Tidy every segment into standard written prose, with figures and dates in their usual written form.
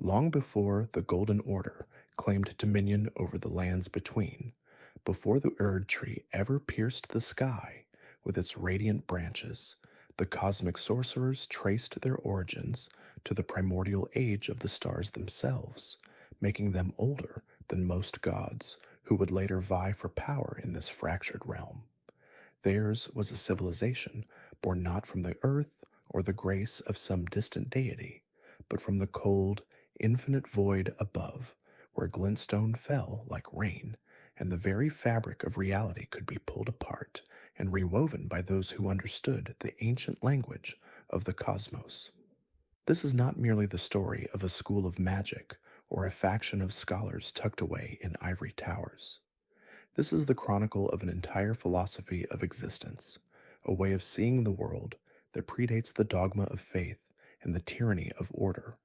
long before the Golden Order claimed dominion over the lands between, before the Erd tree ever pierced the sky with its radiant branches, the cosmic sorcerers traced their origins to the primordial age of the stars themselves, making them older than most gods who would later vie for power in this fractured realm. Theirs was a civilization born not from the earth or the grace of some distant deity, but from the cold, infinite void above, where glintstone fell like rain, and the very fabric of reality could be pulled apart and rewoven by those who understood the ancient language of the cosmos. This is not merely the story of a school of magic or a faction of scholars tucked away in ivory towers. This is the chronicle of an entire philosophy of existence, a way of seeing the world that predates the dogma of faith and the tyranny of order,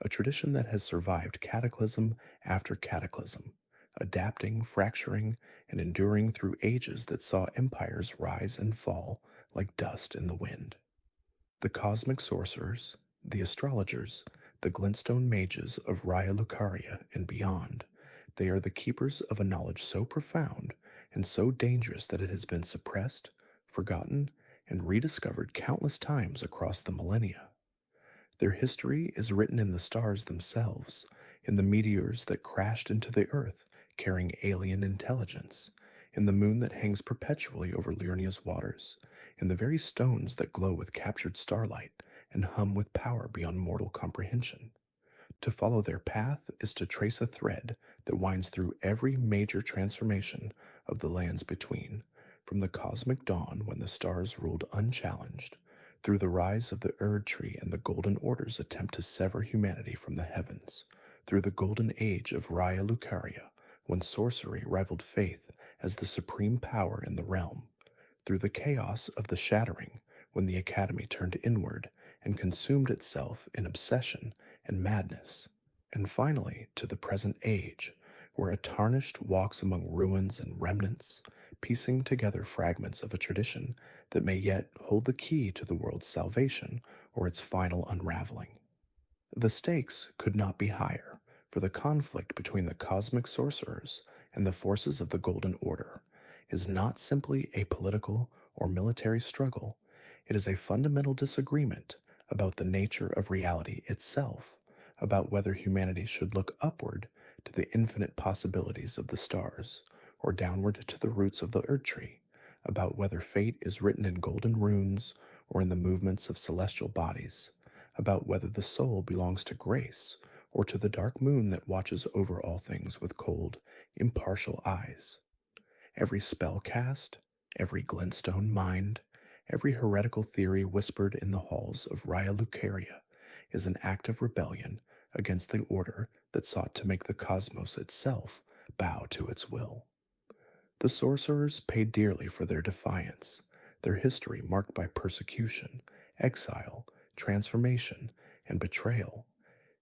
a tradition that has survived cataclysm after cataclysm, adapting, fracturing, and enduring through ages that saw empires rise and fall like dust in the wind. The cosmic sorcerers, the astrologers, the glintstone mages of Raya Lucaria and beyond, they are the keepers of a knowledge so profound and so dangerous that it has been suppressed, forgotten, and rediscovered countless times across the millennia. Their history is written in the stars themselves, in the meteors that crashed into the earth carrying alien intelligence, in the moon that hangs perpetually over Liurnia's waters, in the very stones that glow with captured starlight and hum with power beyond mortal comprehension. To follow their path is to trace a thread that winds through every major transformation of the lands between, from the cosmic dawn when the stars ruled unchallenged, through the rise of the Erd tree and the Golden Order's attempt to sever humanity from the heavens, through the golden age of Raya Lucaria, when sorcery rivaled faith as the supreme power in the realm, through the chaos of the Shattering, when the Academy turned inward and consumed itself in obsession and madness, and finally to the present age, where a tarnished walks among ruins and remnants, piecing together fragments of a tradition that may yet hold the key to the world's salvation or its final unraveling. The stakes could not be higher, for the conflict between the cosmic sorcerers and the forces of the Golden Order is not simply a political or military struggle, it is a fundamental disagreement about the nature of reality itself, about whether humanity should look upward to the infinite possibilities of the stars, or downward to the roots of the Erd tree, about whether fate is written in golden runes or in the movements of celestial bodies, about whether the soul belongs to grace or to the dark moon that watches over all things with cold, impartial eyes. Every spell cast, every glintstone mined, every heretical theory whispered in the halls of Raya Lucaria is an act of rebellion against the order that sought to make the cosmos itself bow to its will. The sorcerers paid dearly for their defiance, their history marked by persecution, exile, transformation, and betrayal.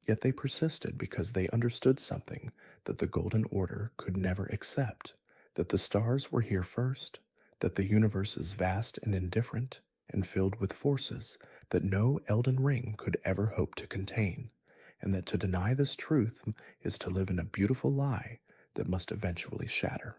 Yet they persisted because they understood something that the Golden Order could never accept, that the stars were here first, that the universe is vast and indifferent, and filled with forces that no Elden Ring could ever hope to contain, and that to deny this truth is to live in a beautiful lie that must eventually shatter.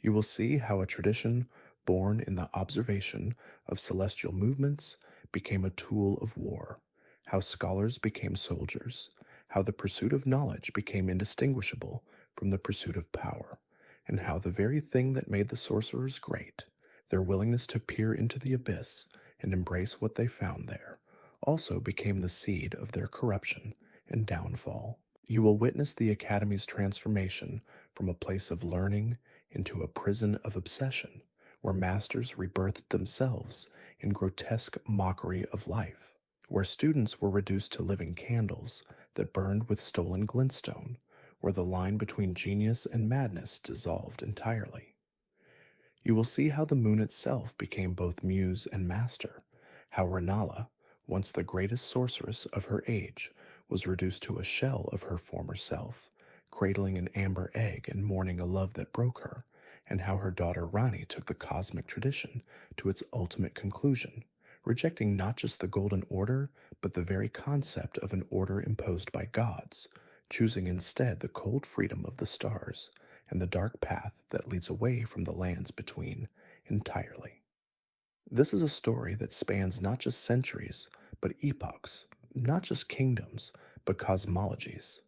You will see how a tradition born in the observation of celestial movements became a tool of war, how scholars became soldiers, how the pursuit of knowledge became indistinguishable from the pursuit of power, and how the very thing that made the sorcerers great, their willingness to peer into the abyss and embrace what they found there, also became the seed of their corruption and downfall. You will witness the Academy's transformation from a place of learning into a prison of obsession, where masters rebirthed themselves in grotesque mockery of life, where students were reduced to living candles that burned with stolen glintstone, where the line between genius and madness dissolved entirely. You will see how the moon itself became both muse and master, how Renala, once the greatest sorceress of her age, was reduced to a shell of her former self, cradling an amber egg and mourning a love that broke her, and how her daughter Rani took the cosmic tradition to its ultimate conclusion, rejecting not just the Golden Order, but the very concept of an order imposed by gods, choosing instead the cold freedom of the stars and the dark path that leads away from the lands between entirely. This is a story that spans not just centuries, but epochs, not just kingdoms, but cosmologies.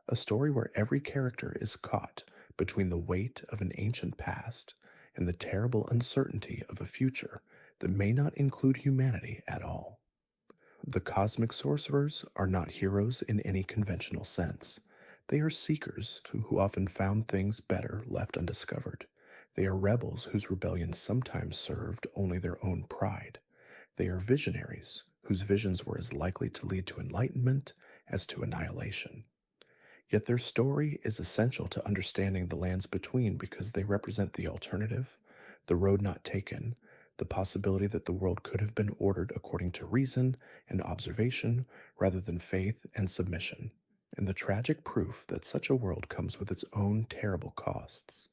A story where every character is caught between the weight of an ancient past and the terrible uncertainty of a future that may not include humanity at all. The cosmic sorcerers are not heroes in any conventional sense. They are seekers who often found things better left undiscovered. They are rebels whose rebellion sometimes served only their own pride. They are visionaries whose visions were as likely to lead to enlightenment as to annihilation. Yet their story is essential to understanding the lands between because they represent the alternative, the road not taken, the possibility that the world could have been ordered according to reason and observation rather than faith and submission, and the tragic proof that such a world comes with its own terrible costs.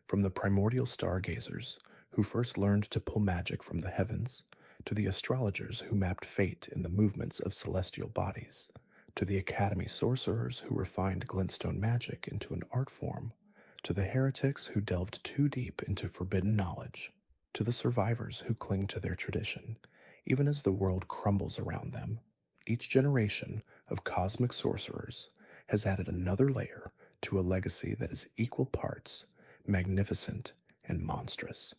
From the primordial stargazers, who first learned to pull magic from the heavens, to the astrologers who mapped fate in the movements of celestial bodies, to the academy sorcerers who refined glintstone magic into an art form, to the heretics who delved too deep into forbidden knowledge, to the survivors who cling to their tradition, even as the world crumbles around them. Each generation of cosmic sorcerers has added another layer to a legacy that is equal parts magnificent and monstrous.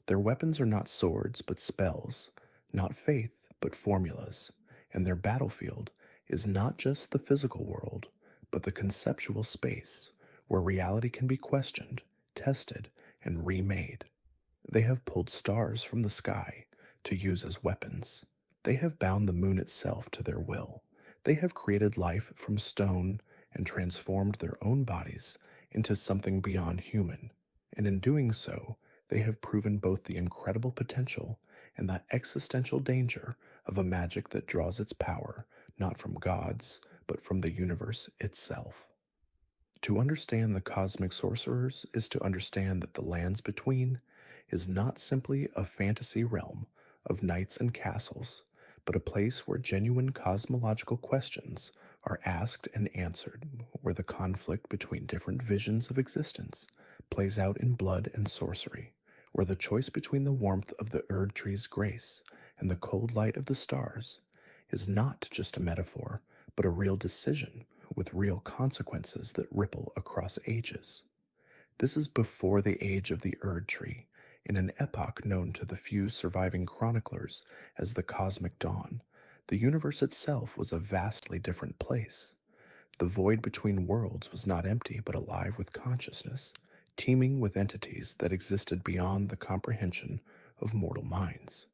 Their weapons are not swords but spells, not faith but formulas, and their battlefield is not just the physical world, but the conceptual space where reality can be questioned, tested, and remade. They have pulled stars from the sky to use as weapons. They have bound the moon itself to their will. They have created life from stone and transformed their own bodies into something beyond human. And in doing so, they have proven both the incredible potential and the existential danger of a magic that draws its power not from gods, but from the universe itself. To understand the cosmic sorcerers is to understand that the lands between is not simply a fantasy realm of knights and castles, but a place where genuine cosmological questions are asked and answered, where the conflict between different visions of existence plays out in blood and sorcery, where the choice between the warmth of the Erd tree's grace and the cold light of the stars is not just a metaphor, but a real decision with real consequences that ripple across ages. This is before the age of the Erd tree, in an epoch known to the few surviving chroniclers as the Cosmic Dawn. The universe itself was a vastly different place. The void between worlds was not empty but alive with consciousness, teeming with entities that existed beyond the comprehension of mortal minds.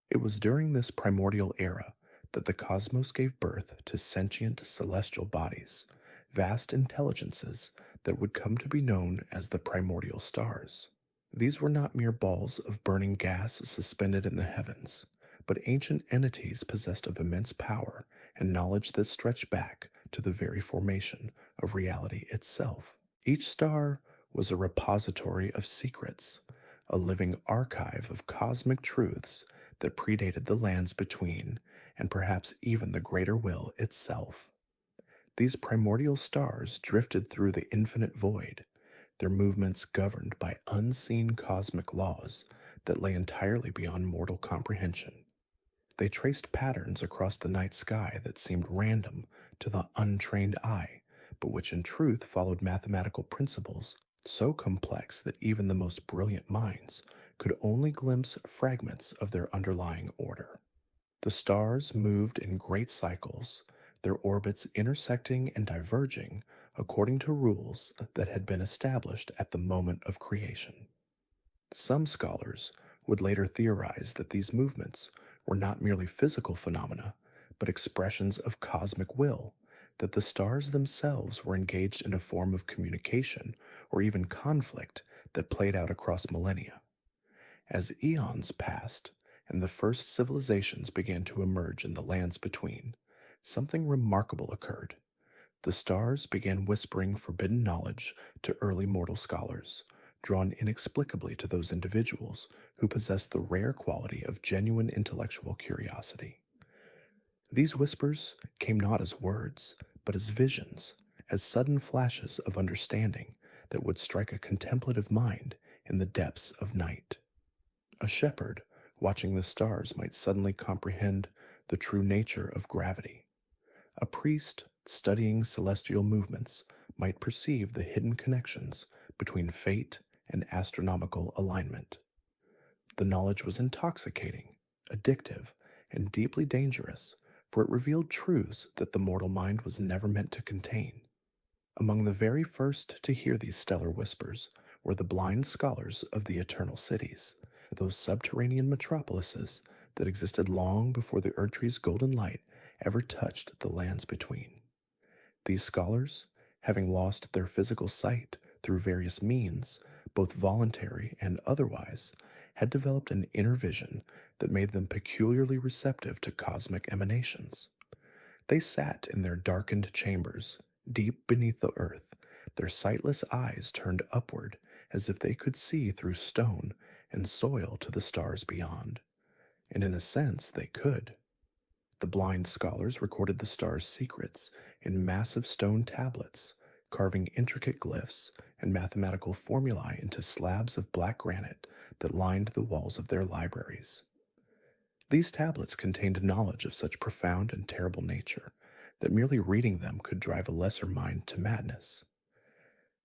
It was during this primordial era that the cosmos gave birth to sentient celestial bodies, vast intelligences that would come to be known as the primordial stars. These were not mere balls of burning gas suspended in the heavens, but ancient entities possessed of immense power and knowledge that stretched back to the very formation of reality itself. Each star was a repository of secrets, a living archive of cosmic truths that predated the lands between and perhaps even the greater will itself. These primordial stars drifted through the infinite void, their movements governed by unseen cosmic laws that lay entirely beyond mortal comprehension. They traced patterns across the night sky that seemed random to the untrained eye, but which in truth followed mathematical principles so complex that even the most brilliant minds could only glimpse fragments of their underlying order. The stars moved in great cycles, their orbits intersecting and diverging according to rules that had been established at the moment of creation. Some scholars would later theorize that these movements were not merely physical phenomena, but expressions of cosmic will, that the stars themselves were engaged in a form of communication or even conflict that played out across millennia. As eons passed and the first civilizations began to emerge in the lands between, something remarkable occurred. The stars began whispering forbidden knowledge to early mortal scholars, drawn inexplicably to those individuals who possess the rare quality of genuine intellectual curiosity. These whispers came not as words, but as visions, as sudden flashes of understanding that would strike a contemplative mind in the depths of night. A shepherd watching the stars might suddenly comprehend the true nature of gravity. A priest studying celestial movements might perceive the hidden connections between fate and astronomical alignment. The knowledge was intoxicating, addictive, and deeply dangerous, for it revealed truths that the mortal mind was never meant to contain. Among the very first to hear these stellar whispers were the blind scholars of the eternal cities, those subterranean metropolises that existed long before the Erdtree's golden light ever touched the lands between. These scholars, having lost their physical sight through various means, both voluntary and otherwise, had developed an inner vision that made them peculiarly receptive to cosmic emanations. They sat in their darkened chambers, deep beneath the earth, their sightless eyes turned upward as if they could see through stone and soil to the stars beyond. And in a sense, they could. The blind scholars recorded the stars' secrets in massive stone tablets, carving intricate glyphs and mathematical formulae into slabs of black granite that lined the walls of their libraries. These tablets contained knowledge of such profound and terrible nature that merely reading them could drive a lesser mind to madness.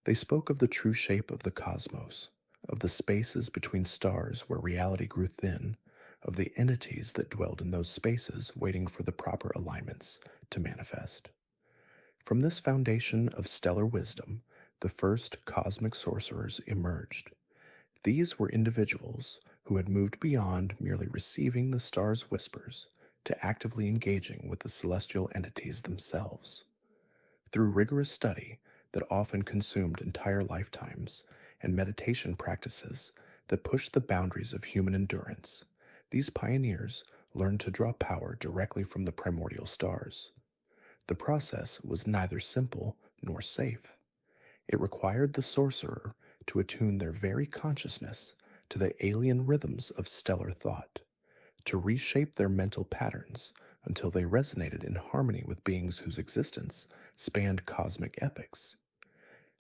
They spoke of the true shape of the cosmos, of the spaces between stars where reality grew thin, of the entities that dwelled in those spaces waiting for the proper alignments to manifest. From this foundation of stellar wisdom, the first cosmic sorcerers emerged. These were individuals who had moved beyond merely receiving the stars' whispers to actively engaging with the celestial entities themselves. Through rigorous study that often consumed entire lifetimes and meditation practices that pushed the boundaries of human endurance, these pioneers learned to draw power directly from the primordial stars. The process was neither simple nor safe. It required the sorcerer to attune their very consciousness to the alien rhythms of stellar thought, to reshape their mental patterns until they resonated in harmony with beings whose existence spanned cosmic epochs.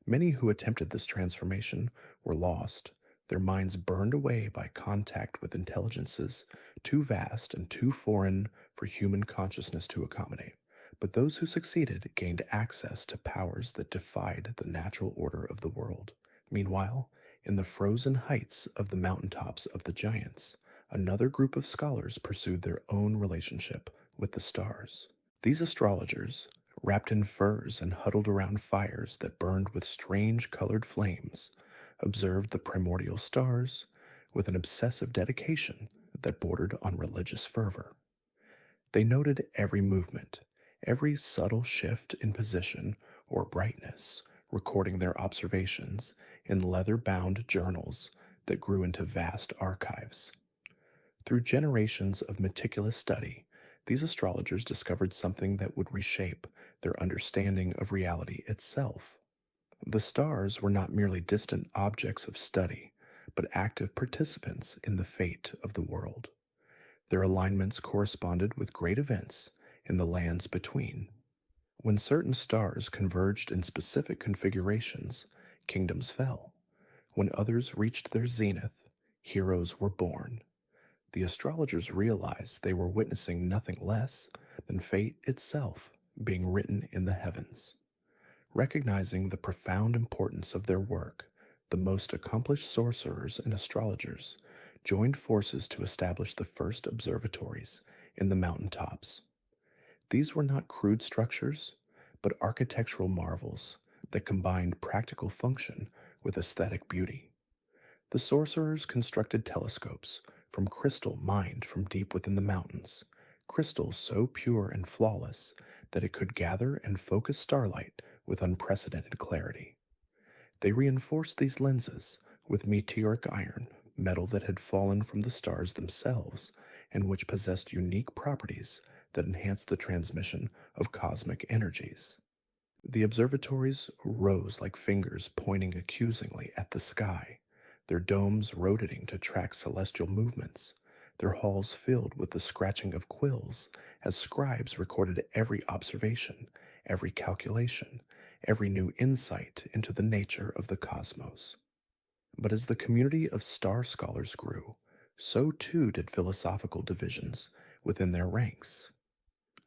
Many who attempted this transformation were lost, their minds burned away by contact with intelligences too vast and too foreign for human consciousness to accommodate. But those who succeeded gained access to powers that defied the natural order of the world. Meanwhile, in the frozen heights of the mountaintops of the giants, another group of scholars pursued their own relationship with the stars. These astrologers, wrapped in furs and huddled around fires that burned with strange colored flames, observed the primordial stars with an obsessive dedication that bordered on religious fervor. They noted every movement, every subtle shift in position or brightness, recording their observations in leather-bound journals that grew into vast archives. Through generations of meticulous study, these astrologers discovered something that would reshape their understanding of reality itself. The stars were not merely distant objects of study, but active participants in the fate of the world. Their alignments corresponded with great events in the lands between. When certain stars converged in specific configurations, kingdoms fell. When others reached their zenith, heroes were born. The astrologers realized they were witnessing nothing less than fate itself being written in the heavens. Recognizing the profound importance of their work, the most accomplished sorcerers and astrologers joined forces to establish the first observatories in the mountaintops. These were not crude structures, but architectural marvels that combined practical function with aesthetic beauty. The sorcerers constructed telescopes from crystal mined from deep within the mountains, crystal so pure and flawless that it could gather and focus starlight with unprecedented clarity. They reinforced these lenses with meteoric iron, metal that had fallen from the stars themselves and which possessed unique properties that enhanced the transmission of cosmic energies. The observatories rose like fingers pointing accusingly at the sky, their domes rotating to track celestial movements, their halls filled with the scratching of quills as scribes recorded every observation, every calculation, every new insight into the nature of the cosmos. But as the community of star scholars grew, so too did philosophical divisions within their ranks.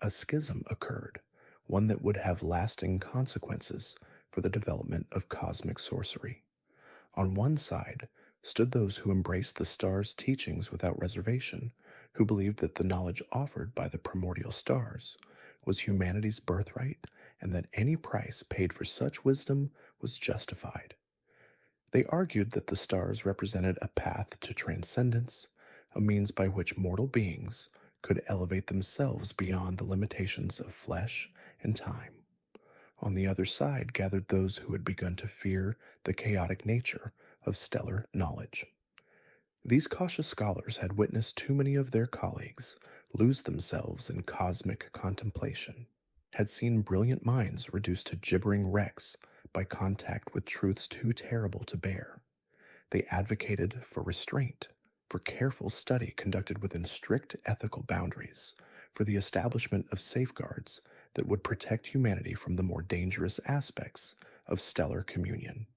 A schism occurred, one that would have lasting consequences for the development of cosmic sorcery. On one side stood those who embraced the stars' teachings without reservation, who believed that the knowledge offered by the primordial stars was humanity's birthright and that any price paid for such wisdom was justified. They argued that the stars represented a path to transcendence, a means by which mortal beings could elevate themselves beyond the limitations of flesh and time. On the other side gathered those who had begun to fear the chaotic nature of stellar knowledge. These cautious scholars had witnessed too many of their colleagues lose themselves in cosmic contemplation, had seen brilliant minds reduced to gibbering wrecks by contact with truths too terrible to bear. They advocated for restraint, for careful study conducted within strict ethical boundaries, for the establishment of safeguards that would protect humanity from the more dangerous aspects of stellar communion.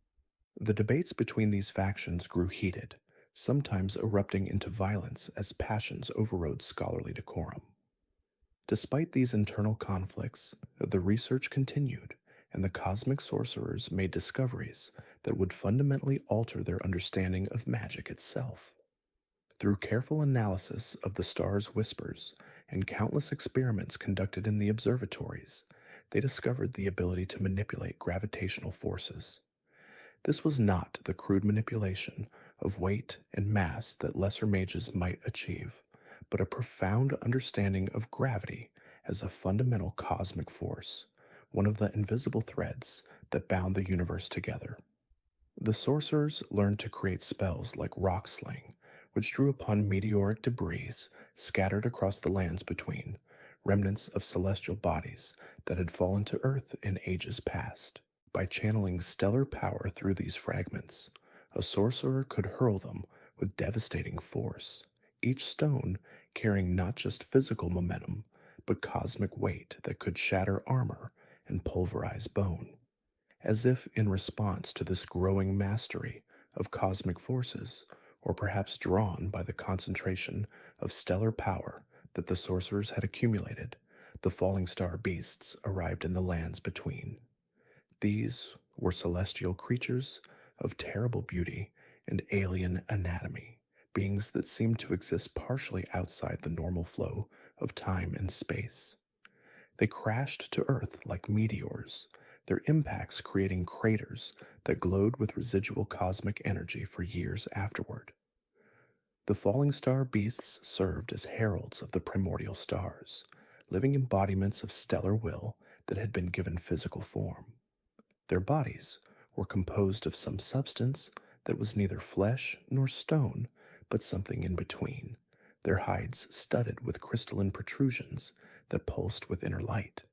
The debates between these factions grew heated, sometimes erupting into violence as passions overrode scholarly decorum. Despite these internal conflicts, the research continued, and the cosmic sorcerers made discoveries that would fundamentally alter their understanding of magic itself. Through careful analysis of the stars' whispers and countless experiments conducted in the observatories, they discovered the ability to manipulate gravitational forces. This was not the crude manipulation of weight and mass that lesser mages might achieve, but a profound understanding of gravity as a fundamental cosmic force, one of the invisible threads that bound the universe together. The sorcerers learned to create spells like rock sling, which drew upon meteoric debris scattered across the lands between, remnants of celestial bodies that had fallen to Earth in ages past. By channeling stellar power through these fragments, a sorcerer could hurl them with devastating force, each stone carrying not just physical momentum, but cosmic weight that could shatter armor and pulverize bone. As if in response to this growing mastery of cosmic forces, or perhaps drawn by the concentration of stellar power that the sorcerers had accumulated, the falling star beasts arrived in the lands between. These were celestial creatures of terrible beauty and alien anatomy, beings that seemed to exist partially outside the normal flow of time and space. They crashed to Earth like meteors, their impacts creating craters that glowed with residual cosmic energy for years afterward. The falling star beasts served as heralds of the primordial stars, living embodiments of stellar will that had been given physical form. Their bodies were composed of some substance that was neither flesh nor stone, but something in between, their hides studded with crystalline protrusions that pulsed with inner light.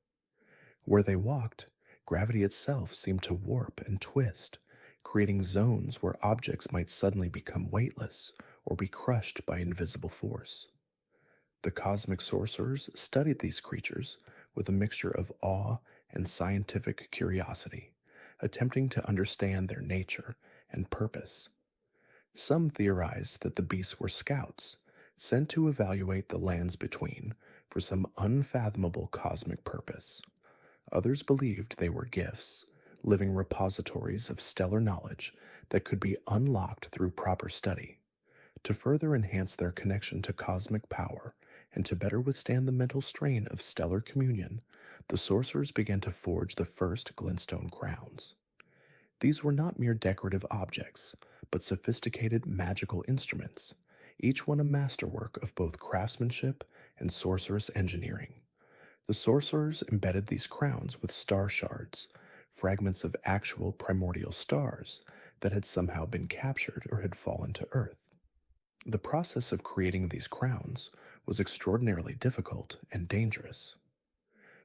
Where they walked, gravity itself seemed to warp and twist, creating zones where objects might suddenly become weightless or be crushed by invisible force. The cosmic sorcerers studied these creatures with a mixture of awe and scientific curiosity, attempting to understand their nature and purpose. Some theorized that the beasts were scouts, sent to evaluate the lands between for some unfathomable cosmic purpose. Others believed they were gifts, living repositories of stellar knowledge that could be unlocked through proper study. To further enhance their connection to cosmic power and to better withstand the mental strain of stellar communion, the sorcerers began to forge the first glintstone crowns. These were not mere decorative objects, but sophisticated magical instruments, each one a masterwork of both craftsmanship and sorcerous engineering. The sorcerers embedded these crowns with star shards, fragments of actual primordial stars that had somehow been captured or had fallen to Earth. The process of creating these crowns was extraordinarily difficult and dangerous.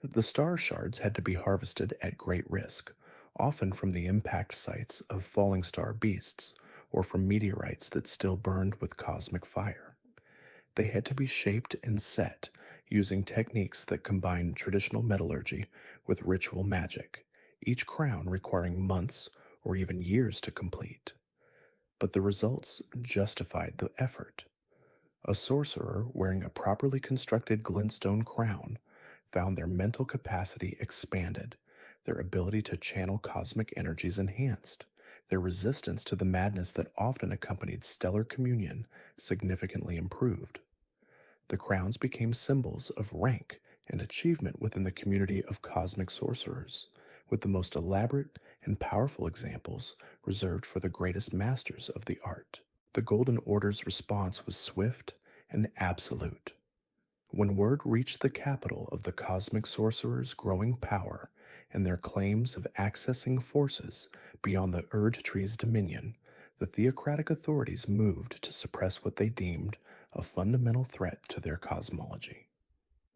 The star shards had to be harvested at great risk, often from the impact sites of falling star beasts or from meteorites that still burned with cosmic fire. They had to be shaped and set using techniques that combined traditional metallurgy with ritual magic, each crown requiring months or even years to complete. But the results justified the effort. A sorcerer wearing a properly constructed glintstone crown found their mental capacity expanded, their ability to channel cosmic energies enhanced, their resistance to the madness that often accompanied stellar communion significantly improved. The crowns became symbols of rank and achievement within the community of cosmic sorcerers, with the most elaborate and powerful examples reserved for the greatest masters of the art. The Golden Order's response was swift and absolute. When word reached the capital of the cosmic sorcerers' growing power and their claims of accessing forces beyond the Erd Tree's dominion, the theocratic authorities moved to suppress what they deemed a fundamental threat to their cosmology.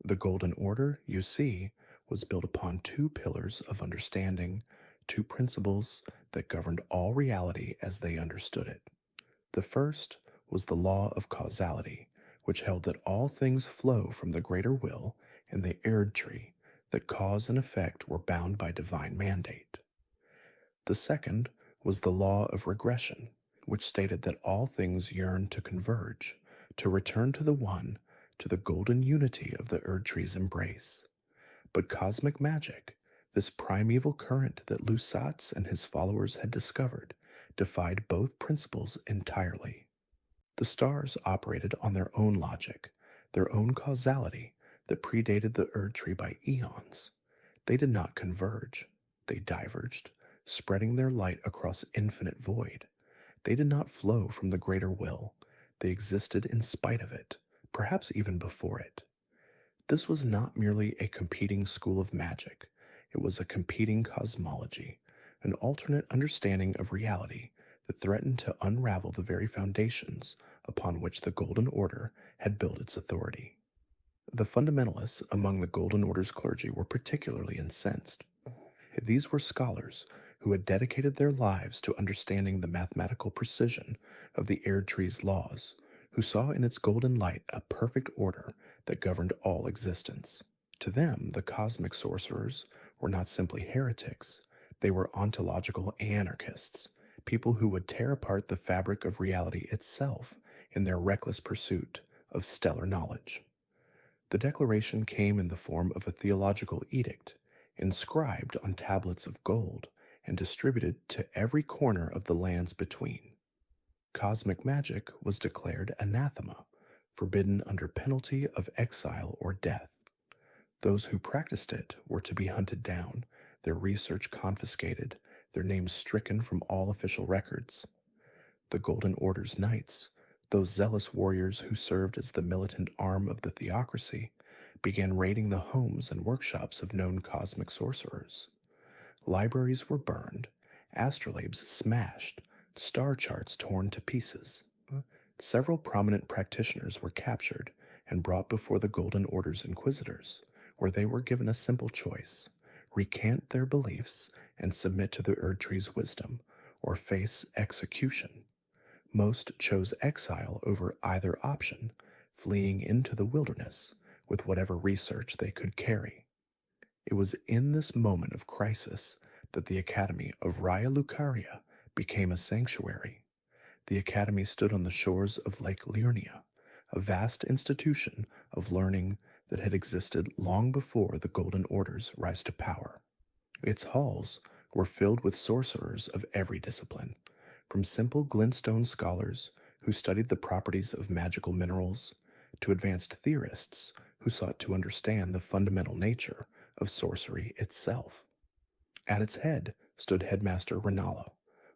The Golden Order, you see, was built upon two pillars of understanding, two principles that governed all reality as they understood it. The first was the law of causality, which held that all things flow from the greater will and the Erd tree, that cause and effect were bound by divine mandate. The second was the law of regression, which stated that all things yearn to converge, to return to the one, to the golden unity of the Erd tree's embrace. But cosmic magic, this primeval current that Lusatz and his followers had discovered, defied both principles entirely. The stars operated on their own logic, their own causality that predated the Erd tree by eons. They did not converge, they diverged, spreading their light across infinite void. They did not flow from the greater will, they existed in spite of it, perhaps even before it. This was not merely a competing school of magic, it was a competing cosmology, an alternate understanding of reality that threatened to unravel the very foundations upon which the Golden Order had built its authority. The fundamentalists among the Golden Order's clergy were particularly incensed. These were scholars who had dedicated their lives to understanding the mathematical precision of the Erd tree's laws, who saw in its golden light a perfect order that governed all existence. To them, the cosmic sorcerers were not simply heretics, they were ontological anarchists, people who would tear apart the fabric of reality itself in their reckless pursuit of stellar knowledge. The declaration came in the form of a theological edict, inscribed on tablets of gold and distributed to every corner of the lands between. Cosmic magic was declared anathema, forbidden under penalty of exile or death. Those who practiced it were to be hunted down, their research confiscated, their names stricken from all official records. The Golden Order's knights, those zealous warriors who served as the militant arm of the theocracy, began raiding the homes and workshops of known cosmic sorcerers. Libraries were burned, astrolabes smashed, star charts torn to pieces. Several prominent practitioners were captured and brought before the Golden Order's inquisitors, where they were given a simple choice: recant their beliefs and submit to the Erd tree's wisdom, or face execution. Most chose exile over either option, fleeing into the wilderness with whatever research they could carry. It was in this moment of crisis that the Academy of Raya Lucaria became a sanctuary. The Academy stood on the shores of Lake Liurnia, a vast institution of learning that had existed long before the Golden Order's rise to power. Its halls were filled with sorcerers of every discipline, from simple glintstone scholars who studied the properties of magical minerals to advanced theorists who sought to understand the fundamental nature of sorcery itself. At its head stood Headmaster Renala,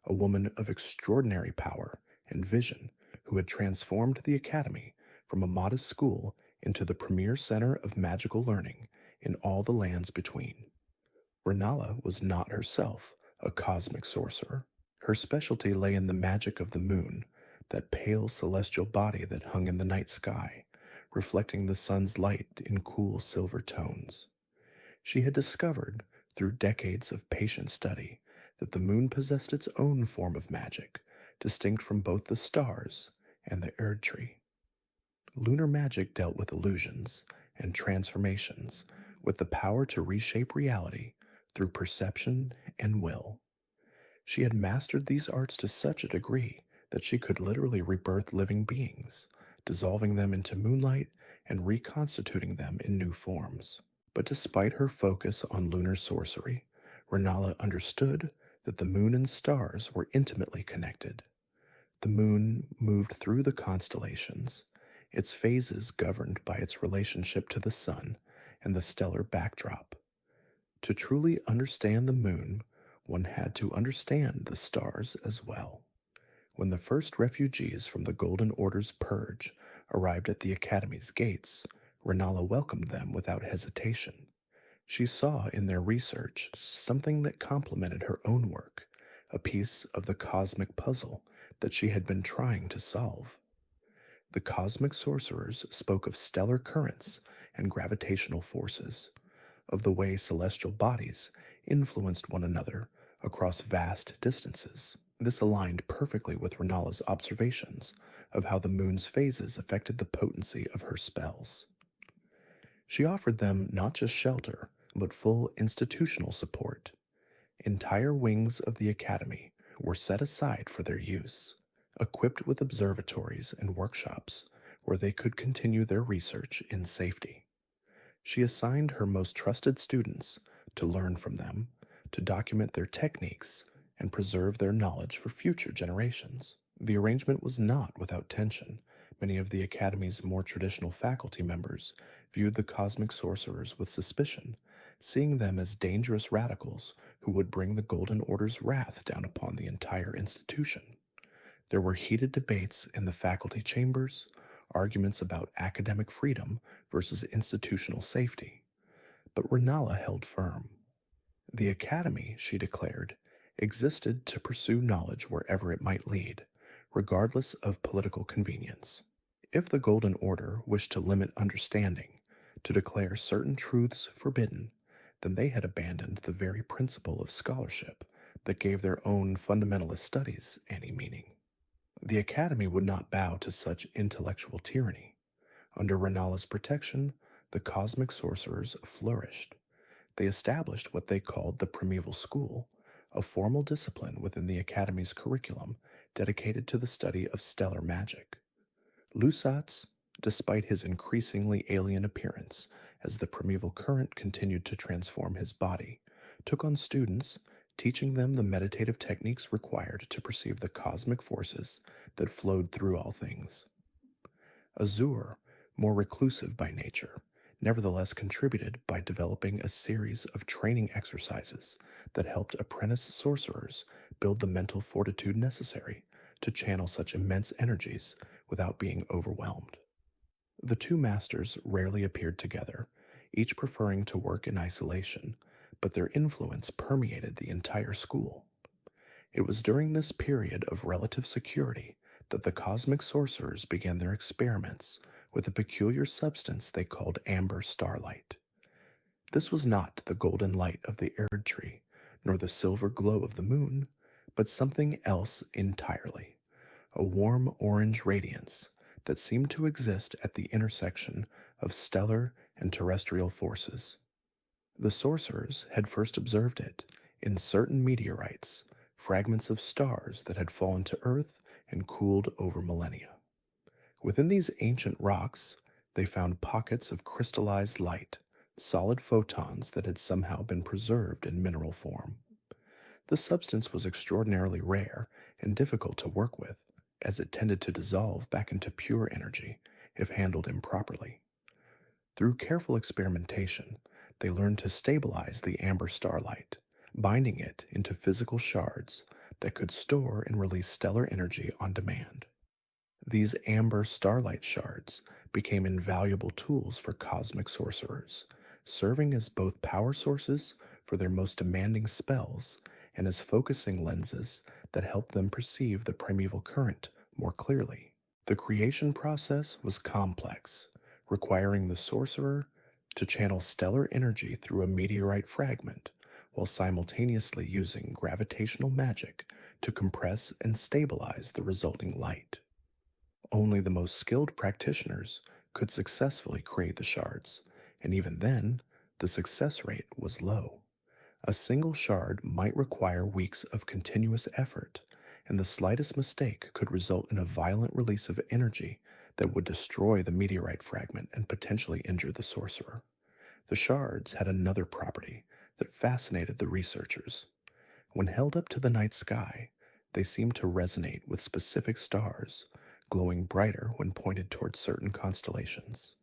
a woman of extraordinary power and vision who had transformed the Academy from a modest school into the premier center of magical learning in all the lands between. Renala was not herself a cosmic sorcerer. Her specialty lay in the magic of the moon, that pale celestial body that hung in the night sky, reflecting the sun's light in cool silver tones. She had discovered, through decades of patient study, that the moon possessed its own form of magic, distinct from both the stars and the Erd tree. Lunar magic dealt with illusions and transformations, with the power to reshape reality through perception and will. She had mastered these arts to such a degree that she could literally rebirth living beings, dissolving them into moonlight and reconstituting them in new forms. But despite her focus on lunar sorcery, Renala understood that the moon and stars were intimately connected. The moon moved through the constellations, its phases governed by its relationship to the sun and the stellar backdrop. To truly understand the moon, one had to understand the stars as well. When the first refugees from the Golden Order's purge arrived at the Academy's gates, Renala welcomed them without hesitation. She saw in their research something that complemented her own work, a piece of the cosmic puzzle that she had been trying to solve. The cosmic sorcerers spoke of stellar currents and gravitational forces, of the way celestial bodies influenced one another across vast distances. This aligned perfectly with Renala's observations of how the moon's phases affected the potency of her spells. She offered them not just shelter, but full institutional support. Entire wings of the Academy were set aside for their use, equipped with observatories and workshops where they could continue their research in safety. She assigned her most trusted students to learn from them, to document their techniques, and preserve their knowledge for future generations. The arrangement was not without tension. Many of the Academy's more traditional faculty members viewed the cosmic sorcerers with suspicion, seeing them as dangerous radicals who would bring the Golden Order's wrath down upon the entire institution. There were heated debates in the faculty chambers, arguments about academic freedom versus institutional safety. But Renala held firm. The Academy, she declared, existed to pursue knowledge wherever it might lead, regardless of political convenience. If the Golden Order wished to limit understanding, to declare certain truths forbidden, then they had abandoned the very principle of scholarship that gave their own fundamentalist studies any meaning. The Academy would not bow to such intellectual tyranny. Under Renala's protection, the cosmic sorcerers flourished. They established what they called the Primeval School, a formal discipline within the Academy's curriculum dedicated to the study of stellar magic. Lusatz, despite his increasingly alien appearance as the primeval current continued to transform his body, took on students, teaching them the meditative techniques required to perceive the cosmic forces that flowed through all things. Azur, more reclusive by nature, nevertheless contributed by developing a series of training exercises that helped apprentice sorcerers build the mental fortitude necessary to channel such immense energies without being overwhelmed. The two masters rarely appeared together, each preferring to work in isolation, but their influence permeated the entire school. It was during this period of relative security that the cosmic sorcerers began their experiments with a peculiar substance they called amber starlight. This was not the golden light of the Erd tree, nor the silver glow of the moon, but something else entirely, a warm orange radiance that seemed to exist at the intersection of stellar and terrestrial forces. The sorcerers had first observed it in certain meteorites, fragments of stars that had fallen to Earth and cooled over millennia. Within these ancient rocks, they found pockets of crystallized light, solid photons that had somehow been preserved in mineral form. The substance was extraordinarily rare and difficult to work with, as it tended to dissolve back into pure energy if handled improperly. Through careful experimentation, they learned to stabilize the amber starlight, binding it into physical shards that could store and release stellar energy on demand. These amber starlight shards became invaluable tools for cosmic sorcerers, serving as both power sources for their most demanding spells and as focusing lenses that helped them perceive the primeval current more clearly. The creation process was complex, requiring the sorcerer to channel stellar energy through a meteorite fragment while simultaneously using gravitational magic to compress and stabilize the resulting light. Only the most skilled practitioners could successfully create the shards, and even then, the success rate was low. A single shard might require weeks of continuous effort, and the slightest mistake could result in a violent release of energy that would destroy the meteorite fragment and potentially injure the sorcerer. The shards had another property that fascinated the researchers. When held up to the night sky, they seemed to resonate with specific stars, glowing brighter when pointed towards certain constellations.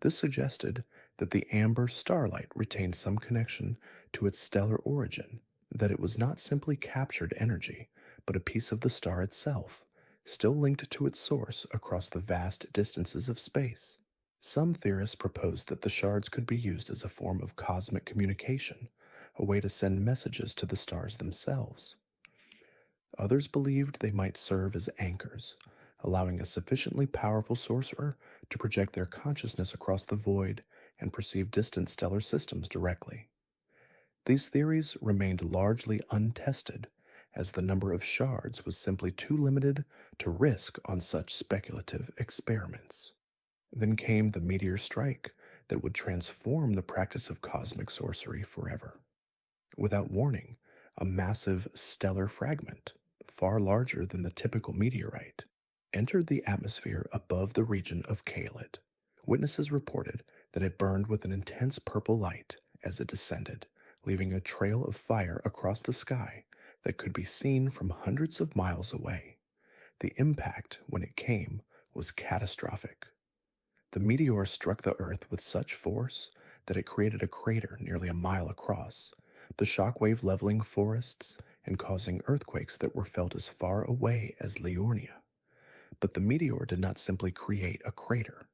This suggested that the amber starlight retained some connection to its stellar origin, that it was not simply captured energy, but a piece of the star itself, still linked to its source across the vast distances of space. Some theorists proposed that the shards could be used as a form of cosmic communication, a way to send messages to the stars themselves. Others believed they might serve as anchors, allowing a sufficiently powerful sorcerer to project their consciousness across the void and perceive distant stellar systems directly. These theories remained largely untested, as the number of shards was simply too limited to risk on such speculative experiments. Then came the meteor strike that would transform the practice of cosmic sorcery forever. Without warning, a massive stellar fragment, far larger than the typical meteorite, entered the atmosphere above the region of Kalit. Witnesses reported that it burned with an intense purple light as it descended, leaving a trail of fire across the sky that could be seen from hundreds of miles away. The impact, when it came, was catastrophic. The meteor struck the Earth with such force that it created a crater nearly a mile across, the shockwave leveling forests and causing earthquakes that were felt as far away as Liurnia. But the meteor did not simply create a crater.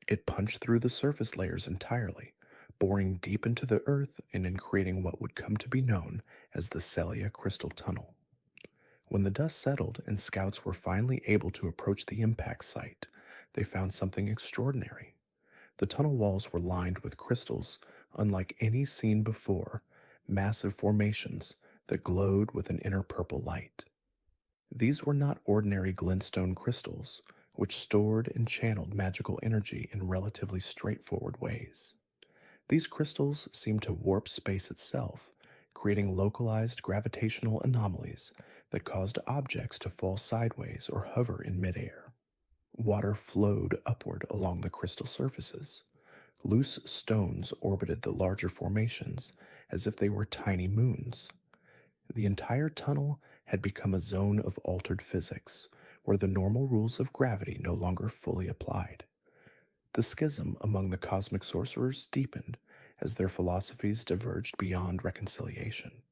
It punched through the surface layers entirely, boring deep into the Earth and in creating what would come to be known as the Celia Crystal Tunnel. When the dust settled and scouts were finally able to approach the impact site, they found something extraordinary. The tunnel walls were lined with crystals unlike any seen before, massive formations that glowed with an inner purple light. These were not ordinary glintstone crystals, which stored and channeled magical energy in relatively straightforward ways. These crystals seemed to warp space itself, creating localized gravitational anomalies that caused objects to fall sideways or hover in midair. Water flowed upward along the crystal surfaces. Loose stones orbited the larger formations as if they were tiny moons. The entire tunnel had become a zone of altered physics, where the normal rules of gravity no longer fully applied. The schism among the cosmic sorcerers deepened as their philosophies diverged beyond reconciliation.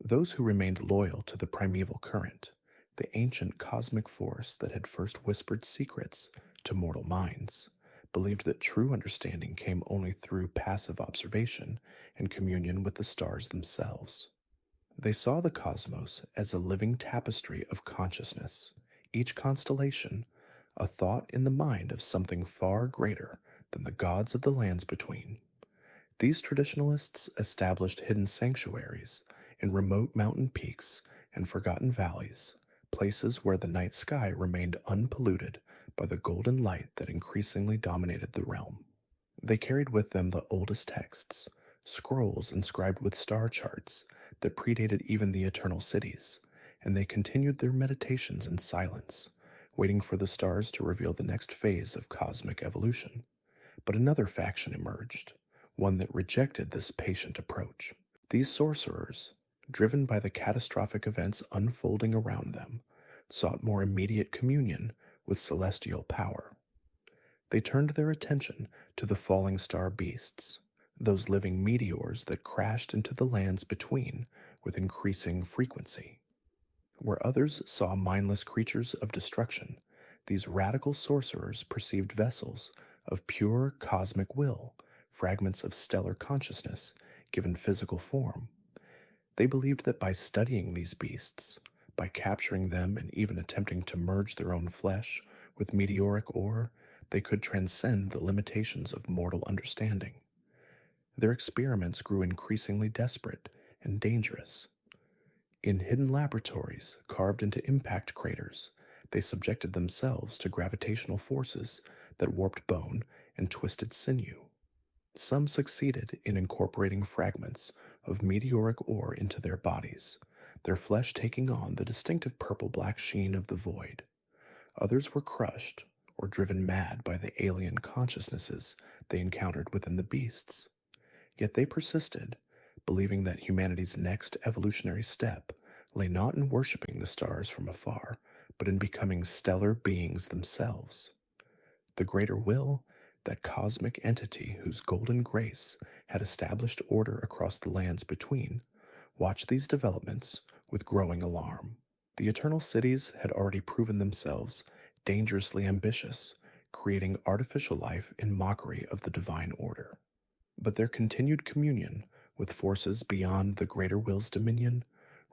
Those who remained loyal to the primeval current, the ancient cosmic force that had first whispered secrets to mortal minds, believed that true understanding came only through passive observation and communion with the stars themselves. They saw the cosmos as a living tapestry of consciousness, each constellation a thought in the mind of something far greater than the gods of the lands between. These traditionalists established hidden sanctuaries in remote mountain peaks and forgotten valleys, places where the night sky remained unpolluted by the golden light that increasingly dominated the realm. They carried with them the oldest texts, scrolls inscribed with star charts that predated even the eternal cities, and they continued their meditations in silence, waiting for the stars to reveal the next phase of cosmic evolution. But another faction emerged, one that rejected this patient approach. These sorcerers, driven by the catastrophic events unfolding around them, sought more immediate communion with celestial power. They turned their attention to the falling star beasts, those living meteors that crashed into the lands between with increasing frequency. Where others saw mindless creatures of destruction, these radical sorcerers perceived vessels of pure cosmic will, fragments of stellar consciousness given physical form. They believed that by studying these beasts, by capturing them and even attempting to merge their own flesh with meteoric ore, they could transcend the limitations of mortal understanding. Their experiments grew increasingly desperate and dangerous. In hidden laboratories carved into impact craters, they subjected themselves to gravitational forces that warped bone and twisted sinew. Some succeeded in incorporating fragments of meteoric ore into their bodies, their flesh taking on the distinctive purple black sheen of the void. Others were crushed or driven mad by the alien consciousnesses they encountered within the beasts. Yet they persisted, believing that humanity's next evolutionary step lay not in worshipping the stars from afar, but in becoming stellar beings themselves. The greater will, that cosmic entity whose golden grace had established order across the lands between, watched these developments with growing alarm. The eternal cities had already proven themselves dangerously ambitious, creating artificial life in mockery of the divine order. But their continued communion with forces beyond the greater will's dominion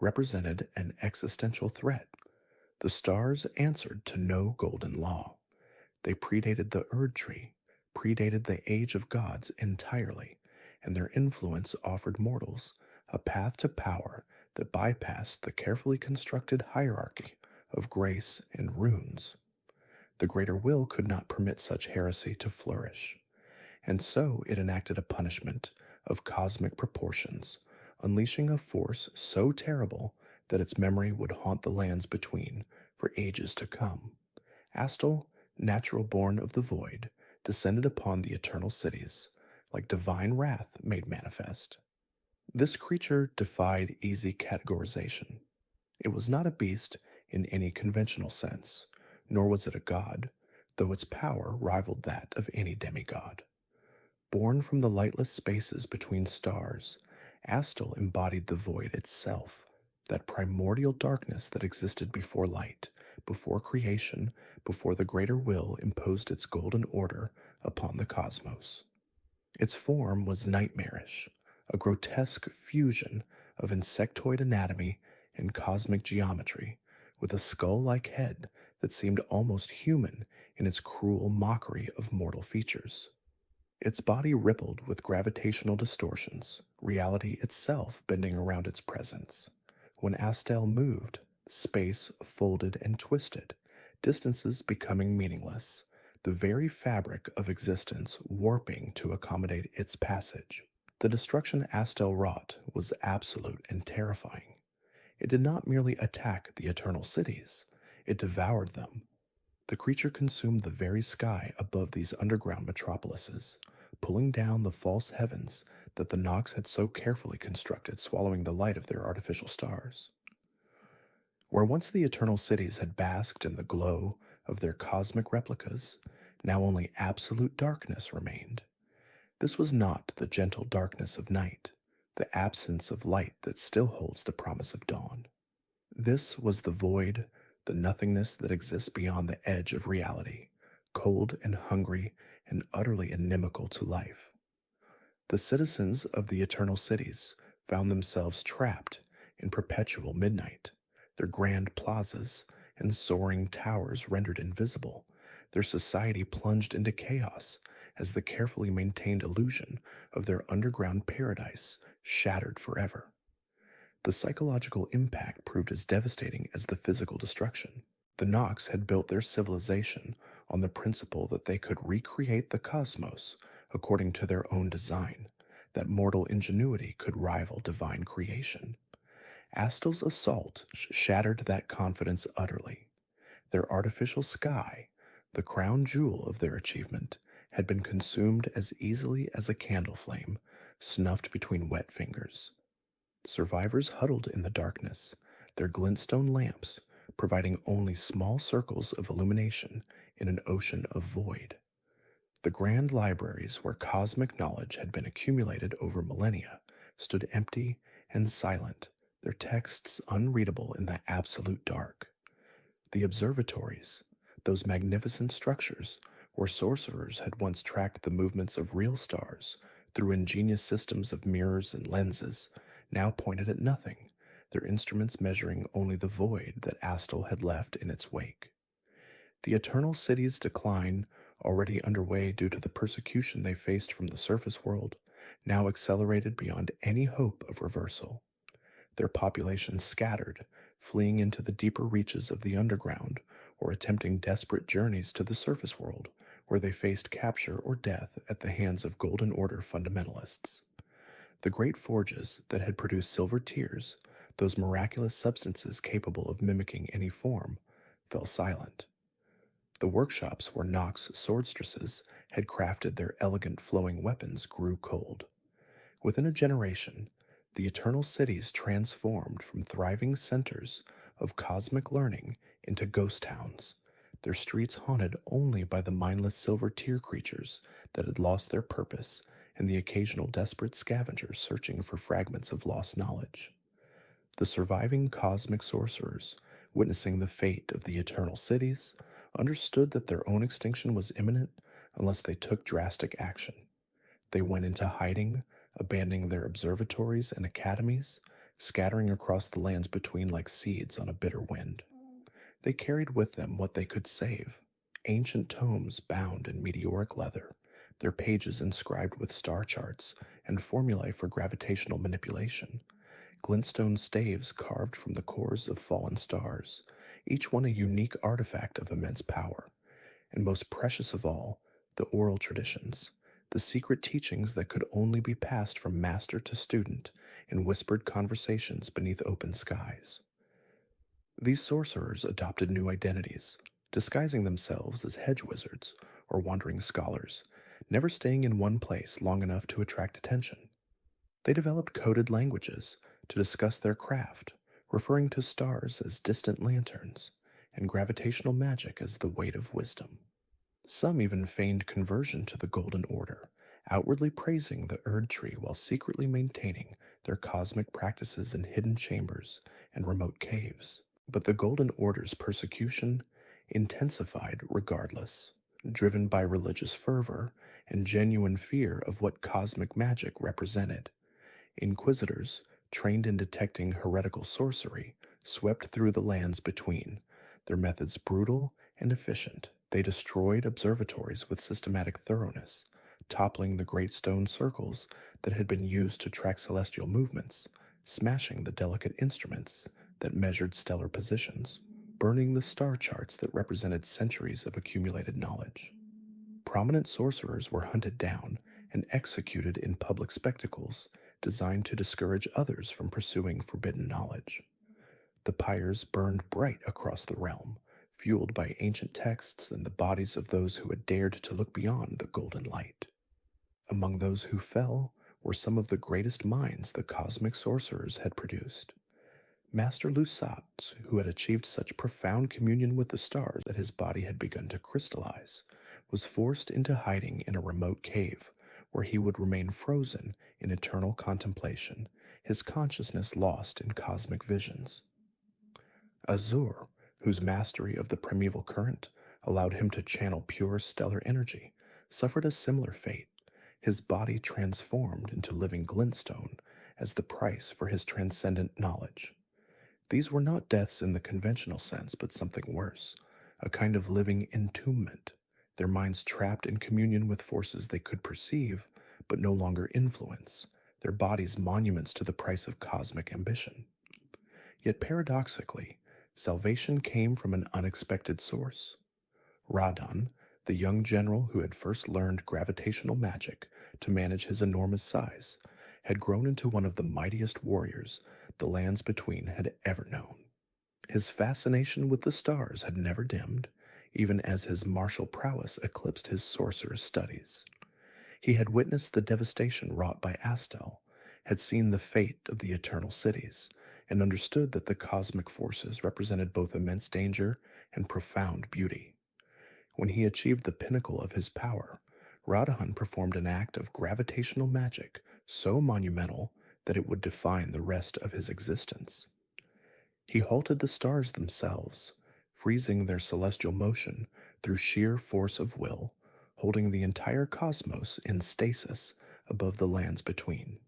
represented an existential threat. The stars answered to no golden law. They predated the Erd tree, predated the age of gods entirely, and their influence offered mortals a path to power that bypassed the carefully constructed hierarchy of grace and runes. The greater will could not permit such heresy to flourish, and so it enacted a punishment of cosmic proportions, unleashing a force so terrible that its memory would haunt the lands between for ages to come. Astal, natural born of the void, descended upon the eternal cities, like divine wrath made manifest. This creature defied easy categorization. It was not a beast in any conventional sense, nor was it a god, though its power rivaled that of any demigod. Born from the lightless spaces between stars, Astal embodied the void itself, that primordial darkness that existed before light, before creation, before the greater will imposed its golden order upon the cosmos. Its form was nightmarish, a grotesque fusion of insectoid anatomy and cosmic geometry, with a skull-like head that seemed almost human in its cruel mockery of mortal features. Its body rippled with gravitational distortions, reality itself bending around its presence. When Astal moved, space folded and twisted, distances becoming meaningless, the very fabric of existence warping to accommodate its passage. The destruction Astal wrought was absolute and terrifying. It did not merely attack the eternal cities, it devoured them. The creature consumed the very sky above these underground metropolises, pulling down the false heavens that the Nox had so carefully constructed, swallowing the light of their artificial stars. Where once the eternal cities had basked in the glow of their cosmic replicas, now only absolute darkness remained. This was not the gentle darkness of night, the absence of light that still holds the promise of dawn. This was the void, the nothingness that exists beyond the edge of reality, cold and hungry and utterly inimical to life. The citizens of the eternal cities found themselves trapped in perpetual midnight, their grand plazas and soaring towers rendered invisible, their society plunged into chaos as the carefully maintained illusion of their underground paradise shattered forever. The psychological impact proved as devastating as the physical destruction. The Nox had built their civilization on the principle that they could recreate the cosmos according to their own design, that mortal ingenuity could rival divine creation. Astal's assault shattered that confidence utterly. Their artificial sky, the crown jewel of their achievement, had been consumed as easily as a candle flame, snuffed between wet fingers. Survivors huddled in the darkness, their glintstone lamps providing only small circles of illumination in an ocean of void. The grand libraries where cosmic knowledge had been accumulated over millennia stood empty and silent, their texts unreadable in the absolute dark. The observatories, those magnificent structures where sorcerers had once tracked the movements of real stars through ingenious systems of mirrors and lenses, now pointed at nothing, their instruments measuring only the void that Astal had left in its wake. The eternal city's decline, already underway due to the persecution they faced from the surface world, now accelerated beyond any hope of reversal. their population scattered, fleeing into the deeper reaches of the underground or attempting desperate journeys to the surface world, where they faced capture or death at the hands of Golden Order fundamentalists. The great forges that had produced silver tears, those miraculous substances capable of mimicking any form, fell silent. The workshops where Nox swordstresses had crafted their elegant flowing weapons grew cold. Within a generation, the Eternal Cities transformed from thriving centers of cosmic learning into ghost towns, their streets haunted only by the mindless silver tear creatures that had lost their purpose and the occasional desperate scavenger searching for fragments of lost knowledge. The surviving cosmic sorcerers, witnessing the fate of the Eternal Cities, understood that their own extinction was imminent unless they took drastic action. They went into hiding, abandoning their observatories and academies, scattering across the lands between like seeds on a bitter wind. They carried with them what they could save: ancient tomes bound in meteoric leather, their pages inscribed with star charts and formulae for gravitational manipulation, glintstone staves carved from the cores of fallen stars, each one a unique artifact of immense power, and most precious of all, the oral traditions, the secret teachings that could only be passed from master to student in whispered conversations beneath open skies. These sorcerers adopted new identities, disguising themselves as hedge wizards or wandering scholars, never staying in one place long enough to attract attention. They developed coded languages to discuss their craft, referring to stars as distant lanterns and gravitational magic as the weight of wisdom. Some even feigned conversion to the Golden Order, outwardly praising the Erd Tree while secretly maintaining their cosmic practices in hidden chambers and remote caves. But the Golden Order's persecution intensified regardless, driven by religious fervor and genuine fear of what cosmic magic represented. Inquisitors, trained in detecting heretical sorcery, swept through the lands between, their methods brutal and efficient. They destroyed observatories with systematic thoroughness, toppling the great stone circles that had been used to track celestial movements, smashing the delicate instruments that measured stellar positions, burning the star charts that represented centuries of accumulated knowledge. Prominent sorcerers were hunted down and executed in public spectacles designed to discourage others from pursuing forbidden knowledge. The pyres burned bright across the realm, fueled by ancient texts and the bodies of those who had dared to look beyond the golden light. Among those who fell were some of the greatest minds the cosmic sorcerers had produced. Master Lusat, who had achieved such profound communion with the stars that his body had begun to crystallize, was forced into hiding in a remote cave where he would remain frozen in eternal contemplation, his consciousness lost in cosmic visions. Azur, whose mastery of the primeval current allowed him to channel pure stellar energy, suffered a similar fate, his body transformed into living glintstone as the price for his transcendent knowledge. These were not deaths in the conventional sense, but something worse, a kind of living entombment, their minds trapped in communion with forces they could perceive but no longer influence, their bodies monuments to the price of cosmic ambition. Yet paradoxically, salvation came from an unexpected source. Radon, the young general who had first learned gravitational magic to manage his enormous size, had grown into one of the mightiest warriors the lands between had ever known. His fascination with the stars had never dimmed, even as his martial prowess eclipsed his sorcerous studies. He had witnessed the devastation wrought by Astel, had seen the fate of the Eternal Cities, and understood that the cosmic forces represented both immense danger and profound beauty. When he achieved the pinnacle of his power, Radhan performed an act of gravitational magic so monumental that it would define the rest of his existence. He halted the stars themselves, freezing their celestial motion through sheer force of will, holding the entire cosmos in stasis above the lands between.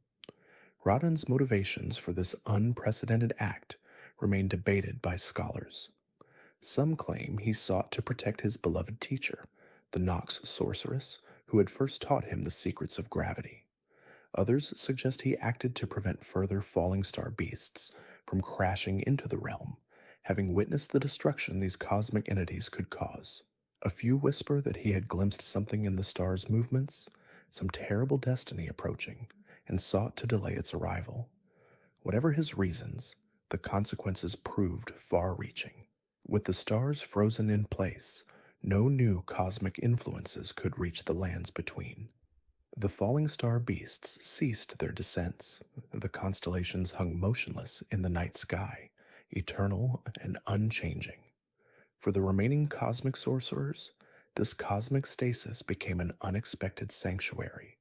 Radhan's motivations for this unprecedented act remain debated by scholars. Some claim he sought to protect his beloved teacher, the Nox sorceress, who had first taught him the secrets of gravity. Others suggest he acted to prevent further falling star beasts from crashing into the realm, having witnessed the destruction these cosmic entities could cause. A few whisper that he had glimpsed something in the star's movements, some terrible destiny approaching, and sought to delay its arrival. Whatever his reasons, the consequences proved far reaching. With the stars frozen in place, no new cosmic influences could reach the lands between. The falling star beasts ceased their descents. The constellations hung motionless in the night sky, eternal and unchanging. For the remaining cosmic sorcerers, this cosmic stasis became an unexpected sanctuary.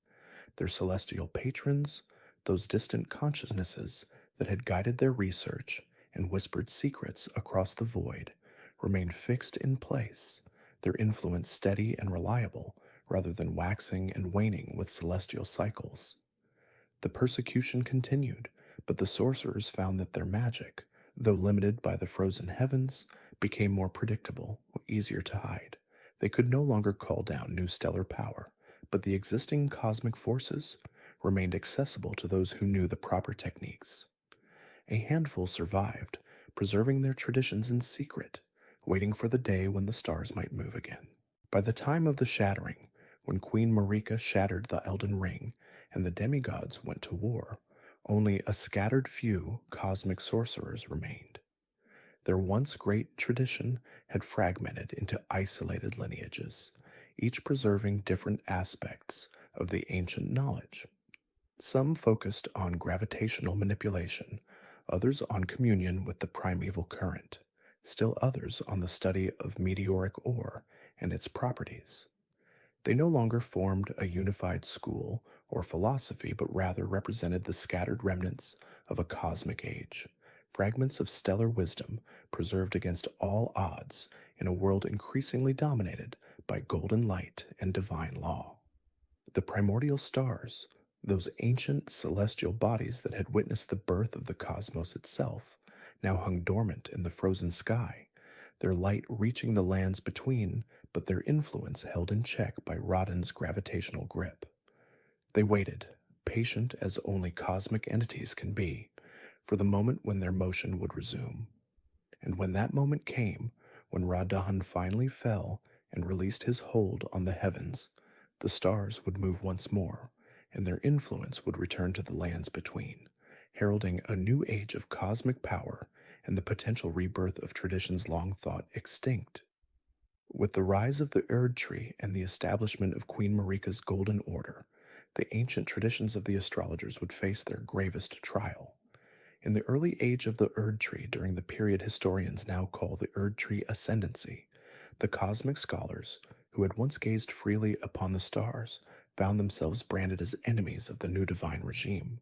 Their celestial patrons, those distant consciousnesses that had guided their research and whispered secrets across the void, remained fixed in place, their influence steady and reliable rather than waxing and waning with celestial cycles. The persecution continued, but the sorcerers found that their magic, though limited by the frozen heavens, became more predictable, easier to hide. They could no longer call down new stellar power, but the existing cosmic forces remained accessible to those who knew the proper techniques. A handful survived, preserving their traditions in secret, waiting for the day when the stars might move again. By the time of the shattering, when Queen Marika shattered the Elden Ring and the demigods went to war, only a scattered few cosmic sorcerers remained. Their once great tradition had fragmented into isolated lineages, each preserving different aspects of the ancient knowledge. Some focused on gravitational manipulation, others on communion with the primeval current, still others on the study of meteoric ore and its properties. They no longer formed a unified school or philosophy, but rather represented the scattered remnants of a cosmic age, fragments of stellar wisdom preserved against all odds in a world increasingly dominated by golden light and divine law. The primordial stars, those ancient celestial bodies that had witnessed the birth of the cosmos itself, now hung dormant in the frozen sky, their light reaching the lands between, but their influence held in check by Rodden's gravitational grip. They waited, patient as only cosmic entities can be, for the moment when their motion would resume. And when that moment came, when Radahan finally fell and released his hold on the heavens, the stars would move once more, and their influence would return to the lands between, heralding a new age of cosmic power and the potential rebirth of traditions long thought extinct. With the rise of the Erd Tree and the establishment of Queen Marika's Golden Order, the ancient traditions of the astrologers would face their gravest trial. In the early age of the Erd Tree, during the period historians now call the Erd Tree Ascendancy, the cosmic scholars, who had once gazed freely upon the stars, found themselves branded as enemies of the new divine regime.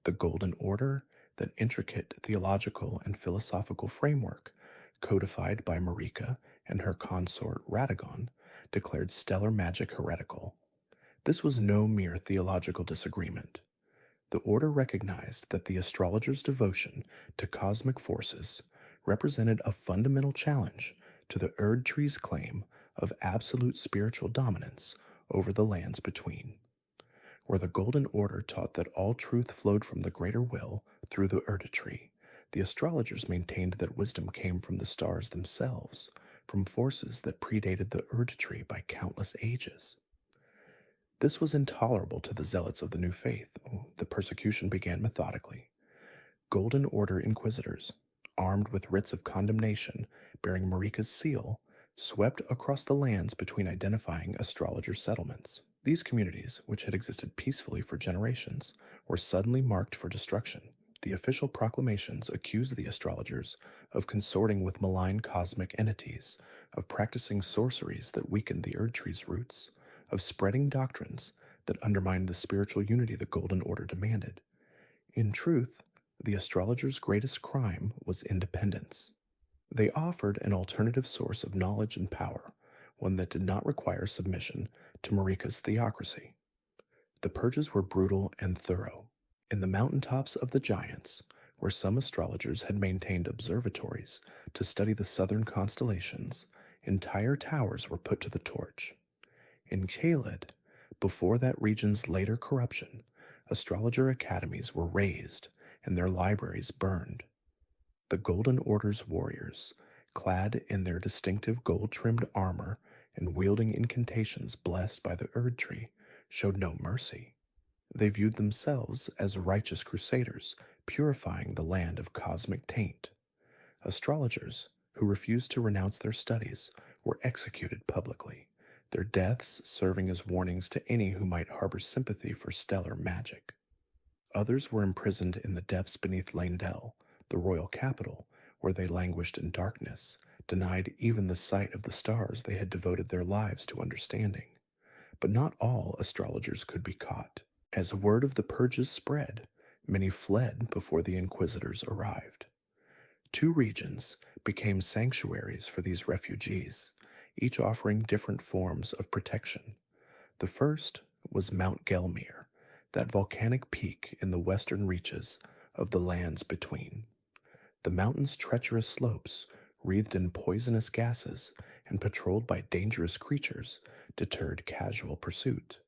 The Golden Order, that intricate theological and philosophical framework, codified by Marika and her consort Radagon, declared stellar magic heretical. This was no mere theological disagreement. The order recognized that the astrologers' devotion to cosmic forces represented a fundamental challenge to the Erd Tree's claim of absolute spiritual dominance over the lands between. Where the Golden Order taught that all truth flowed from the greater will through the Erd Tree, the astrologers maintained that wisdom came from the stars themselves, from forces that predated the Erd Tree by countless ages. This was intolerable to the zealots of the new faith. The persecution began methodically. Golden Order inquisitors, armed with writs of condemnation bearing Marika's seal, swept across the lands between identifying astrologer settlements. These communities, which had existed peacefully for generations, were suddenly marked for destruction. The official proclamations accused the astrologers of consorting with malign cosmic entities, of practicing sorceries that weakened the Erd Tree's roots, of spreading doctrines that undermined the spiritual unity the Golden Order demanded. In truth, the astrologers' greatest crime was independence. They offered an alternative source of knowledge and power, one that did not require submission to Marika's theocracy. The purges were brutal and thorough. In the mountaintops of the Giants, where some astrologers had maintained observatories to study the southern constellations, entire towers were put to the torch. In Caelid, before that region's later corruption, astrologer academies were razed and their libraries burned. The Golden Order's warriors, clad in their distinctive gold trimmed armor and wielding incantations blessed by the Erd Tree, showed no mercy. They viewed themselves as righteous crusaders, purifying the land of cosmic taint. Astrologers, who refused to renounce their studies, were executed publicly, their deaths serving as warnings to any who might harbor sympathy for stellar magic. Others were imprisoned in the depths beneath Landell, the royal capital, where they languished in darkness, denied even the sight of the stars they had devoted their lives to understanding. But not all astrologers could be caught. As word of the purges spread, many fled before the inquisitors arrived. Two regions became sanctuaries for these refugees, each offering different forms of protection. The first was Mount Gelmir, that volcanic peak in the western reaches of the lands between. The mountain's treacherous slopes, wreathed in poisonous gases and patrolled by dangerous creatures, deterred casual pursuit.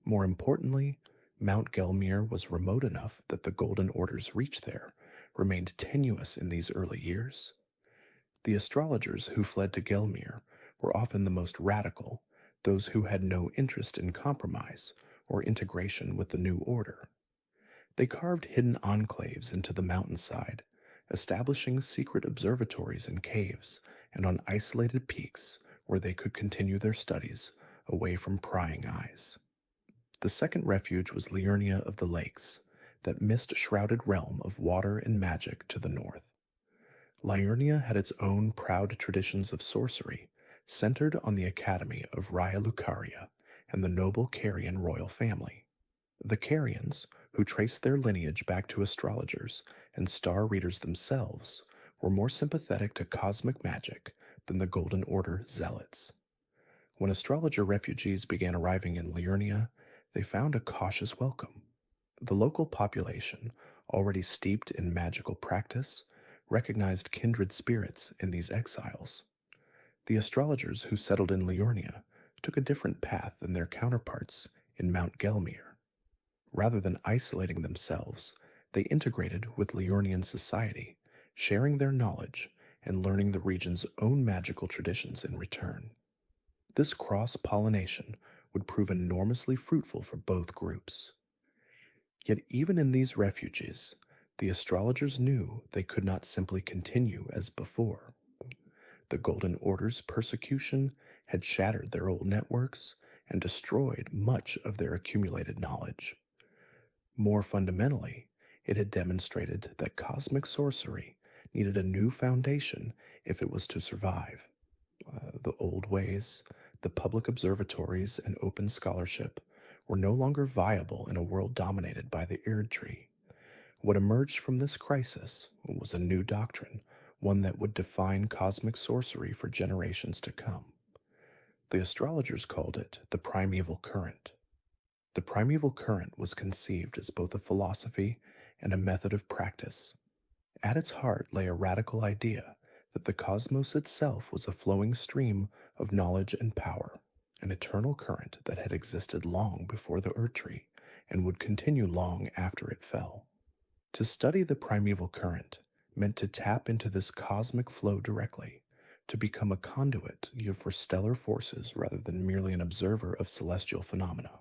More importantly, Mount Gelmir was remote enough that the Golden Order's reach there remained tenuous in these early years. The astrologers who fled to Gelmir were often the most radical, those who had no interest in compromise or integration with the new order. They carved hidden enclaves into the mountainside, establishing secret observatories in caves and on isolated peaks where they could continue their studies away from prying eyes. The second refuge was Liurnia of the Lakes, that mist-shrouded realm of water and magic to the north. Liurnia had its own proud traditions of sorcery, centered on the academy of Raya Lucaria and the noble Carian royal family. The Carians, who traced their lineage back to astrologers and star readers themselves, were more sympathetic to cosmic magic than the Golden Order zealots. When astrologer refugees began arriving in Liurnia, they found a cautious welcome. The local population, already steeped in magical practice, recognized kindred spirits in these exiles. The astrologers who settled in Liurnia took a different path than their counterparts in Mount Gelmir. Rather than isolating themselves, they integrated with Liurnian society, sharing their knowledge and learning the region's own magical traditions in return. This cross-pollination would prove enormously fruitful for both groups. Yet even in these refuges, the astrologers knew they could not simply continue as before. The Golden Order's persecution had shattered their old networks and destroyed much of their accumulated knowledge. More fundamentally, it had demonstrated that cosmic sorcery needed a new foundation if it was to survive. The old ways, the public observatories, and open scholarship were no longer viable in a world dominated by the Erd Tree. What emerged from this crisis was a new doctrine, one that would define cosmic sorcery for generations to come. The astrologers called it the primeval current. The primeval current was conceived as both a philosophy and a method of practice. At its heart lay a radical idea that the cosmos itself was a flowing stream of knowledge and power, an eternal current that had existed long before the Erd Tree and would continue long after it fell. To study the primeval current meant to tap into this cosmic flow directly, to become a conduit for stellar forces rather than merely an observer of celestial phenomena.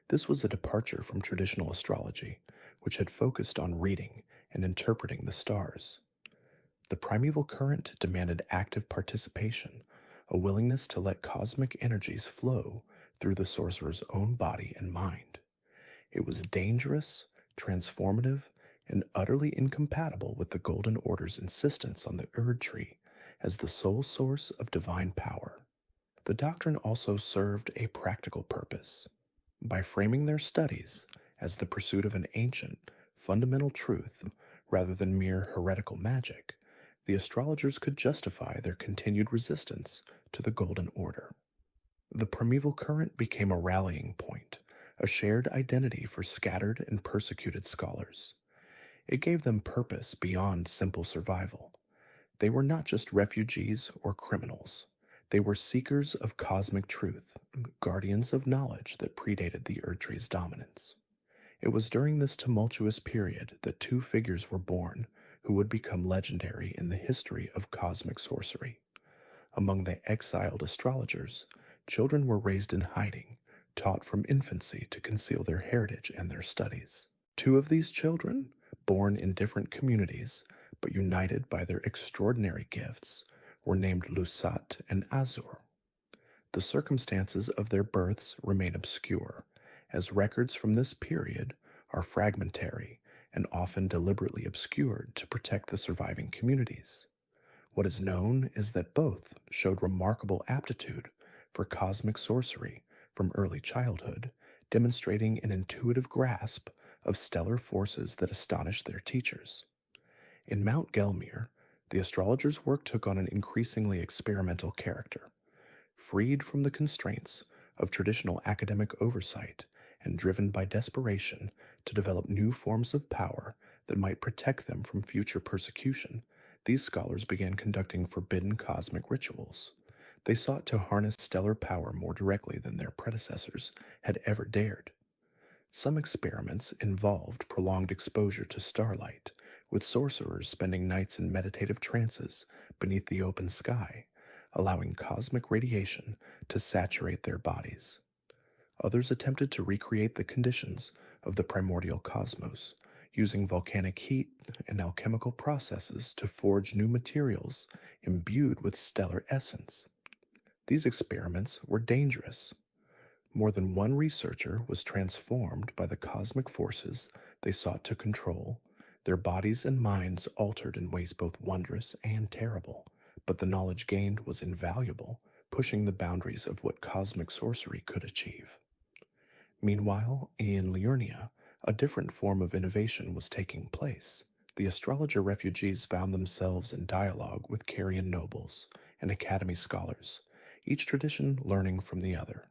This was a departure from traditional astrology, which had focused on reading and interpreting the stars. The primeval current demanded active participation, a willingness to let cosmic energies flow through the sorcerer's own body and mind. It was dangerous, transformative, and utterly incompatible with the Golden Order's insistence on the Erd Tree as the sole source of divine power. The doctrine also served a practical purpose. By framing their studies as the pursuit of an ancient, fundamental truth rather than mere heretical magic, the astrologers could justify their continued resistance to the Golden Order. The primeval current became a rallying point, a shared identity for scattered and persecuted scholars. It gave them purpose beyond simple survival. They were not just refugees or criminals. They were seekers of cosmic truth, guardians of knowledge that predated the Erd Tree's dominance. It was during this tumultuous period that two figures were born who would become legendary in the history of cosmic sorcery. Among the exiled astrologers, children were raised in hiding, taught from infancy to conceal their heritage and their studies. Two of these children, born in different communities but united by their extraordinary gifts, were named Lusat and Azur. The circumstances of their births remain obscure, as records from this period are fragmentary and often deliberately obscured to protect the surviving communities. What is known is that both showed remarkable aptitude for cosmic sorcery from early childhood, demonstrating an intuitive grasp of stellar forces that astonished their teachers. In Mount Gelmir, the astrologers' work took on an increasingly experimental character. Freed from the constraints of traditional academic oversight and driven by desperation to develop new forms of power that might protect them from future persecution, these scholars began conducting forbidden cosmic rituals. They sought to harness stellar power more directly than their predecessors had ever dared. Some experiments involved prolonged exposure to starlight, with sorcerers spending nights in meditative trances beneath the open sky, allowing cosmic radiation to saturate their bodies. Others attempted to recreate the conditions of the primordial cosmos, using volcanic heat and alchemical processes to forge new materials imbued with stellar essence. These experiments were dangerous. More than one researcher was transformed by the cosmic forces they sought to control, their bodies and minds altered in ways both wondrous and terrible, but the knowledge gained was invaluable, pushing the boundaries of what cosmic sorcery could achieve. Meanwhile, in Liurnia, a different form of innovation was taking place. The astrologer refugees found themselves in dialogue with Carian nobles and academy scholars, each tradition learning from the other.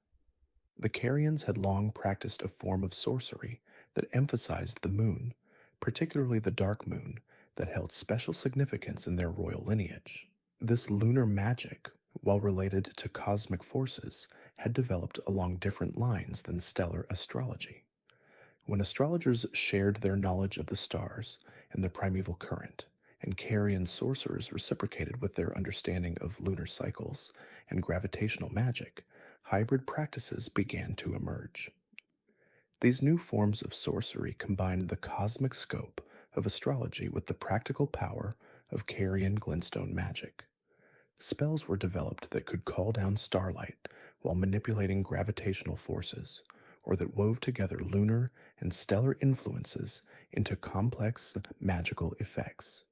The Carians had long practiced a form of sorcery that emphasized the moon, particularly the dark moon, that held special significance in their royal lineage. This lunar magic, while related to cosmic forces, had developed along different lines than stellar astrology. When astrologers shared their knowledge of the stars and the primeval current, and Carian sorcerers reciprocated with their understanding of lunar cycles and gravitational magic, hybrid practices began to emerge. These new forms of sorcery combined the cosmic scope of astrology with the practical power of Carian glintstone magic. Spells were developed that could call down starlight while manipulating gravitational forces, or that wove together lunar and stellar influences into complex magical effects.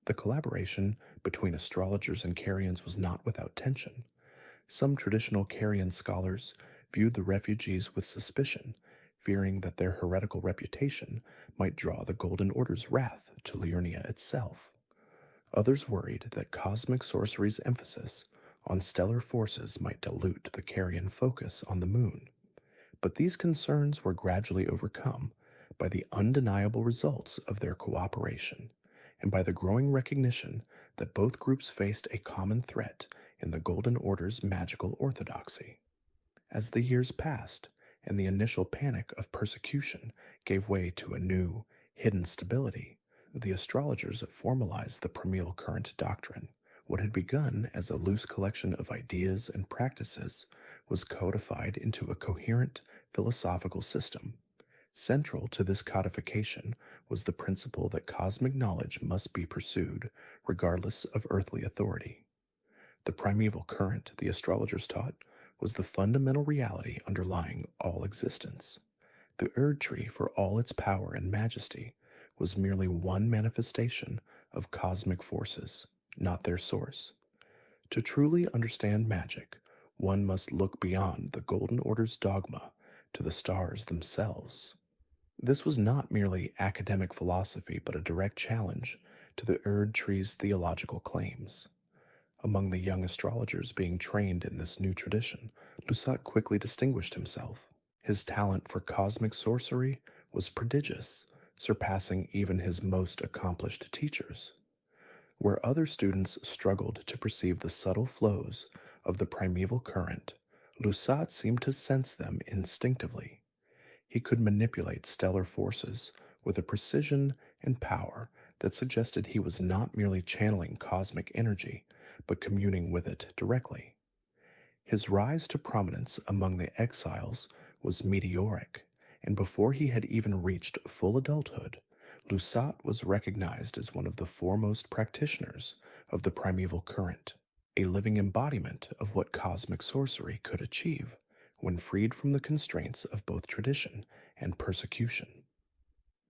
The collaboration between astrologers and Carians was not without tension. Some traditional Carian scholars viewed the refugees with suspicion, fearing that their heretical reputation might draw the Golden Order's wrath to Liurnia itself. Others worried that cosmic sorcery's emphasis on stellar forces might dilute the Carian focus on the moon. But these concerns were gradually overcome by the undeniable results of their cooperation and by the growing recognition that both groups faced a common threat in the Golden Order's magical orthodoxy. As the years passed and the initial panic of persecution gave way to a new, hidden stability, the astrologers formalized the primeval current doctrine. What had begun as a loose collection of ideas and practices was codified into a coherent philosophical system. Central to this codification was the principle that cosmic knowledge must be pursued regardless of earthly authority. The primeval current, the astrologers taught, was the fundamental reality underlying all existence. The Erd tree, for all its power and majesty, was merely one manifestation of cosmic forces, not their source. To truly understand magic, one must look beyond the Golden Order's dogma to the stars themselves. This was not merely academic philosophy, but a direct challenge to the Erd tree's theological claims. Among the young astrologers being trained in this new tradition, Lusat quickly distinguished himself. His talent for cosmic sorcery was prodigious, surpassing even his most accomplished teachers. Where other students struggled to perceive the subtle flows of the primeval current, Lusat seemed to sense them instinctively. He could manipulate stellar forces with a precision and power that suggested he was not merely channeling cosmic energy, but communing with it directly. His rise to prominence among the exiles was meteoric, and before he had even reached full adulthood, Lusat was recognized as one of the foremost practitioners of the primeval current, a living embodiment of what cosmic sorcery could achieve when freed from the constraints of both tradition and persecution.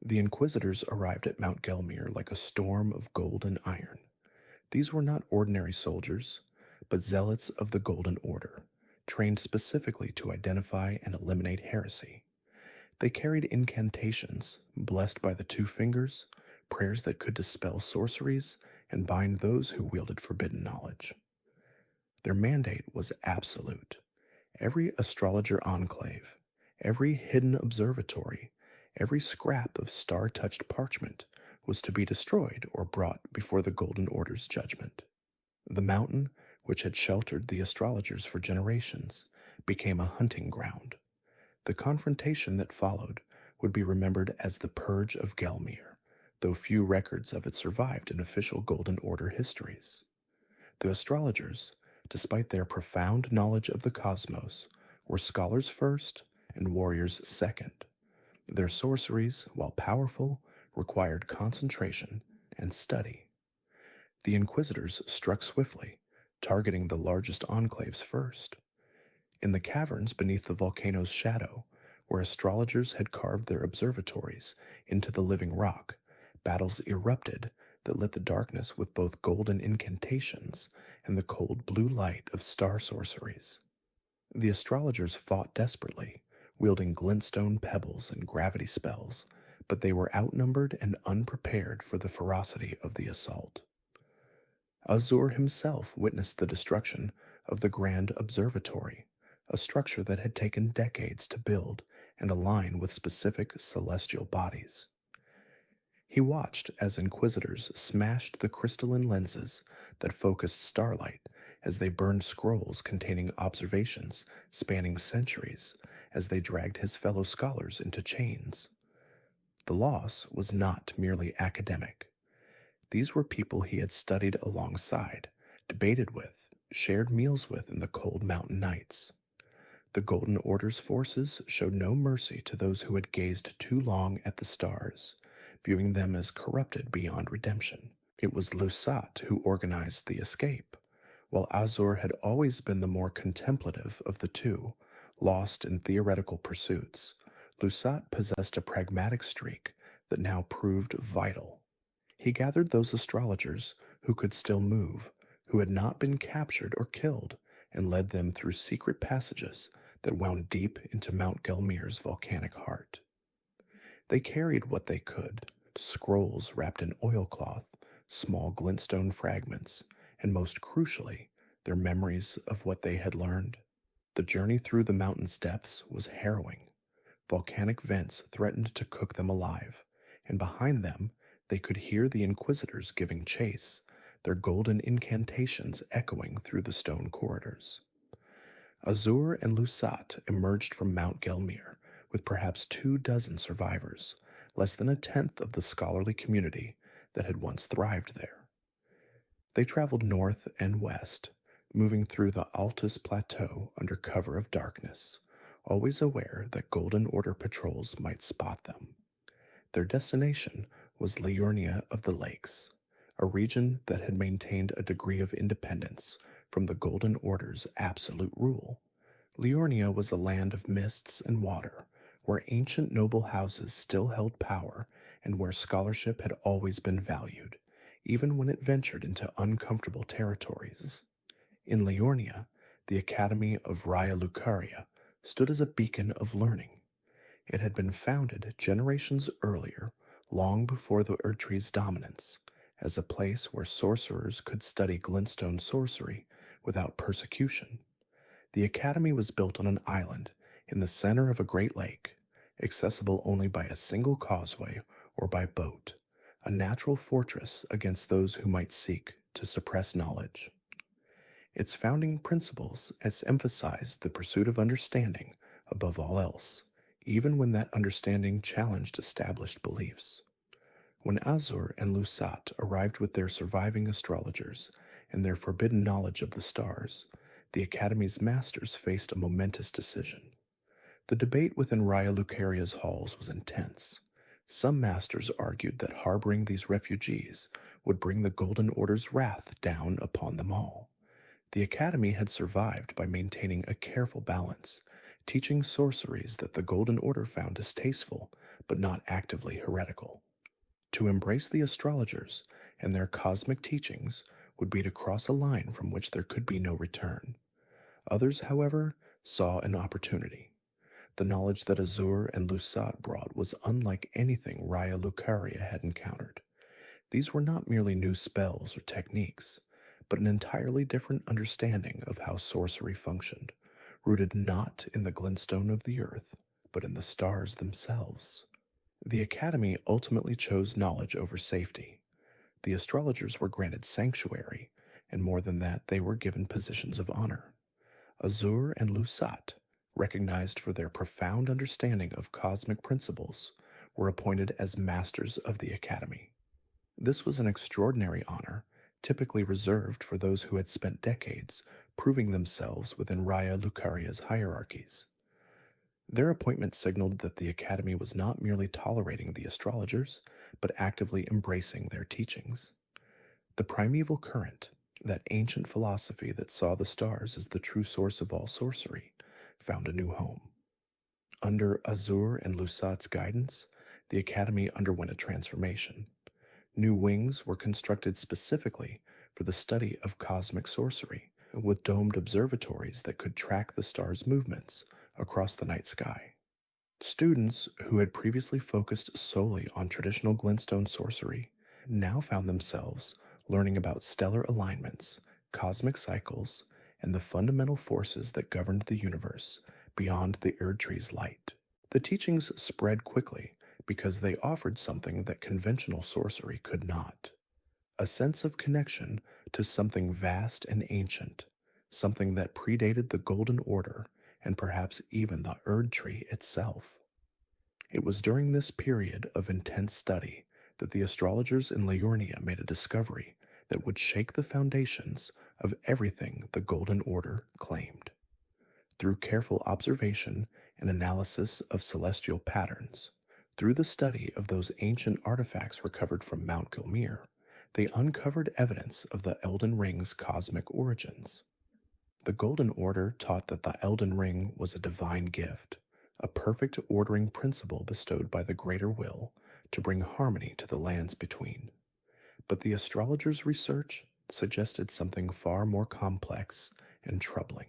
The Inquisitors arrived at Mount Gelmir like a storm of gold and iron. These were not ordinary soldiers, but zealots of the Golden Order, trained specifically to identify and eliminate heresy. They carried incantations, blessed by the two fingers, prayers that could dispel sorceries and bind those who wielded forbidden knowledge. Their mandate was absolute. Every astrologer enclave, every hidden observatory, every scrap of star touched parchment was to be destroyed or brought before the Golden Order's judgment. The mountain, which had sheltered the astrologers for generations, became a hunting ground. The confrontation that followed would be remembered as the Purge of Gelmir, though few records of it survived in official Golden Order histories. The astrologers, despite their profound knowledge of the cosmos, were scholars first and warriors second. Their sorceries, while powerful, required concentration and study. The Inquisitors struck swiftly, targeting the largest enclaves first. In the caverns beneath the volcano's shadow, where astrologers had carved their observatories into the living rock, battles erupted that lit the darkness with both golden incantations and the cold blue light of star sorceries. The astrologers fought desperately, wielding glintstone pebbles and gravity spells, but they were outnumbered and unprepared for the ferocity of the assault. Azur himself witnessed the destruction of the Grand Observatory, a structure that had taken decades to build and align with specific celestial bodies. He watched as Inquisitors smashed the crystalline lenses that focused starlight as they burned scrolls containing observations spanning centuries as they dragged his fellow scholars into chains. The loss was not merely academic. These were people he had studied alongside, debated with, shared meals with in the cold mountain nights. The Golden Order's forces showed no mercy to those who had gazed too long at the stars, viewing them as corrupted beyond redemption. It was Lusat who organized the escape, while Azur had always been the more contemplative of the two, lost in theoretical pursuits. Lusat possessed a pragmatic streak that now proved vital. He gathered those astrologers who could still move, who had not been captured or killed, and led them through secret passages that wound deep into Mount Gelmir's volcanic heart. They carried what they could: scrolls wrapped in oilcloth, small glintstone fragments, and most crucially, their memories of what they had learned. The journey through the mountain's depths was harrowing. Volcanic vents threatened to cook them alive, and behind them they could hear the Inquisitors giving chase, their golden incantations echoing through the stone corridors. Azur and Lusat emerged from Mount Gelmir with perhaps 24 survivors, less than a tenth of the scholarly community that had once thrived there. They traveled north and west, moving through the Altus Plateau under cover of darkness, always aware that Golden Order patrols might spot them. Their destination was Liurnia of the Lakes, a region that had maintained a degree of independence from the Golden Order's absolute rule. Liurnia was a land of mists and water, where ancient noble houses still held power and where scholarship had always been valued, even when it ventured into uncomfortable territories. In Liurnia, the Academy of Raya Lucaria stood as a beacon of learning. It had been founded generations earlier, long before the Erdtree's dominance, as a place where sorcerers could study glintstone sorcery without persecution. The academy was built on an island in the center of a great lake, accessible only by a single causeway or by boat, a natural fortress against those who might seek to suppress knowledge. Its founding principles has emphasized the pursuit of understanding above all else, even when that understanding challenged established beliefs. When Azur and Lusat arrived with their surviving astrologers and their forbidden knowledge of the stars, the Academy's masters faced a momentous decision. The debate within Raya Lucaria's halls was intense. Some masters argued that harboring these refugees would bring the Golden Order's wrath down upon them all. The Academy had survived by maintaining a careful balance, teaching sorceries that the Golden Order found distasteful but not actively heretical. To embrace the astrologers and their cosmic teachings would be to cross a line from which there could be no return. Others, however, saw an opportunity. The knowledge that Azur and Lusat brought was unlike anything Raya Lucaria had encountered. These were not merely new spells or techniques, but an entirely different understanding of how sorcery functioned, rooted not in the glintstone of the earth, but in the stars themselves. The Academy ultimately chose knowledge over safety. The astrologers were granted sanctuary, and more than that, they were given positions of honor. Azur and Lusat, recognized for their profound understanding of cosmic principles, were appointed as masters of the Academy. This was an extraordinary honor, typically reserved for those who had spent decades proving themselves within Raya Lucaria's hierarchies. Their appointment signaled that the Academy was not merely tolerating the astrologers, but actively embracing their teachings. The primeval current, that ancient philosophy that saw the stars as the true source of all sorcery, found a new home. Under Azur and Lusat's guidance, the Academy underwent a transformation. New wings were constructed specifically for the study of cosmic sorcery, with domed observatories that could track the stars' movements across the night sky. Students who had previously focused solely on traditional glintstone sorcery now found themselves learning about stellar alignments, cosmic cycles, and the fundamental forces that governed the universe beyond the Erd Tree's light. The teachings spread quickly because they offered something that conventional sorcery could not: a sense of connection to something vast and ancient, something that predated the Golden Order and perhaps even the Erd Tree itself. It was during this period of intense study that the astrologers in Liurnia made a discovery that would shake the foundations of everything the Golden Order claimed. Through careful observation and analysis of celestial patterns, through the study of those ancient artifacts recovered from Mount Gilmir, they uncovered evidence of the Elden Ring's cosmic origins. The Golden Order taught that the Elden Ring was a divine gift, a perfect ordering principle bestowed by the Greater Will to bring harmony to the lands between. But the astrologers' research suggested something far more complex and troubling.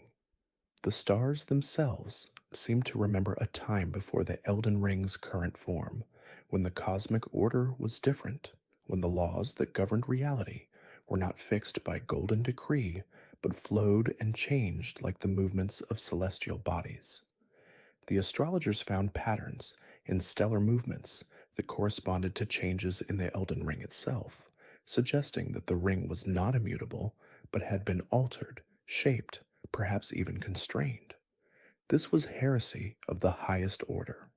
The stars themselves seemed to remember a time before the Elden Ring's current form, when the cosmic order was different, when the laws that governed reality were not fixed by golden decree, but flowed and changed like the movements of celestial bodies. The astrologers found patterns in stellar movements that corresponded to changes in the Elden Ring itself, suggesting that the ring was not immutable, but had been altered, shaped, perhaps even constrained. This was heresy of the highest order.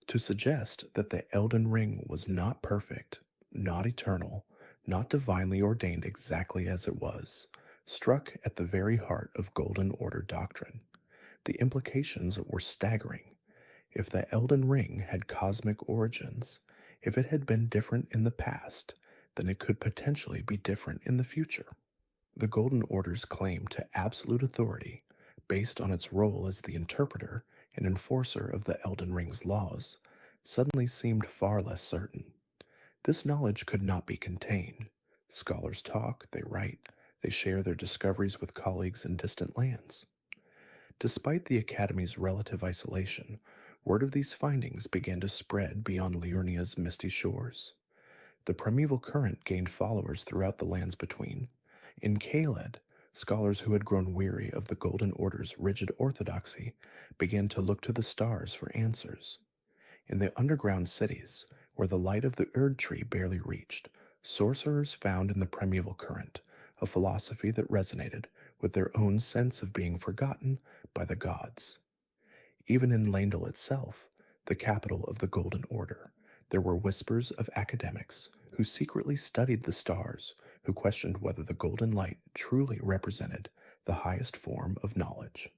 To suggest that the Elden Ring was not perfect, not eternal, not divinely ordained exactly as it was, struck at the very heart of Golden Order doctrine. The implications were staggering. If the Elden Ring had cosmic origins, if it had been different in the past, then it could potentially be different in the future. The Golden Order's claim to absolute authority, based on its role as the interpreter and enforcer of the Elden Ring's laws, suddenly seemed far less certain. This knowledge could not be contained. Scholars talk, they write, they share their discoveries with colleagues in distant lands. Despite the Academy's relative isolation, word of these findings began to spread beyond Liurnia's misty shores. The primeval current gained followers throughout the lands between. In Kaled, scholars who had grown weary of the Golden Order's rigid orthodoxy began to look to the stars for answers. In the underground cities, where the light of the Erd Tree barely reached, sorcerers found in the primeval current a philosophy that resonated with their own sense of being forgotten by the gods. Even in Landel itself, the capital of the Golden Order, there were whispers of academics who secretly studied the stars, who questioned whether the golden light truly represented the highest form of knowledge.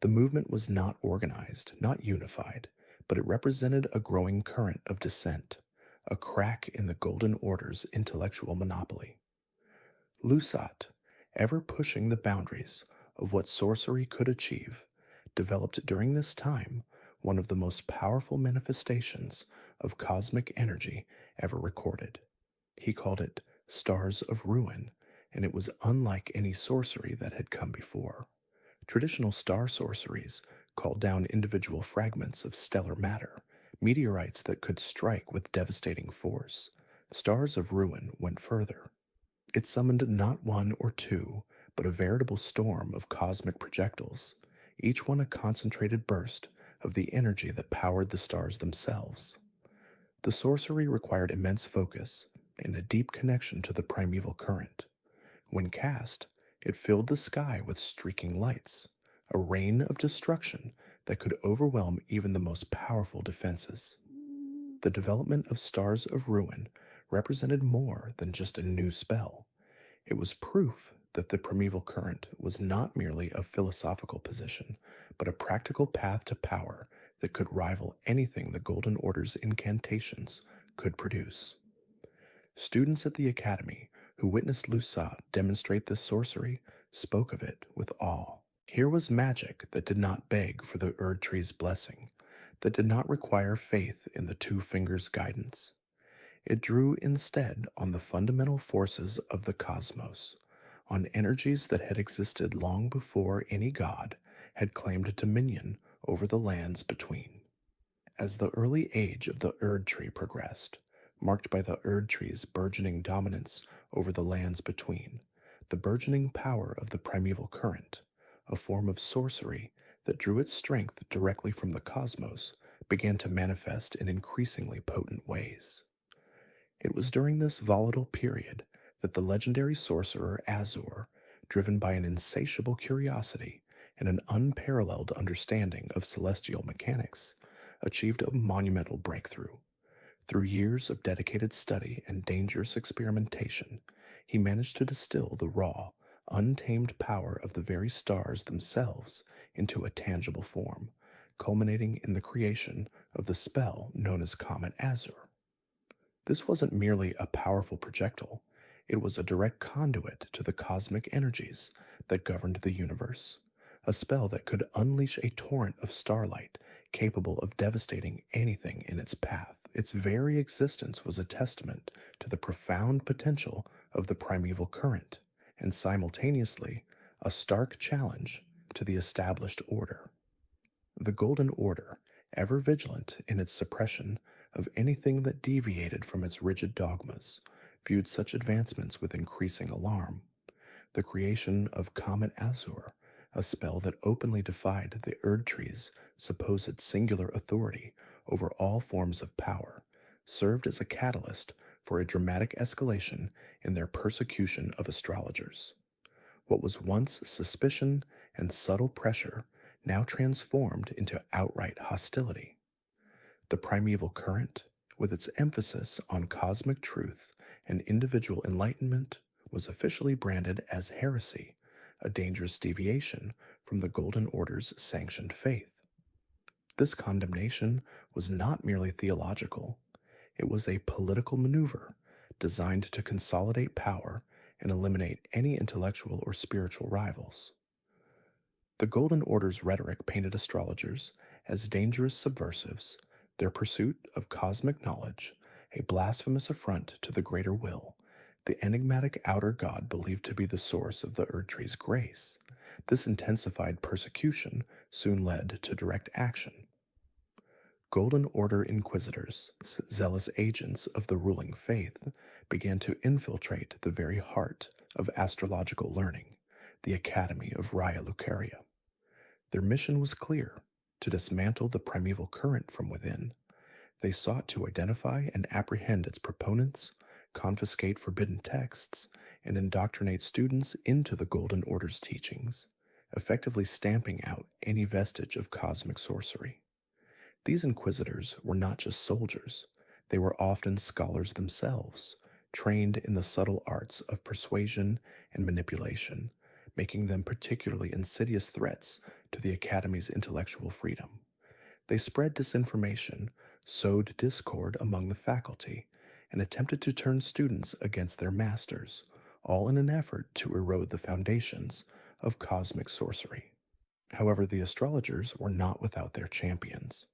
The movement was not organized, not unified, but it represented a growing current of dissent, a crack in the Golden Order's intellectual monopoly. Lusat, ever pushing the boundaries of what sorcery could achieve, developed during this time one of the most powerful manifestations of cosmic energy ever recorded. He called it Stars of Ruin, and it was unlike any sorcery that had come before. Traditional star sorceries called down individual fragments of stellar matter, meteorites that could strike with devastating force. Stars of Ruin went further. It summoned not one or two, but a veritable storm of cosmic projectiles, each one a concentrated burst of the energy that powered the stars themselves. The sorcery required immense focus and a deep connection to the primeval current. When cast, it filled the sky with streaking lights, a rain of destruction that could overwhelm even the most powerful defenses. The development of Stars of Ruin represented more than just a new spell. It was proof that the primeval current was not merely a philosophical position, but a practical path to power that could rival anything the Golden Order's incantations could produce. Students at the Academy who witnessed Lusat demonstrate this sorcery spoke of it with awe. Here was magic that did not beg for the Erd Tree's blessing, that did not require faith in the Two Fingers' guidance. It drew instead on the fundamental forces of the cosmos, on energies that had existed long before any god had claimed dominion over the lands between. As the early age of the Erd Tree progressed, marked by the Erd Tree's burgeoning dominance over the lands between, the burgeoning power of the primeval current, a form of sorcery that drew its strength directly from the cosmos, began to manifest in increasingly potent ways. It was during this volatile period that the legendary sorcerer Azur, driven by an insatiable curiosity and an unparalleled understanding of celestial mechanics, achieved a monumental breakthrough. Through years of dedicated study and dangerous experimentation, he managed to distill the raw, untamed power of the very stars themselves into a tangible form, culminating in the creation of the spell known as Comet Azur. This wasn't merely a powerful projectile, it was a direct conduit to the cosmic energies that governed the universe, a spell that could unleash a torrent of starlight capable of devastating anything in its path. Its very existence was a testament to the profound potential of the primeval current, and simultaneously a stark challenge to the established order. The Golden Order, ever vigilant in its suppression of anything that deviated from its rigid dogmas, viewed such advancements with increasing alarm. The creation of Comet Azur, a spell that openly defied the Erd Tree's supposed singular authority over all forms of power, served as a catalyst for a dramatic escalation in their persecution of astrologers. What was once suspicion and subtle pressure now transformed into outright hostility. The primeval current, with its emphasis on cosmic truth and individual enlightenment, was officially branded as heresy, a dangerous deviation from the Golden Order's sanctioned faith. This condemnation was not merely theological, it was a political maneuver designed to consolidate power and eliminate any intellectual or spiritual rivals. The Golden Order's rhetoric painted astrologers as dangerous subversives, their pursuit of cosmic knowledge a blasphemous affront to the greater will, the enigmatic outer god believed to be the source of the Erd Tree's grace. This intensified persecution soon led to direct action. Golden Order inquisitors, zealous agents of the ruling faith, began to infiltrate the very heart of astrological learning, the Academy of Raya Lucaria. Their mission was clear: to dismantle the primeval current from within. They sought to identify and apprehend its proponents, confiscate forbidden texts, and indoctrinate students into the Golden Order's teachings, effectively stamping out any vestige of cosmic sorcery. These inquisitors were not just soldiers, they were often scholars themselves, trained in the subtle arts of persuasion and manipulation, making them particularly insidious threats to the Academy's intellectual freedom. They spread disinformation, sowed discord among the faculty, and attempted to turn students against their masters, all in an effort to erode the foundations of cosmic sorcery. However, the astrologers were not without their champions.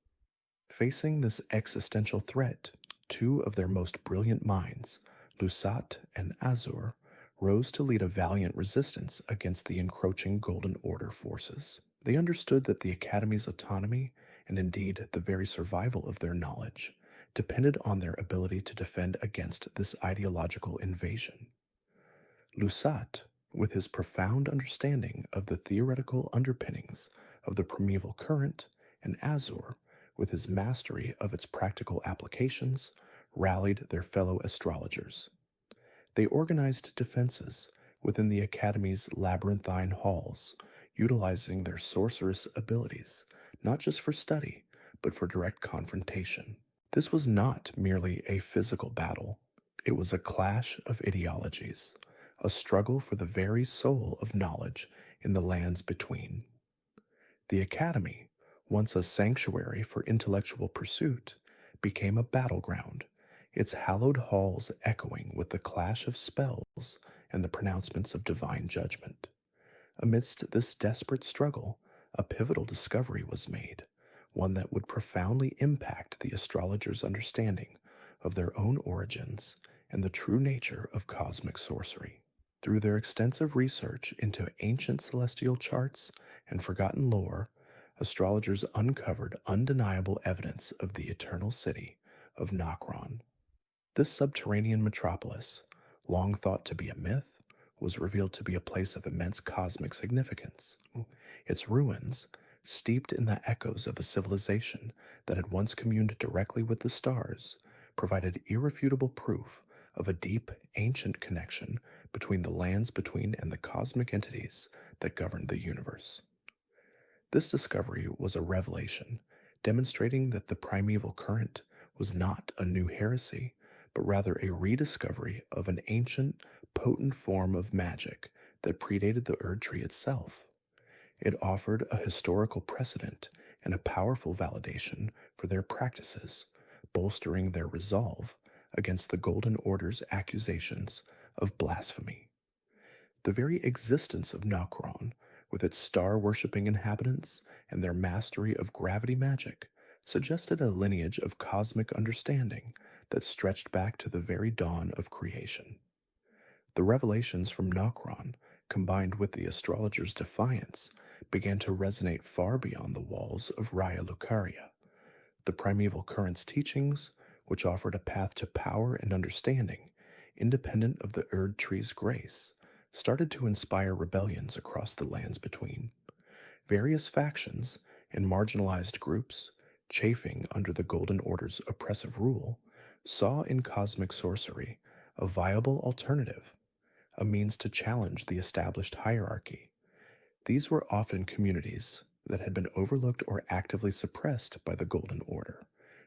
Facing this existential threat, two of their most brilliant minds, Lusat and Azur, rose to lead a valiant resistance against the encroaching Golden Order forces. They understood that the Academy's autonomy, and indeed the very survival of their knowledge, depended on their ability to defend against this ideological invasion. Lusat, with his profound understanding of the theoretical underpinnings of the primeval current, and Azur, with his mastery of its practical applications, rallied their fellow astrologers. They organized defenses within the Academy's labyrinthine halls, utilizing their sorceress abilities, not just for study, but for direct confrontation. This was not merely a physical battle, it was a clash of ideologies, a struggle for the very soul of knowledge in the lands between. The Academy, once a sanctuary for intellectual pursuit, became a battleground, its hallowed halls echoing with the clash of spells and the pronouncements of divine judgment. Amidst this desperate struggle, a pivotal discovery was made, one that would profoundly impact the astrologers' understanding of their own origins and the true nature of cosmic sorcery. Through their extensive research into ancient celestial charts and forgotten lore, astrologers uncovered undeniable evidence of the eternal city of Nokron. This subterranean metropolis, long thought to be a myth, was revealed to be a place of immense cosmic significance. Its ruins, steeped in the echoes of a civilization that had once communed directly with the stars, provided irrefutable proof of a deep, ancient connection between the lands between and the cosmic entities that governed the universe. This discovery was a revelation, demonstrating that the primeval current was not a new heresy, but rather a rediscovery of an ancient, potent form of magic that predated the Erd Tree itself. It offered a historical precedent and a powerful validation for their practices, bolstering their resolve against the Golden Order's accusations of blasphemy. The very existence of Nokron, with its star-worshipping inhabitants and their mastery of gravity magic, suggested a lineage of cosmic understanding that stretched back to the very dawn of creation. The revelations from Nokron, combined with the astrologers' defiance, began to resonate far beyond the walls of Raya Lucaria. The primeval current's teachings, which offered a path to power and understanding, independent of the Erd Tree's grace, started to inspire rebellions across the lands between. Various factions and marginalized groups, chafing under the Golden Order's oppressive rule, saw in cosmic sorcery a viable alternative, a means to challenge the established hierarchy. These were often communities that had been overlooked or actively suppressed by the Golden Order,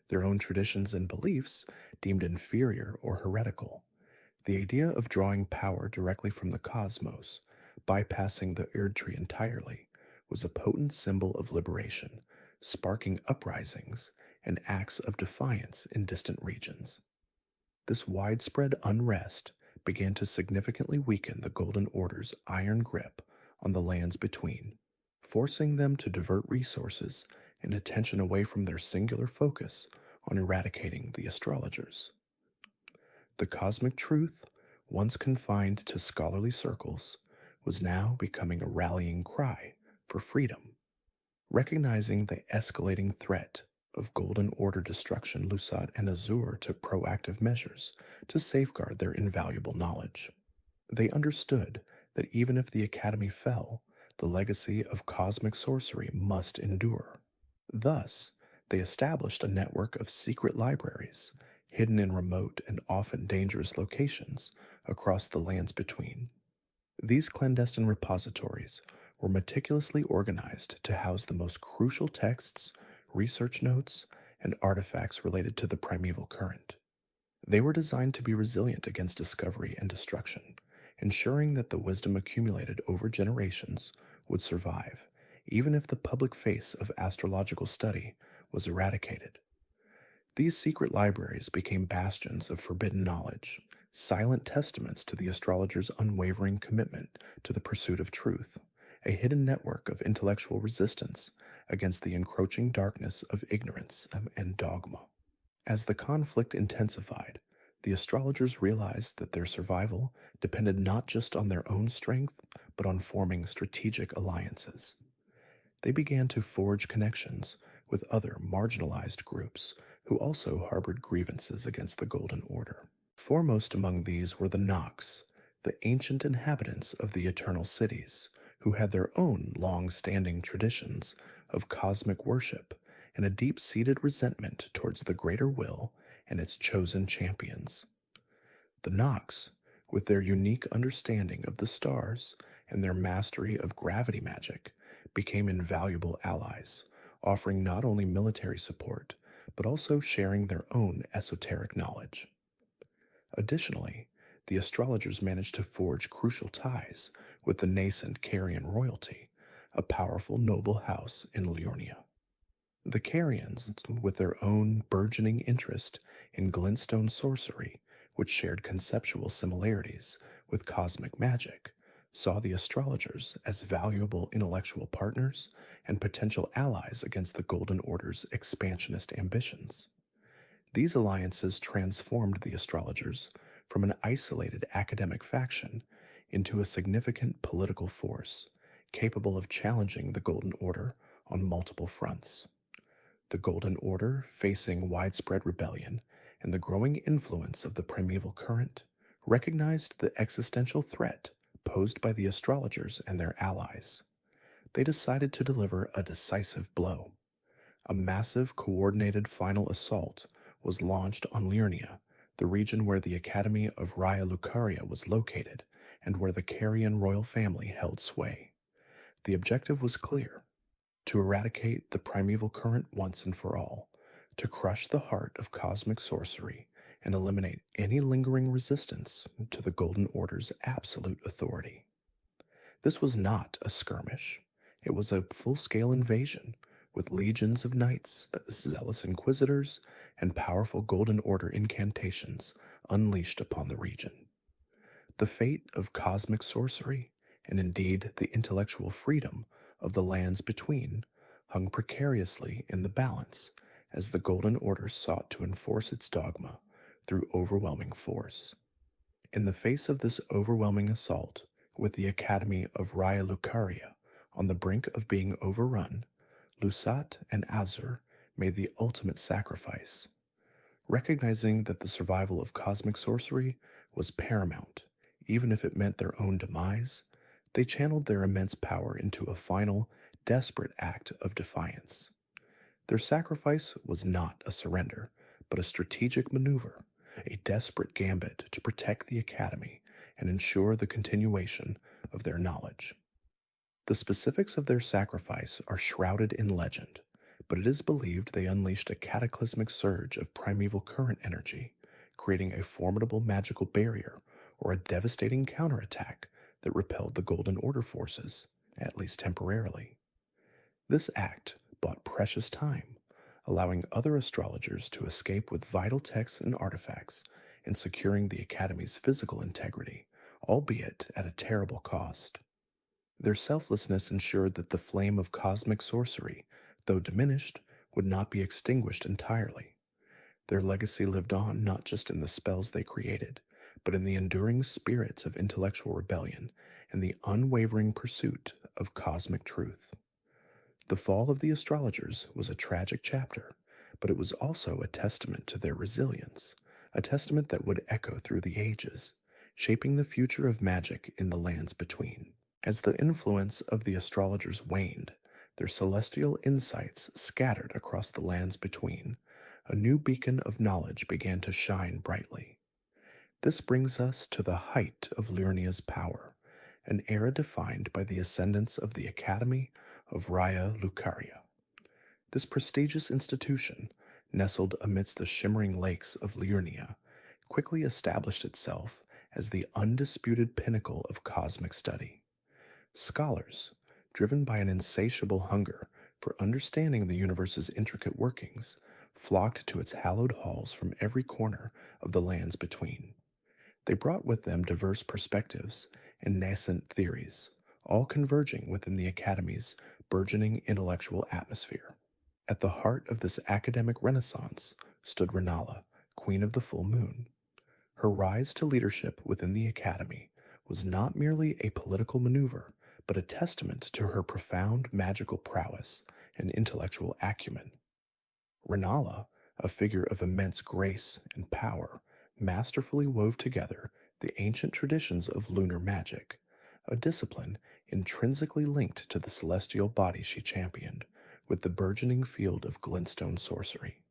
their own traditions and beliefs deemed inferior or heretical. The idea of drawing power directly from the cosmos, bypassing the Erd Tree entirely, was a potent symbol of liberation, sparking uprisings and acts of defiance in distant regions. This widespread unrest began to significantly weaken the Golden Order's iron grip on the lands between, forcing them to divert resources and attention away from their singular focus on eradicating the astrologers. The cosmic truth, once confined to scholarly circles, was now becoming a rallying cry for freedom. Recognizing the escalating threat of Golden Order destruction, Lusat and Azur took proactive measures to safeguard their invaluable knowledge. They understood that even if the Academy fell, the legacy of cosmic sorcery must endure. Thus, they established a network of secret libraries, hidden in remote and often dangerous locations across the lands between. These clandestine repositories were meticulously organized to house the most crucial texts, research notes, and artifacts related to the primeval current. They were designed to be resilient against discovery and destruction, ensuring that the wisdom accumulated over generations would survive, even if the public face of astrological study was eradicated. These secret libraries became bastions of forbidden knowledge, silent testaments to the astrologers' unwavering commitment to the pursuit of truth, a hidden network of intellectual resistance against the encroaching darkness of ignorance and dogma. As the conflict intensified, the astrologers realized that their survival depended not just on their own strength, but on forming strategic alliances. They began to forge connections with other marginalized groups who also harbored grievances against the Golden Order. Foremost among these were the Nox, the ancient inhabitants of the Eternal Cities, who had their own long standing traditions of cosmic worship and a deep seated resentment towards the greater will and its chosen champions. The Nox, with their unique understanding of the stars and their mastery of gravity magic, became invaluable allies, offering not only military support, but also sharing their own esoteric knowledge. Additionally, the astrologers managed to forge crucial ties with the nascent Carian royalty, a powerful noble house in Liurnia. The Carians, with their own burgeoning interest in glintstone sorcery, which shared conceptual similarities with cosmic magic, saw the astrologers as valuable intellectual partners and potential allies against the Golden Order's expansionist ambitions. These alliances transformed the astrologers from an isolated academic faction into a significant political force, capable of challenging the Golden Order on multiple fronts. The Golden Order, facing widespread rebellion and the growing influence of the primeval current, recognized the existential threat posed by the astrologers and their allies. They decided to deliver a decisive blow. A massive, coordinated final assault was launched on Liurnia, the region where the Academy of Raya Lucaria was located and where the Carian royal family held sway. The objective was clear: to eradicate the primeval current once and for all, to crush the heart of cosmic sorcery, and eliminate any lingering resistance to the Golden Order's absolute authority. This was not a skirmish. It was a full-scale invasion, with legions of knights, zealous inquisitors, and powerful Golden Order incantations unleashed upon the region. The fate of cosmic sorcery, and indeed the intellectual freedom of the lands between, hung precariously in the balance as the Golden Order sought to enforce its dogma through overwhelming force. In the face of this overwhelming assault, with the Academy of Raya Lucaria on the brink of being overrun, Lusat and Azur made the ultimate sacrifice. Recognizing that the survival of cosmic sorcery was paramount, even if it meant their own demise, they channeled their immense power into a final, desperate act of defiance. Their sacrifice was not a surrender, but a strategic maneuver, a desperate gambit to protect the Academy and ensure the continuation of their knowledge. The specifics of their sacrifice are shrouded in legend, but it is believed they unleashed a cataclysmic surge of primeval current energy, creating a formidable magical barrier or a devastating counterattack that repelled the Golden Order forces, at least temporarily. This act bought precious time, allowing other astrologers to escape with vital texts and artifacts and securing the Academy's physical integrity, albeit at a terrible cost. Their selflessness ensured that the flame of cosmic sorcery, though diminished, would not be extinguished entirely. Their legacy lived on not just in the spells they created, but in the enduring spirits of intellectual rebellion and the unwavering pursuit of cosmic truth. The fall of the astrologers was a tragic chapter, but it was also a testament to their resilience, a testament that would echo through the ages, shaping the future of magic in the lands between. As the influence of the astrologers waned, their celestial insights scattered across the lands between, a new beacon of knowledge began to shine brightly. This brings us to the height of Liurnia's power, an era defined by the ascendance of the Academy of Raya Lucaria. This prestigious institution, nestled amidst the shimmering lakes of Liurnia, quickly established itself as the undisputed pinnacle of cosmic study. Scholars, driven by an insatiable hunger for understanding the universe's intricate workings, flocked to its hallowed halls from every corner of the lands between. They brought with them diverse perspectives and nascent theories, all converging within the Academy's burgeoning intellectual atmosphere. At the heart of this academic renaissance stood Renala, Queen of the Full Moon. Her rise to leadership within the Academy was not merely a political maneuver, but a testament to her profound magical prowess and intellectual acumen. Renala, a figure of immense grace and power, masterfully wove together the ancient traditions of lunar magic, a discipline intrinsically linked to the celestial body she championed, with the burgeoning field of glintstone sorcery.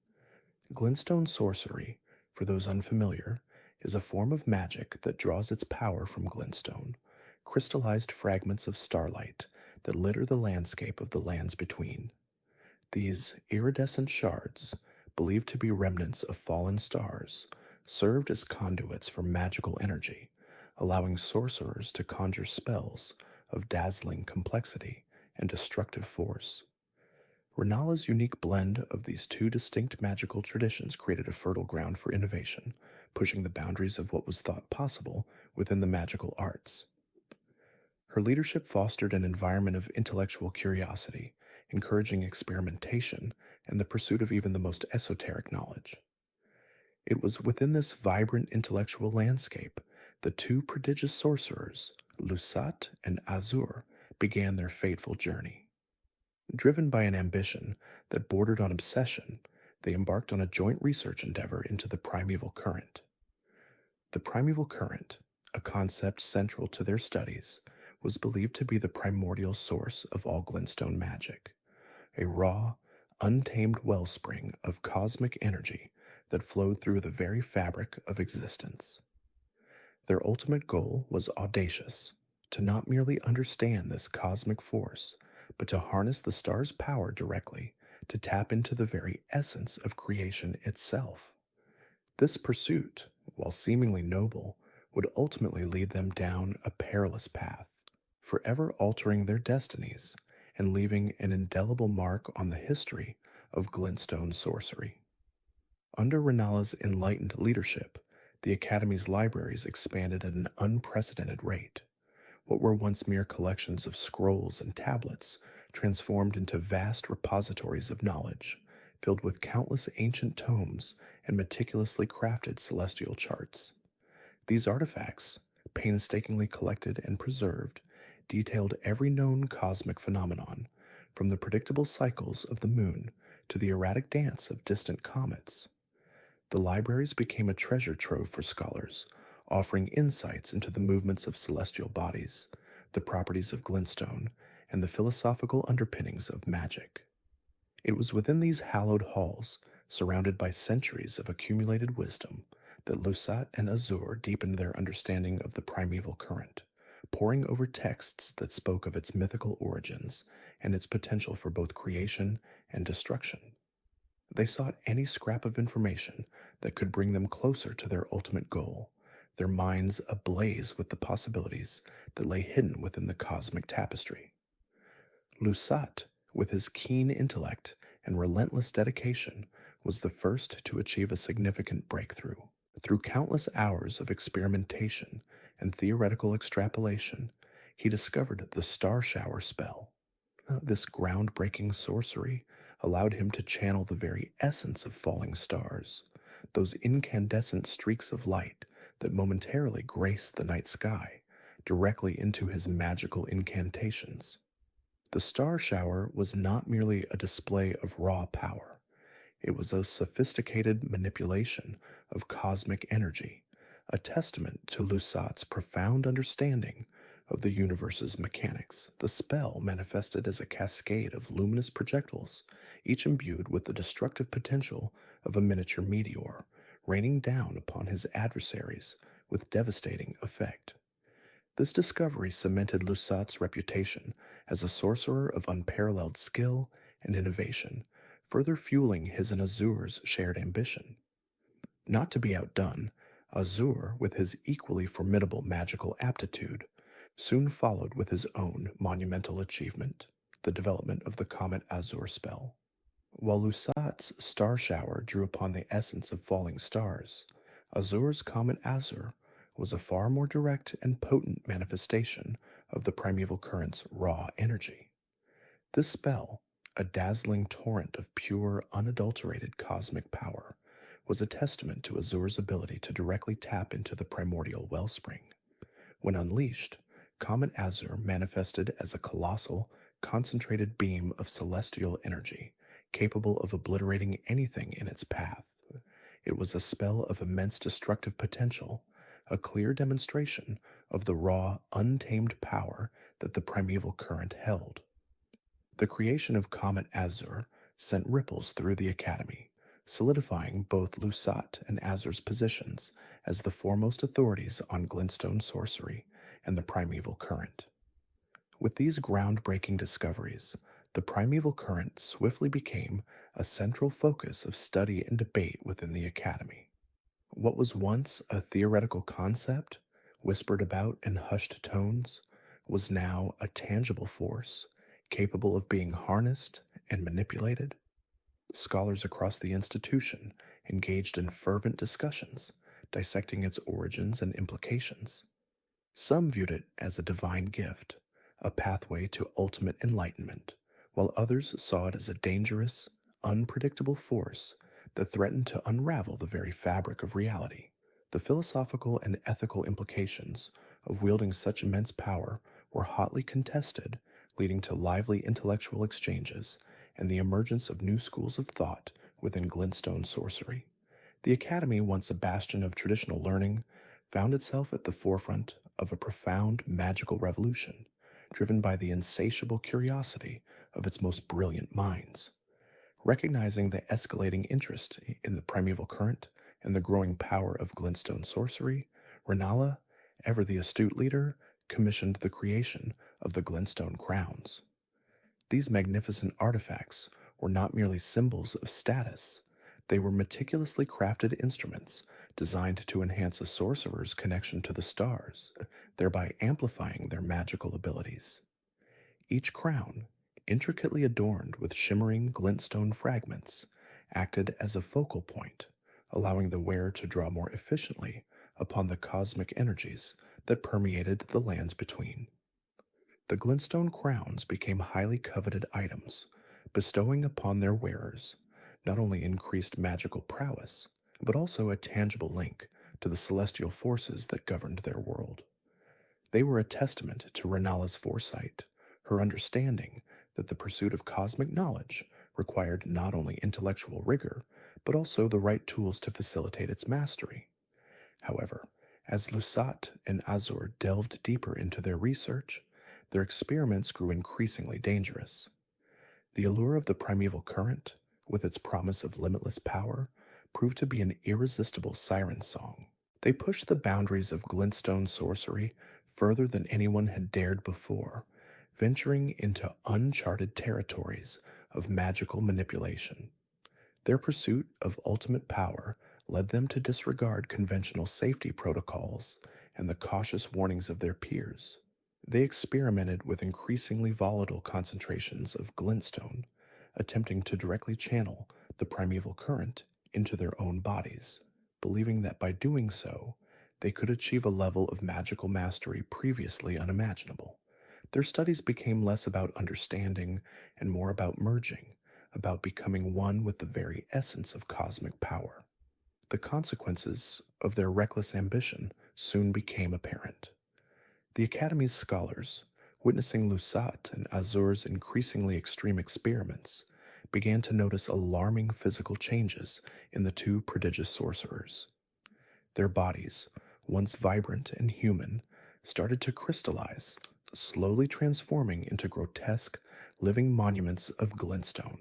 Glintstone sorcery, for those unfamiliar, is a form of magic that draws its power from glintstone, crystallized fragments of starlight that litter the landscape of the lands between. These iridescent shards, believed to be remnants of fallen stars, served as conduits for magical energy, allowing sorcerers to conjure spells of dazzling complexity and destructive force. Renala's unique blend of these two distinct magical traditions created a fertile ground for innovation, pushing the boundaries of what was thought possible within the magical arts. Her leadership fostered an environment of intellectual curiosity, encouraging experimentation and the pursuit of even the most esoteric knowledge. It was within this vibrant intellectual landscape the two prodigious sorcerers, Lusat and Azur, began their fateful journey. Driven by an ambition that bordered on obsession, they embarked on a joint research endeavor into the primeval current. The primeval current, a concept central to their studies, was believed to be the primordial source of all glintstone magic, a raw, untamed wellspring of cosmic energy that flowed through the very fabric of existence. Their ultimate goal was audacious: to not merely understand this cosmic force, but to harness the star's power directly, to tap into the very essence of creation itself. This pursuit, while seemingly noble, would ultimately lead them down a perilous path, forever altering their destinies and leaving an indelible mark on the history of glintstone sorcery. Under Renala's enlightened leadership, the Academy's libraries expanded at an unprecedented rate. What were once mere collections of scrolls and tablets transformed into vast repositories of knowledge, filled with countless ancient tomes and meticulously crafted celestial charts. These artifacts, painstakingly collected and preserved, detailed every known cosmic phenomenon, from the predictable cycles of the moon to the erratic dance of distant comets. The libraries became a treasure trove for scholars, offering insights into the movements of celestial bodies, the properties of glintstone, and the philosophical underpinnings of magic. It was within these hallowed halls, surrounded by centuries of accumulated wisdom, that Lusat and Azur deepened their understanding of the primeval current, poring over texts that spoke of its mythical origins and its potential for both creation and destruction. They sought any scrap of information that could bring them closer to their ultimate goal, their minds ablaze with the possibilities that lay hidden within the cosmic tapestry. Lusat, with his keen intellect and relentless dedication, was the first to achieve a significant breakthrough. Through countless hours of experimentation and theoretical extrapolation, he discovered the star shower spell. This groundbreaking sorcery allowed him to channel the very essence of falling stars, those incandescent streaks of light that momentarily graced the night sky, directly into his magical incantations. The star shower was not merely a display of raw power. It was a sophisticated manipulation of cosmic energy, a testament to Lusat's profound understanding of the universe's mechanics. The spell manifested as a cascade of luminous projectiles, each imbued with the destructive potential of a miniature meteor, raining down upon his adversaries with devastating effect. This discovery cemented Lusat's reputation as a sorcerer of unparalleled skill and innovation, further fueling his and Azur's shared ambition. Not to be outdone, Azur, with his equally formidable magical aptitude, soon followed with his own monumental achievement, the development of the Comet Azur spell. While Lusat's star shower drew upon the essence of falling stars, Azur's Comet Azur was a far more direct and potent manifestation of the primeval current's raw energy. This spell, a dazzling torrent of pure, unadulterated cosmic power, was a testament to Azur's ability to directly tap into the primordial wellspring. When unleashed, Comet Azur manifested as a colossal, concentrated beam of celestial energy, capable of obliterating anything in its path. It was a spell of immense destructive potential, a clear demonstration of the raw, untamed power that the primeval current held. The creation of Comet Azur sent ripples through the Academy, solidifying both Lusat and Azur's positions as the foremost authorities on glintstone sorcery and the primeval current. With these groundbreaking discoveries, the primeval current swiftly became a central focus of study and debate within the Academy. What was once a theoretical concept, whispered about in hushed tones, was now a tangible force capable of being harnessed and manipulated. Scholars across the institution engaged in fervent discussions, dissecting its origins and implications. Some viewed it as a divine gift, a pathway to ultimate enlightenment, while others saw it as a dangerous, unpredictable force that threatened to unravel the very fabric of reality. The philosophical and ethical implications of wielding such immense power were hotly contested, leading to lively intellectual exchanges and the emergence of new schools of thought within glintstone sorcery. The Academy, once a bastion of traditional learning, found itself at the forefront of a profound magical revolution, driven by the insatiable curiosity of its most brilliant minds. Recognizing the escalating interest in the primeval current and the growing power of glintstone sorcery, Renala, ever the astute leader, commissioned the creation of the glintstone crowns. These magnificent artifacts were not merely symbols of status, they were meticulously crafted instruments designed to enhance a sorcerer's connection to the stars, thereby amplifying their magical abilities. Each crown, intricately adorned with shimmering glintstone fragments, acted as a focal point, allowing the wearer to draw more efficiently upon the cosmic energies that permeated the lands between. The glintstone crowns became highly coveted items, bestowing upon their wearers not only increased magical prowess, but also a tangible link to the celestial forces that governed their world. They were a testament to Renala's foresight, her understanding that the pursuit of cosmic knowledge required not only intellectual rigor, but also the right tools to facilitate its mastery. However, as Lusat and Azur delved deeper into their research, their experiments grew increasingly dangerous. The allure of the primeval current, with its promise of limitless power, proved to be an irresistible siren song. They pushed the boundaries of glintstone sorcery further than anyone had dared before, venturing into uncharted territories of magical manipulation. Their pursuit of ultimate power led them to disregard conventional safety protocols and the cautious warnings of their peers. They experimented with increasingly volatile concentrations of glintstone, attempting to directly channel the primeval current into their own bodies, believing that by doing so, they could achieve a level of magical mastery previously unimaginable. Their studies became less about understanding and more about merging, about becoming one with the very essence of cosmic power. The consequences of their reckless ambition soon became apparent. The Academy's scholars, witnessing Lusat and Azur's increasingly extreme experiments, began to notice alarming physical changes in the two prodigious sorcerers. Their bodies, once vibrant and human, started to crystallize, slowly transforming into grotesque, living monuments of glintstone.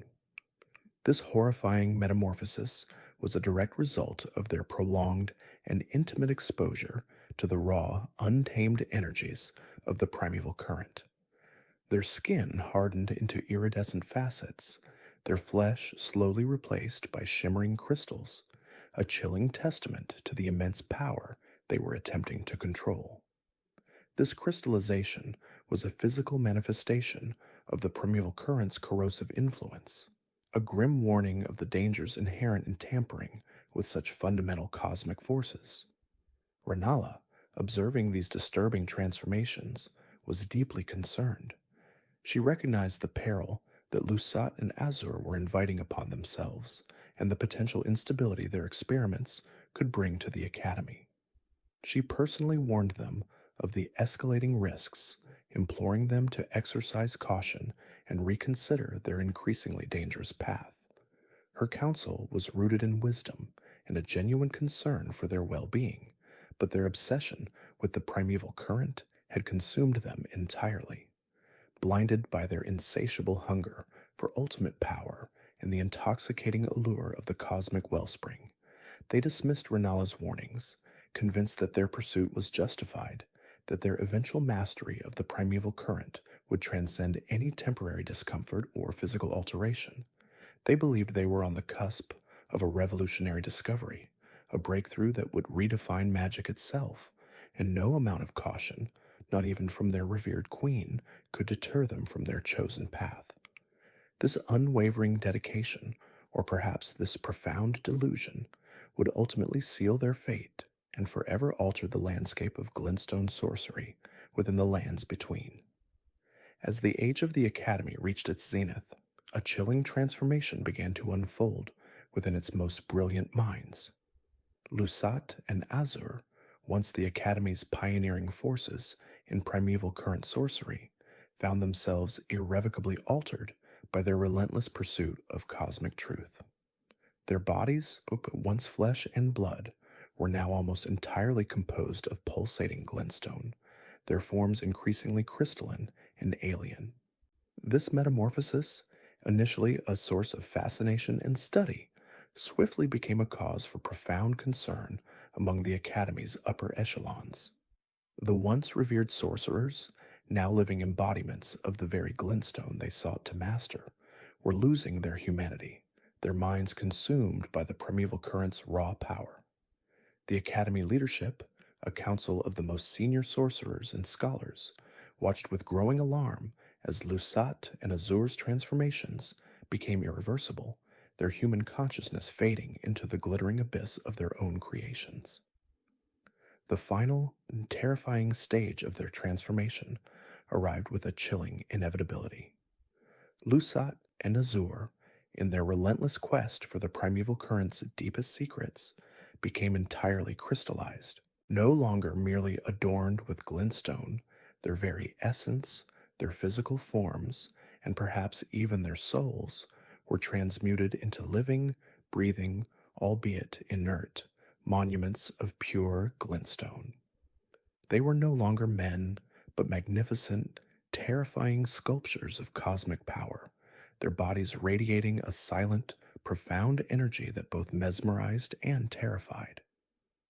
This horrifying metamorphosis was a direct result of their prolonged and intimate exposure to the raw, untamed energies of the primeval current. Their skin hardened into iridescent facets, their flesh slowly replaced by shimmering crystals, a chilling testament to the immense power they were attempting to control. This crystallization was a physical manifestation of the primeval current's corrosive influence, a grim warning of the dangers inherent in tampering with such fundamental cosmic forces. Renala, observing these disturbing transformations, was deeply concerned. She recognized the peril that Lusat and Azur were inviting upon themselves, and the potential instability their experiments could bring to the Academy. She personally warned them of the escalating risks, imploring them to exercise caution and reconsider their increasingly dangerous path. Her counsel was rooted in wisdom and a genuine concern for their well being, but their obsession with the primeval current had consumed them entirely. Blinded by their insatiable hunger for ultimate power and the intoxicating allure of the cosmic wellspring, they dismissed Renala's warnings, convinced that their pursuit was justified, that their eventual mastery of the primeval current would transcend any temporary discomfort or physical alteration. They believed they were on the cusp of a revolutionary discovery, a breakthrough that would redefine magic itself, and no amount of caution, not even from their revered queen, could deter them from their chosen path. This unwavering dedication, or perhaps this profound delusion, would ultimately seal their fate and forever alter the landscape of glintstone sorcery within the lands between. As the age of the Academy reached its zenith, a chilling transformation began to unfold within its most brilliant minds. Lusat and Azur, once the Academy's pioneering forces in primeval current sorcery, found themselves irrevocably altered by their relentless pursuit of cosmic truth. Their bodies, once flesh and blood, were now almost entirely composed of pulsating glintstone, their forms increasingly crystalline and alien. This metamorphosis, initially a source of fascination and study, swiftly became a cause for profound concern among the Academy's upper echelons. The once revered sorcerers, now living embodiments of the very glintstone they sought to master, were losing their humanity, their minds consumed by the primeval current's raw power. The Academy leadership, a council of the most senior sorcerers and scholars, watched with growing alarm as Lusat and Azur's transformations became irreversible, their human consciousness fading into the glittering abyss of their own creations. The final and terrifying stage of their transformation arrived with a chilling inevitability. Lusat and Azur, in their relentless quest for the primeval current's deepest secrets, became entirely crystallized, no longer merely adorned with glintstone. Their very essence, their physical forms, and perhaps even their souls were transmuted into living, breathing, albeit inert, monuments of pure glintstone. They were no longer men, but magnificent, terrifying sculptures of cosmic power, their bodies radiating a silent, profound energy that both mesmerized and terrified.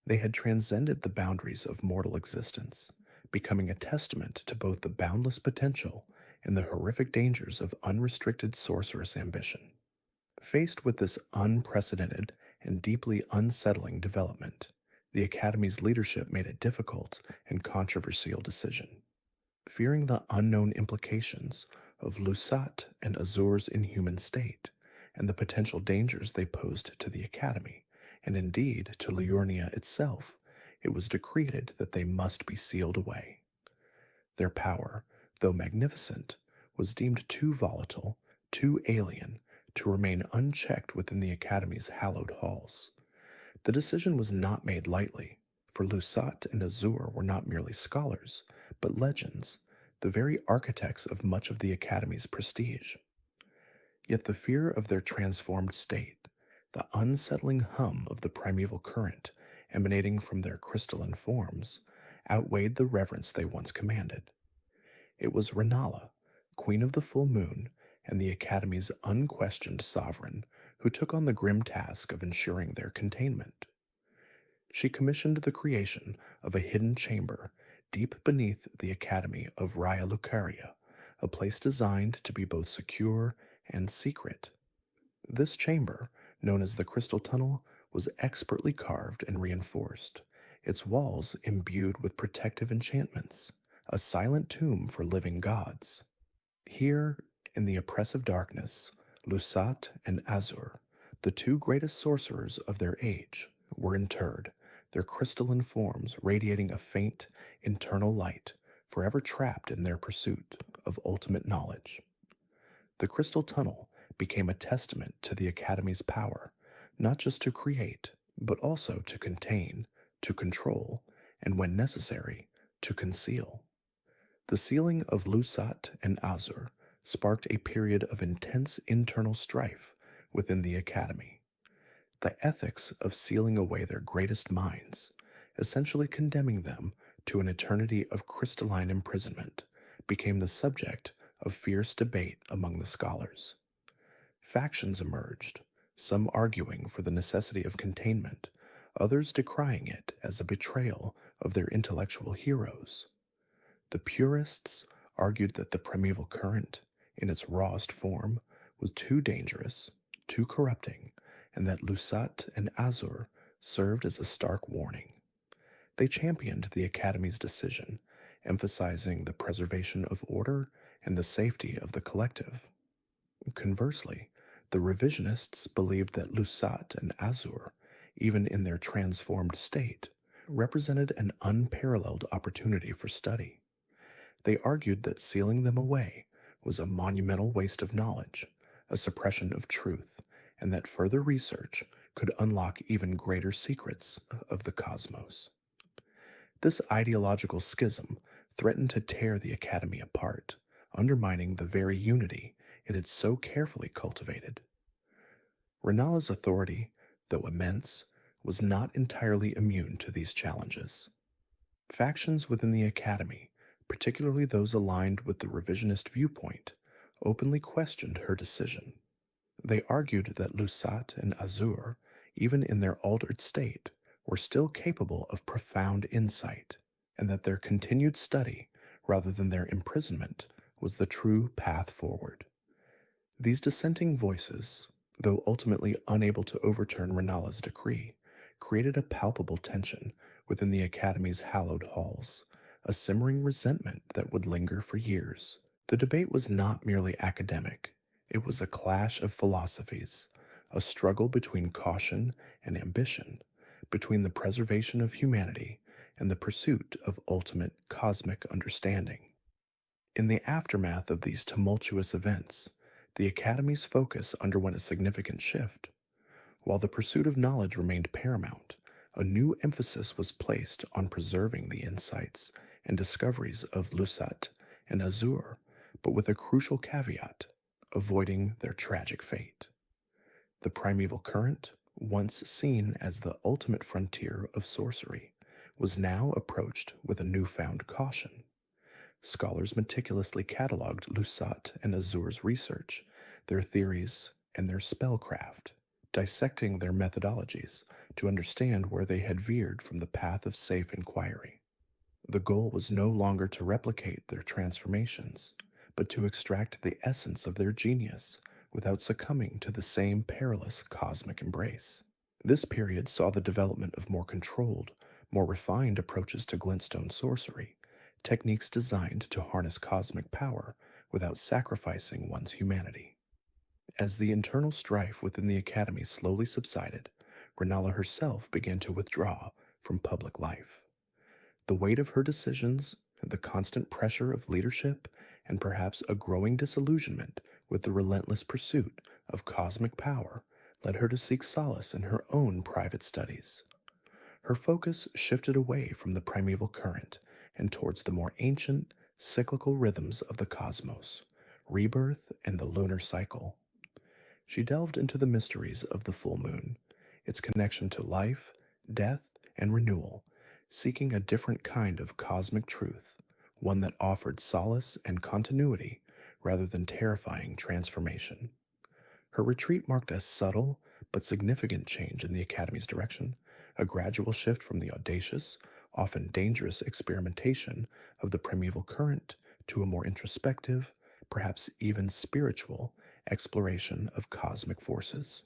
They had transcended the boundaries of mortal existence, becoming a testament to both the boundless potential and the horrific dangers of unrestricted sorceress ambition. Faced with this unprecedented and deeply unsettling development, the Academy's leadership made a difficult and controversial decision. Fearing the unknown implications of Lusat and Azur's inhuman state, and the potential dangers they posed to the Academy, and indeed to Liurnia itself, it was decreed that they must be sealed away. Their power, though magnificent, was deemed too volatile, too alien, to remain unchecked within the Academy's hallowed halls. The decision was not made lightly, for Lusat and Azur were not merely scholars, but legends, the very architects of much of the Academy's prestige. Yet the fear of their transformed state, the unsettling hum of the primeval current emanating from their crystalline forms, outweighed the reverence they once commanded. It was Renala, Queen of the Full Moon, and the Academy's unquestioned sovereign, who took on the grim task of ensuring their containment. She commissioned the creation of a hidden chamber deep beneath the Academy of Raya Lucaria, a place designed to be both secure and secret. This chamber, known as the Crystal Tunnel, was expertly carved and reinforced, its walls imbued with protective enchantments, a silent tomb for living gods. Here, in the oppressive darkness, Lusat and Azur, the two greatest sorcerers of their age, were interred, their crystalline forms radiating a faint, internal light, forever trapped in their pursuit of ultimate knowledge. The Crystal Tunnel became a testament to the Academy's power, not just to create, but also to contain, to control, and when necessary, to conceal. The sealing of Lusat and Azur sparked a period of intense internal strife within the Academy. The ethics of sealing away their greatest minds, essentially condemning them to an eternity of crystalline imprisonment, became the subject of fierce debate among the scholars. Factions emerged, some arguing for the necessity of containment, others decrying it as a betrayal of their intellectual heroes. The purists argued that the primeval current, in its rawest form, was too dangerous, too corrupting, and that Lusat and Azur served as a stark warning. They championed the Academy's decision, emphasizing the preservation of order and the safety of the collective. Conversely, the revisionists believed that Lusat and Azur, even in their transformed state, represented an unparalleled opportunity for study. They argued that sealing them away was a monumental waste of knowledge, a suppression of truth, and that further research could unlock even greater secrets of the cosmos. This ideological schism threatened to tear the Academy apart, undermining the very unity it had so carefully cultivated. Renala's authority, though immense, was not entirely immune to these challenges. Factions within the Academy, particularly those aligned with the revisionist viewpoint, openly questioned her decision. They argued that Lusat and Azur, even in their altered state, were still capable of profound insight, and that their continued study, rather than their imprisonment, was the true path forward. These dissenting voices, though ultimately unable to overturn Renala's decree, created a palpable tension within the Academy's hallowed halls, a simmering resentment that would linger for years. The debate was not merely academic, it was a clash of philosophies, a struggle between caution and ambition, between the preservation of humanity and the pursuit of ultimate cosmic understanding. In the aftermath of these tumultuous events, the Academy's focus underwent a significant shift. While the pursuit of knowledge remained paramount, a new emphasis was placed on preserving the insights and discoveries of Lusat and Azur, but with a crucial caveat: avoiding their tragic fate. The primeval current, once seen as the ultimate frontier of sorcery, was now approached with a newfound caution. Scholars meticulously catalogued Lusat and Azur's research, their theories, and their spellcraft, dissecting their methodologies to understand where they had veered from the path of safe inquiry. The goal was no longer to replicate their transformations, but to extract the essence of their genius without succumbing to the same perilous cosmic embrace. This period saw the development of more controlled, more refined approaches to glintstone sorcery, techniques designed to harness cosmic power without sacrificing one's humanity. As the internal strife within the Academy slowly subsided, Renala herself began to withdraw from public life. The weight of her decisions, the constant pressure of leadership, and perhaps a growing disillusionment with the relentless pursuit of cosmic power led her to seek solace in her own private studies. Her focus shifted away from the primeval current and towards the more ancient, cyclical rhythms of the cosmos, rebirth and the lunar cycle. She delved into the mysteries of the full moon, its connection to life, death, and renewal, seeking a different kind of cosmic truth, one that offered solace and continuity rather than terrifying transformation. Her retreat marked a subtle but significant change in the Academy's direction, a gradual shift from the audacious, often dangerous experimentation of the primeval current to a more introspective, perhaps even spiritual, exploration of cosmic forces.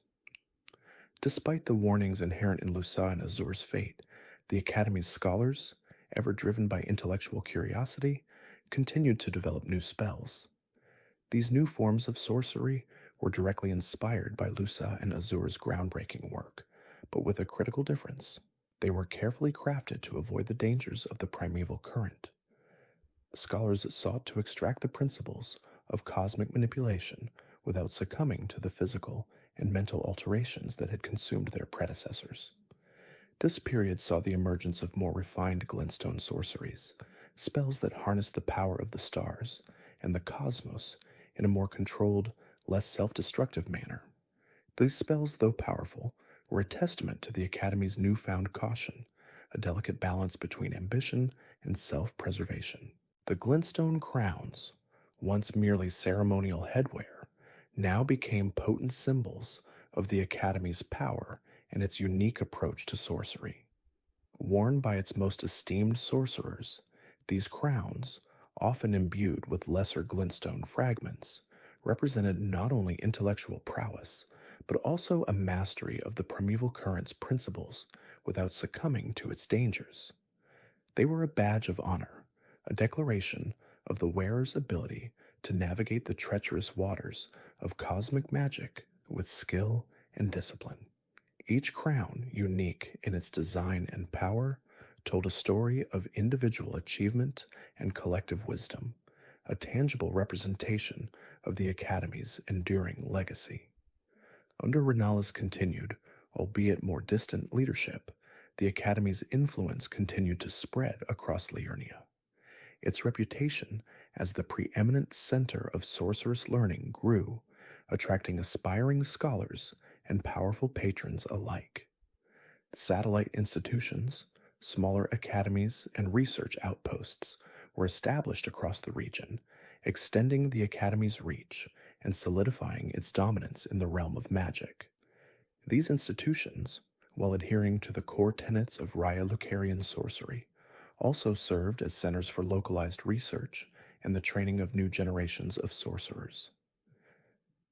Despite the warnings inherent in Lusa and Azur's fate, the Academy's scholars, ever driven by intellectual curiosity, continued to develop new spells. These new forms of sorcery were directly inspired by Lusa and Azur's groundbreaking work, but with a critical difference. They were carefully crafted to avoid the dangers of the primeval current. Scholars sought to extract the principles of cosmic manipulation without succumbing to the physical and mental alterations that had consumed their predecessors. This period saw the emergence of more refined glintstone sorceries, spells that harnessed the power of the stars and the cosmos in a more controlled, less self destructive manner. These spells, though powerful, were a testament to the Academy's newfound caution, a delicate balance between ambition and self preservation. The glintstone crowns, once merely ceremonial headwear, now became potent symbols of the Academy's power and its unique approach to sorcery. Worn by its most esteemed sorcerers, these crowns, often imbued with lesser glintstone fragments, represented not only intellectual prowess, but also a mastery of the primeval current's principles without succumbing to its dangers. They were a badge of honor, a declaration of the wearer's ability to navigate the treacherous waters of cosmic magic with skill and discipline. Each crown, unique in its design and power, told a story of individual achievement and collective wisdom, a tangible representation of the Academy's enduring legacy. Under Renala's continued, albeit more distant, leadership, the Academy's influence continued to spread across Liurnia. Its reputation as the preeminent center of sorcerous learning grew, attracting aspiring scholars and powerful patrons alike. Satellite institutions, smaller academies, and research outposts were established across the region, extending the Academy's reach and solidifying its dominance in the realm of magic. These institutions, while adhering to the core tenets of Raya Lucarian sorcery, also served as centers for localized research and the training of new generations of sorcerers.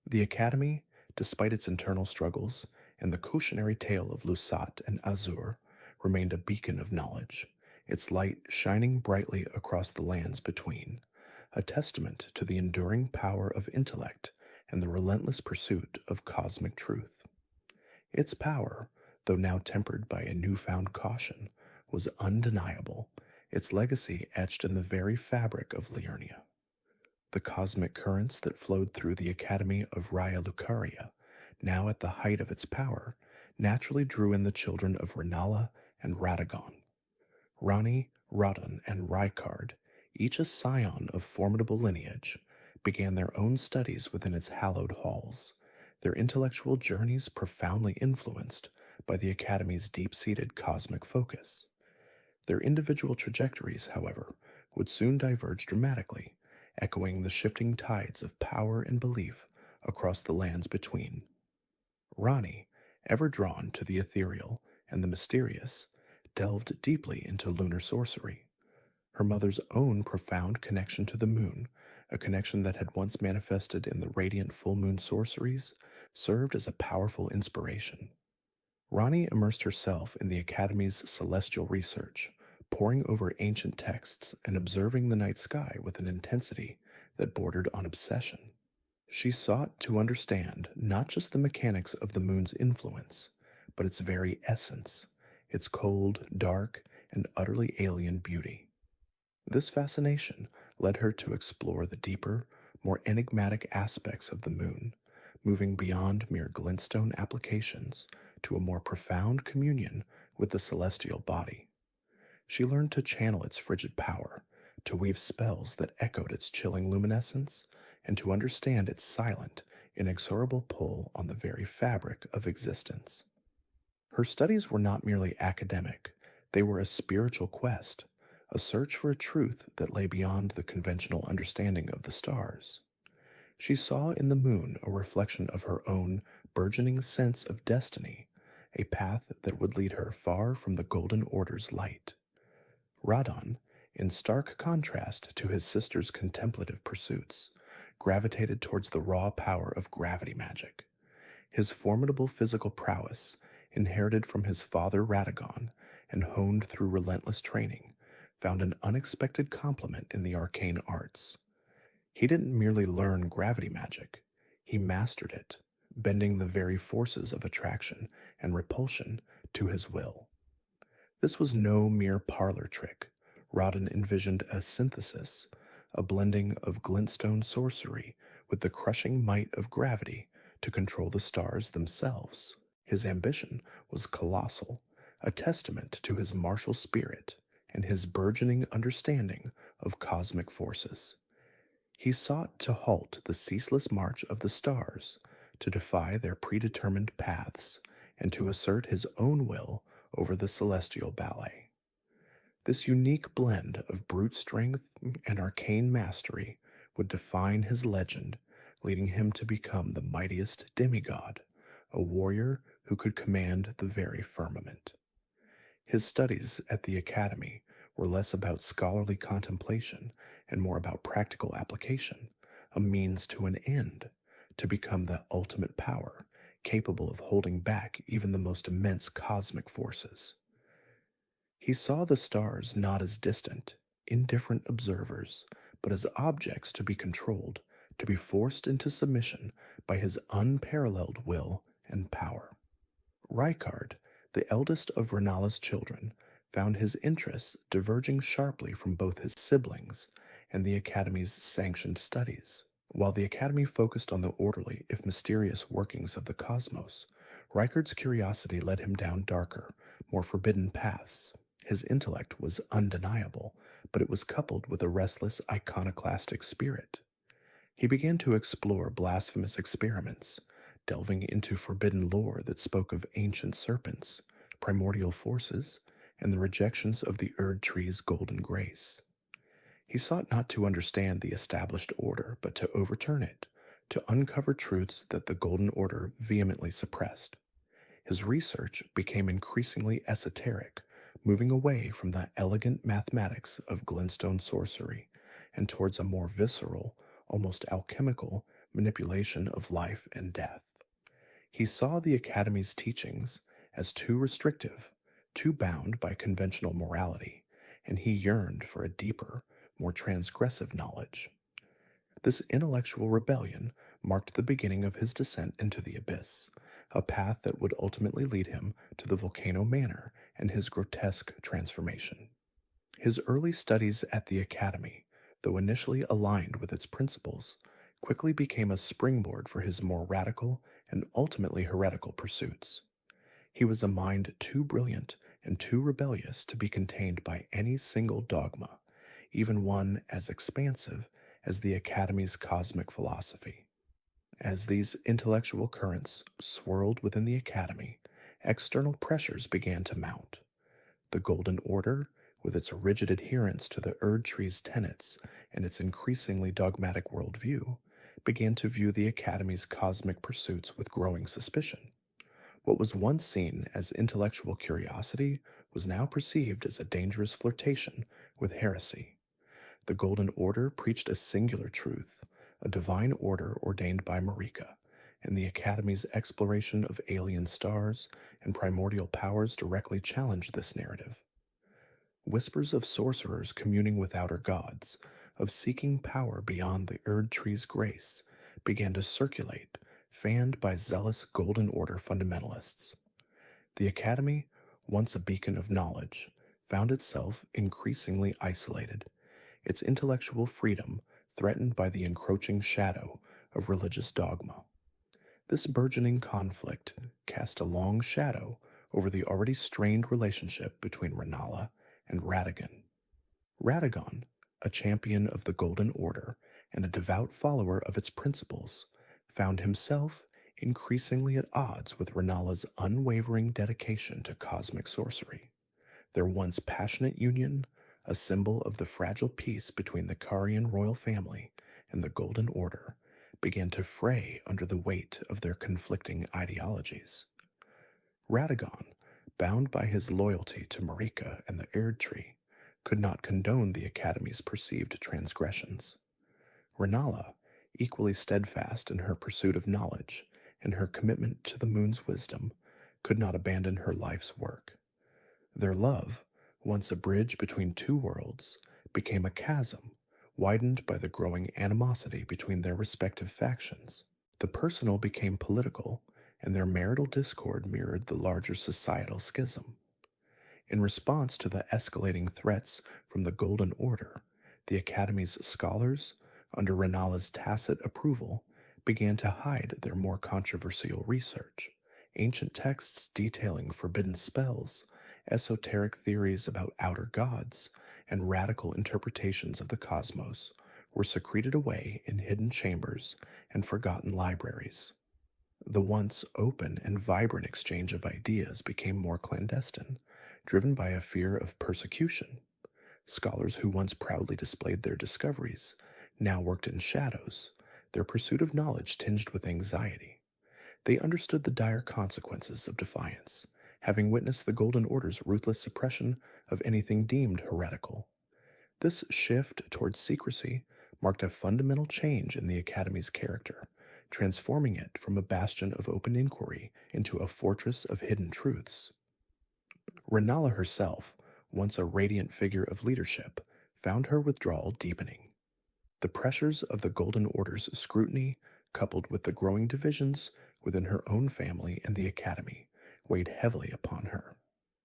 The Academy, despite its internal struggles and the cautionary tale of Lusat and Azur, remained a beacon of knowledge, its light shining brightly across the lands between, a testament to the enduring power of intellect and the relentless pursuit of cosmic truth. Its power, though now tempered by a newfound caution, was undeniable, its legacy etched in the very fabric of Liurnia. The cosmic currents that flowed through the Academy of Raya Lucaria, now at the height of its power, naturally drew in the children of Renala and Radagon. Rani, Radon, and Rykard, each a scion of formidable lineage, began their own studies within its hallowed halls, their intellectual journeys profoundly influenced by the Academy's deep-seated cosmic focus. Their individual trajectories, however, would soon diverge dramatically, echoing the shifting tides of power and belief across the lands between. Rani, ever drawn to the ethereal and the mysterious, delved deeply into lunar sorcery. Her mother's own profound connection to the moon, a connection that had once manifested in the radiant full moon sorceries, served as a powerful inspiration. Rani immersed herself in the Academy's celestial research, poring over ancient texts and observing the night sky with an intensity that bordered on obsession. She sought to understand not just the mechanics of the moon's influence, but its very essence, its cold, dark, and utterly alien beauty. This fascination led her to explore the deeper, more enigmatic aspects of the moon, moving beyond mere glintstone applications to a more profound communion with the celestial body. She learned to channel its frigid power, to weave spells that echoed its chilling luminescence, and to understand its silent, inexorable pull on the very fabric of existence. Her studies were not merely academic, they were a spiritual quest, a search for a truth that lay beyond the conventional understanding of the stars. She saw in the moon a reflection of her own burgeoning sense of destiny, a path that would lead her far from the Golden Order's light. Radon, in stark contrast to his sister's contemplative pursuits, gravitated towards the raw power of gravity magic. His formidable physical prowess, inherited from his father Radagon and honed through relentless training, found an unexpected complement in the arcane arts. He didn't merely learn gravity magic, he mastered it, bending the very forces of attraction and repulsion to his will. This was no mere parlor trick. Rodden envisioned a synthesis, a blending of glintstone sorcery with the crushing might of gravity to control the stars themselves. His ambition was colossal, a testament to his martial spirit and his burgeoning understanding of cosmic forces. He sought to halt the ceaseless march of the stars, to defy their predetermined paths, and to assert his own will over the celestial ballet. This unique blend of brute strength and arcane mastery would define his legend, leading him to become the mightiest demigod, a warrior who could command the very firmament. His studies at the academy were less about scholarly contemplation and more about practical application, a means to an end, to become the ultimate power, capable of holding back even the most immense cosmic forces. He saw the stars not as distant, indifferent observers, but as objects to be controlled, to be forced into submission by his unparalleled will and power. Rykard, the eldest of Renala's children, found his interests diverging sharply from both his siblings and the Academy's sanctioned studies. While the Academy focused on the orderly, if mysterious, workings of the cosmos, Rykard's curiosity led him down darker, more forbidden paths. His intellect was undeniable, but it was coupled with a restless, iconoclastic spirit. He began to explore blasphemous experiments, delving into forbidden lore that spoke of ancient serpents, primordial forces, and the rejections of the Erd Tree's golden grace. He sought not to understand the established order, but to overturn it, to uncover truths that the Golden Order vehemently suppressed. His research became increasingly esoteric, moving away from the elegant mathematics of glintstone sorcery and towards a more visceral, almost alchemical manipulation of life and death. He saw the Academy's teachings as too restrictive, too bound by conventional morality, and he yearned for a deeper, more transgressive knowledge. This intellectual rebellion marked the beginning of his descent into the abyss, a path that would ultimately lead him to the Volcano Manor and his grotesque transformation. His early studies at the Academy, though initially aligned with its principles, quickly became a springboard for his more radical and ultimately heretical pursuits. He was a mind too brilliant and too rebellious to be contained by any single dogma, even one as expansive as the Academy's cosmic philosophy. As these intellectual currents swirled within the Academy, external pressures began to mount. The Golden Order, with its rigid adherence to the Erd Tree's tenets and its increasingly dogmatic worldview, began to view the Academy's cosmic pursuits with growing suspicion. What was once seen as intellectual curiosity was now perceived as a dangerous flirtation with heresy. The Golden Order preached a singular truth, a divine order ordained by Marika, and the Academy's exploration of alien stars and primordial powers directly challenged this narrative. Whispers of sorcerers communing with outer gods, of seeking power beyond the Erd Tree's grace, began to circulate, fanned by zealous Golden Order fundamentalists. The Academy, once a beacon of knowledge, found itself increasingly isolated, its intellectual freedom threatened by the encroaching shadow of religious dogma. This burgeoning conflict cast a long shadow over the already strained relationship between Renala and Radagon. Radagon, a champion of the Golden Order and a devout follower of its principles, found himself increasingly at odds with Renala's unwavering dedication to cosmic sorcery. Their once passionate union, a symbol of the fragile peace between the Carian royal family and the Golden Order, began to fray under the weight of their conflicting ideologies. Radagon, bound by his loyalty to Marika and the Erd Tree, could not condone the Academy's perceived transgressions. Renala, equally steadfast in her pursuit of knowledge and her commitment to the moon's wisdom, could not abandon her life's work. Their love, once a bridge between two worlds, became a chasm widened by the growing animosity between their respective factions. The personal became political, and their marital discord mirrored the larger societal schism. In response to the escalating threats from the Golden Order, the Academy's scholars, under Renala's tacit approval, began to hide their more controversial research. Ancient texts detailing forbidden spells, esoteric theories about outer gods, and radical interpretations of the cosmos were secreted away in hidden chambers and forgotten libraries. The once open and vibrant exchange of ideas became more clandestine, driven by a fear of persecution. Scholars who once proudly displayed their discoveries now worked in shadows, their pursuit of knowledge tinged with anxiety. They understood the dire consequences of defiance, having witnessed the Golden Order's ruthless suppression of anything deemed heretical. This shift towards secrecy marked a fundamental change in the Academy's character, transforming it from a bastion of open inquiry into a fortress of hidden truths. Renala herself, once a radiant figure of leadership, found her withdrawal deepening. The pressures of the Golden Order's scrutiny, coupled with the growing divisions within her own family and the Academy, weighed heavily upon her.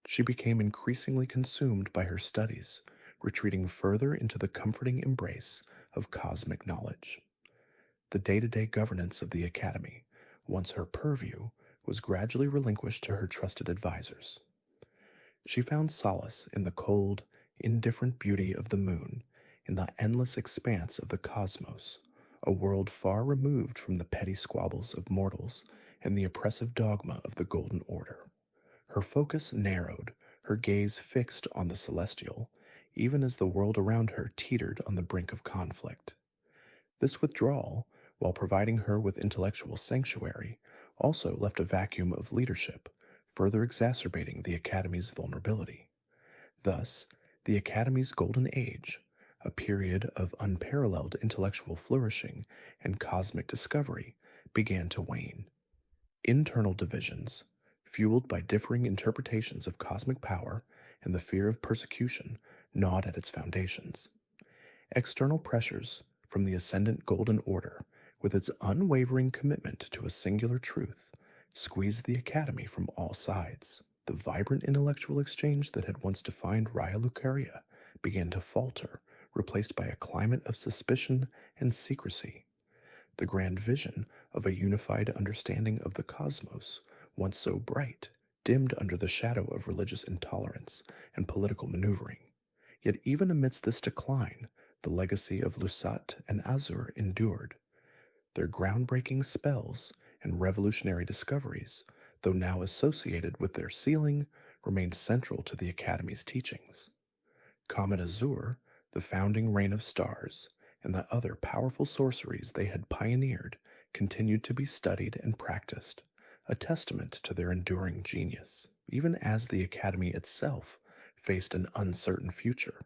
She became increasingly consumed by her studies, retreating further into the comforting embrace of cosmic knowledge. The day-to-day governance of the Academy, once her purview, was gradually relinquished to her trusted advisors. She found solace in the cold, indifferent beauty of the moon, in the endless expanse of the cosmos, a world far removed from the petty squabbles of mortals and the oppressive dogma of the Golden Order. Her focus narrowed, her gaze fixed on the celestial, even as the world around her teetered on the brink of conflict. This withdrawal, while providing her with intellectual sanctuary, also left a vacuum of leadership, further exacerbating the Academy's vulnerability. Thus, the Academy's Golden Age, a period of unparalleled intellectual flourishing and cosmic discovery, began to wane. Internal divisions, fueled by differing interpretations of cosmic power and the fear of persecution, gnawed at its foundations. External pressures from the ascendant Golden Order, with its unwavering commitment to a singular truth, squeezed the Academy from all sides. The vibrant intellectual exchange that had once defined Raya Lucaria began to falter, replaced by a climate of suspicion and secrecy. The grand vision of a unified understanding of the cosmos, once so bright, dimmed under the shadow of religious intolerance and political maneuvering. Yet even amidst this decline, the legacy of Lusat and Azur endured. Their groundbreaking spells and revolutionary discoveries, though now associated with their sealing, remained central to the Academy's teachings. Comet Azur, the founding reign of stars, and the other powerful sorceries they had pioneered continued to be studied and practiced, a testament to their enduring genius. Even as the Academy itself faced an uncertain future,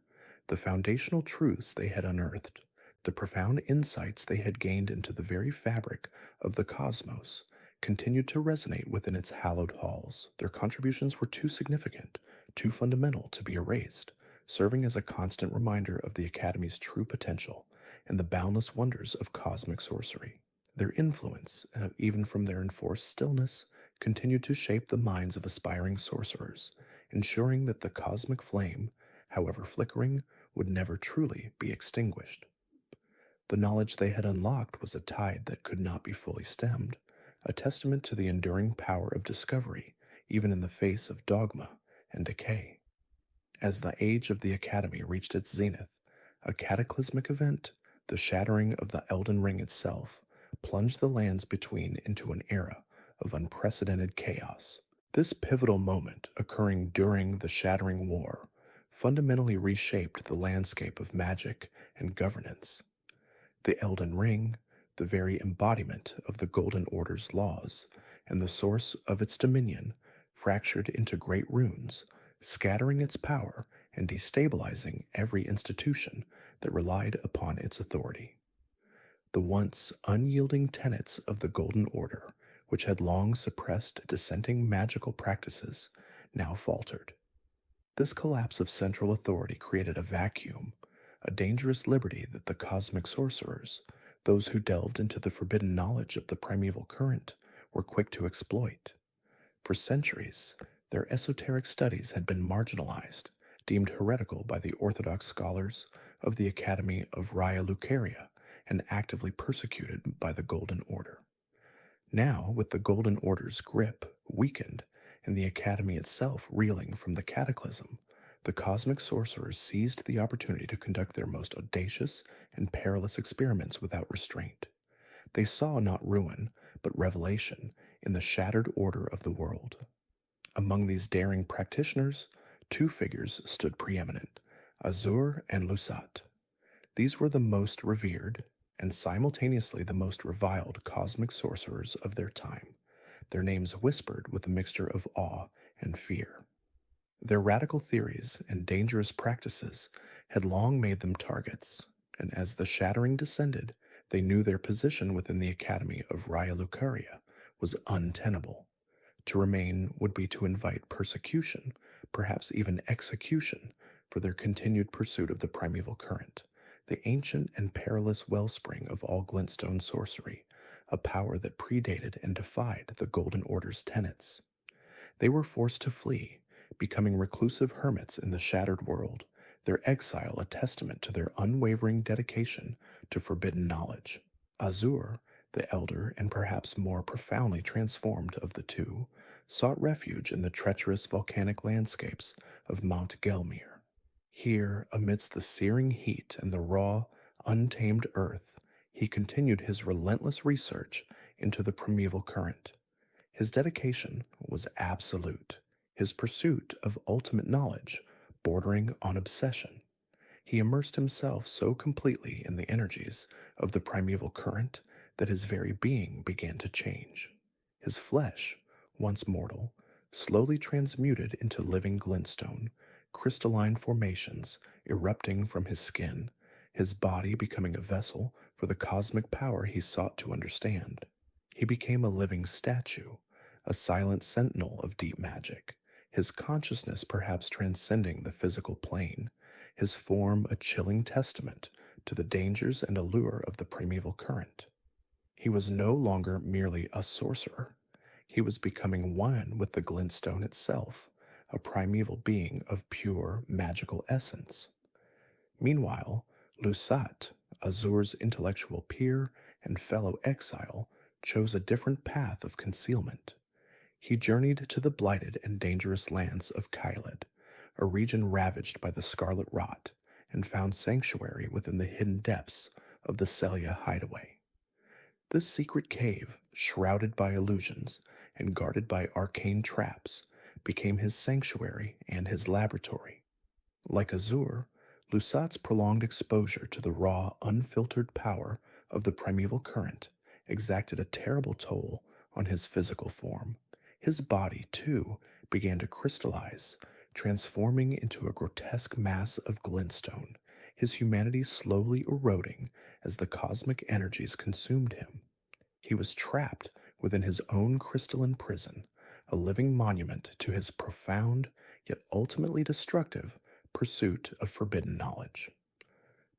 the foundational truths they had unearthed, the profound insights they had gained into the very fabric of the cosmos, continued to resonate within its hallowed halls. Their contributions were too significant, too fundamental to be erased, serving as a constant reminder of the Academy's true potential and the boundless wonders of cosmic sorcery. Their influence, even from their enforced stillness, continued to shape the minds of aspiring sorcerers, ensuring that the cosmic flame, however flickering, would never truly be extinguished. The knowledge they had unlocked was a tide that could not be fully stemmed, a testament to the enduring power of discovery, even in the face of dogma and decay. As the age of the Academy reached its zenith, a cataclysmic event, the shattering of the Elden Ring itself, plunged the lands between into an era of unprecedented chaos. This pivotal moment, occurring during the Shattering War, fundamentally reshaped the landscape of magic and governance. The Elden Ring, the very embodiment of the Golden Order's laws and the source of its dominion, fractured into great runes, scattering its power and destabilizing every institution that relied upon its authority. The once unyielding tenets of the Golden Order, which had long suppressed dissenting magical practices, now faltered. This collapse of central authority created a vacuum, a dangerous liberty that the cosmic sorcerers, those who delved into the forbidden knowledge of the primeval current, were quick to exploit. For centuries, their esoteric studies had been marginalized, deemed heretical by the orthodox scholars of the Academy of Raya Lucaria, and actively persecuted by the Golden Order. Now, with the Golden Order's grip weakened and the Academy itself reeling from the cataclysm, the cosmic sorcerers seized the opportunity to conduct their most audacious and perilous experiments without restraint. They saw not ruin, but revelation in the shattered order of the world. Among these daring practitioners, two figures stood preeminent: Azur and Lusat. These were the most revered and simultaneously the most reviled cosmic sorcerers of their time, their names whispered with a mixture of awe and fear. Their radical theories and dangerous practices had long made them targets, and as the shattering descended, they knew their position within the Academy of Raya Lucaria was untenable. To remain would be to invite persecution, perhaps even execution, for their continued pursuit of the primeval current, the ancient and perilous wellspring of all glintstone sorcery, a power that predated and defied the Golden Order's tenets. They were forced to flee, becoming reclusive hermits in the shattered world, their exile a testament to their unwavering dedication to forbidden knowledge. Azur, the elder and perhaps more profoundly transformed of the two, sought refuge in the treacherous volcanic landscapes of Mount Gelmir. Here, amidst the searing heat and the raw, untamed earth, he continued his relentless research into the primeval current. His dedication was absolute, his pursuit of ultimate knowledge bordering on obsession. He immersed himself so completely in the energies of the primeval current that his very being began to change. His flesh, once mortal, slowly transmuted into living glintstone, crystalline formations erupting from his skin, his body becoming a vessel for the cosmic power he sought to understand. He became a living statue, a silent sentinel of deep magic, his consciousness perhaps transcending the physical plane, his form a chilling testament to the dangers and allure of the primeval current. He was no longer merely a sorcerer. He was becoming one with the glintstone itself, a primeval being of pure magical essence. Meanwhile, Lusat, Azur's intellectual peer and fellow exile, chose a different path of concealment. He journeyed to the blighted and dangerous lands of Kailed, a region ravaged by the scarlet rot, and found sanctuary within the hidden depths of the Celia hideaway. This secret cave, shrouded by illusions and guarded by arcane traps, became his sanctuary and his laboratory. Like Azur, Lusat's prolonged exposure to the raw, unfiltered power of the primeval current exacted a terrible toll on his physical form. His body, too, began to crystallize, transforming into a grotesque mass of glintstone, his humanity slowly eroding as the cosmic energies consumed him. He was trapped within his own crystalline prison, a living monument to his profound, yet ultimately destructive, pursuit of forbidden knowledge.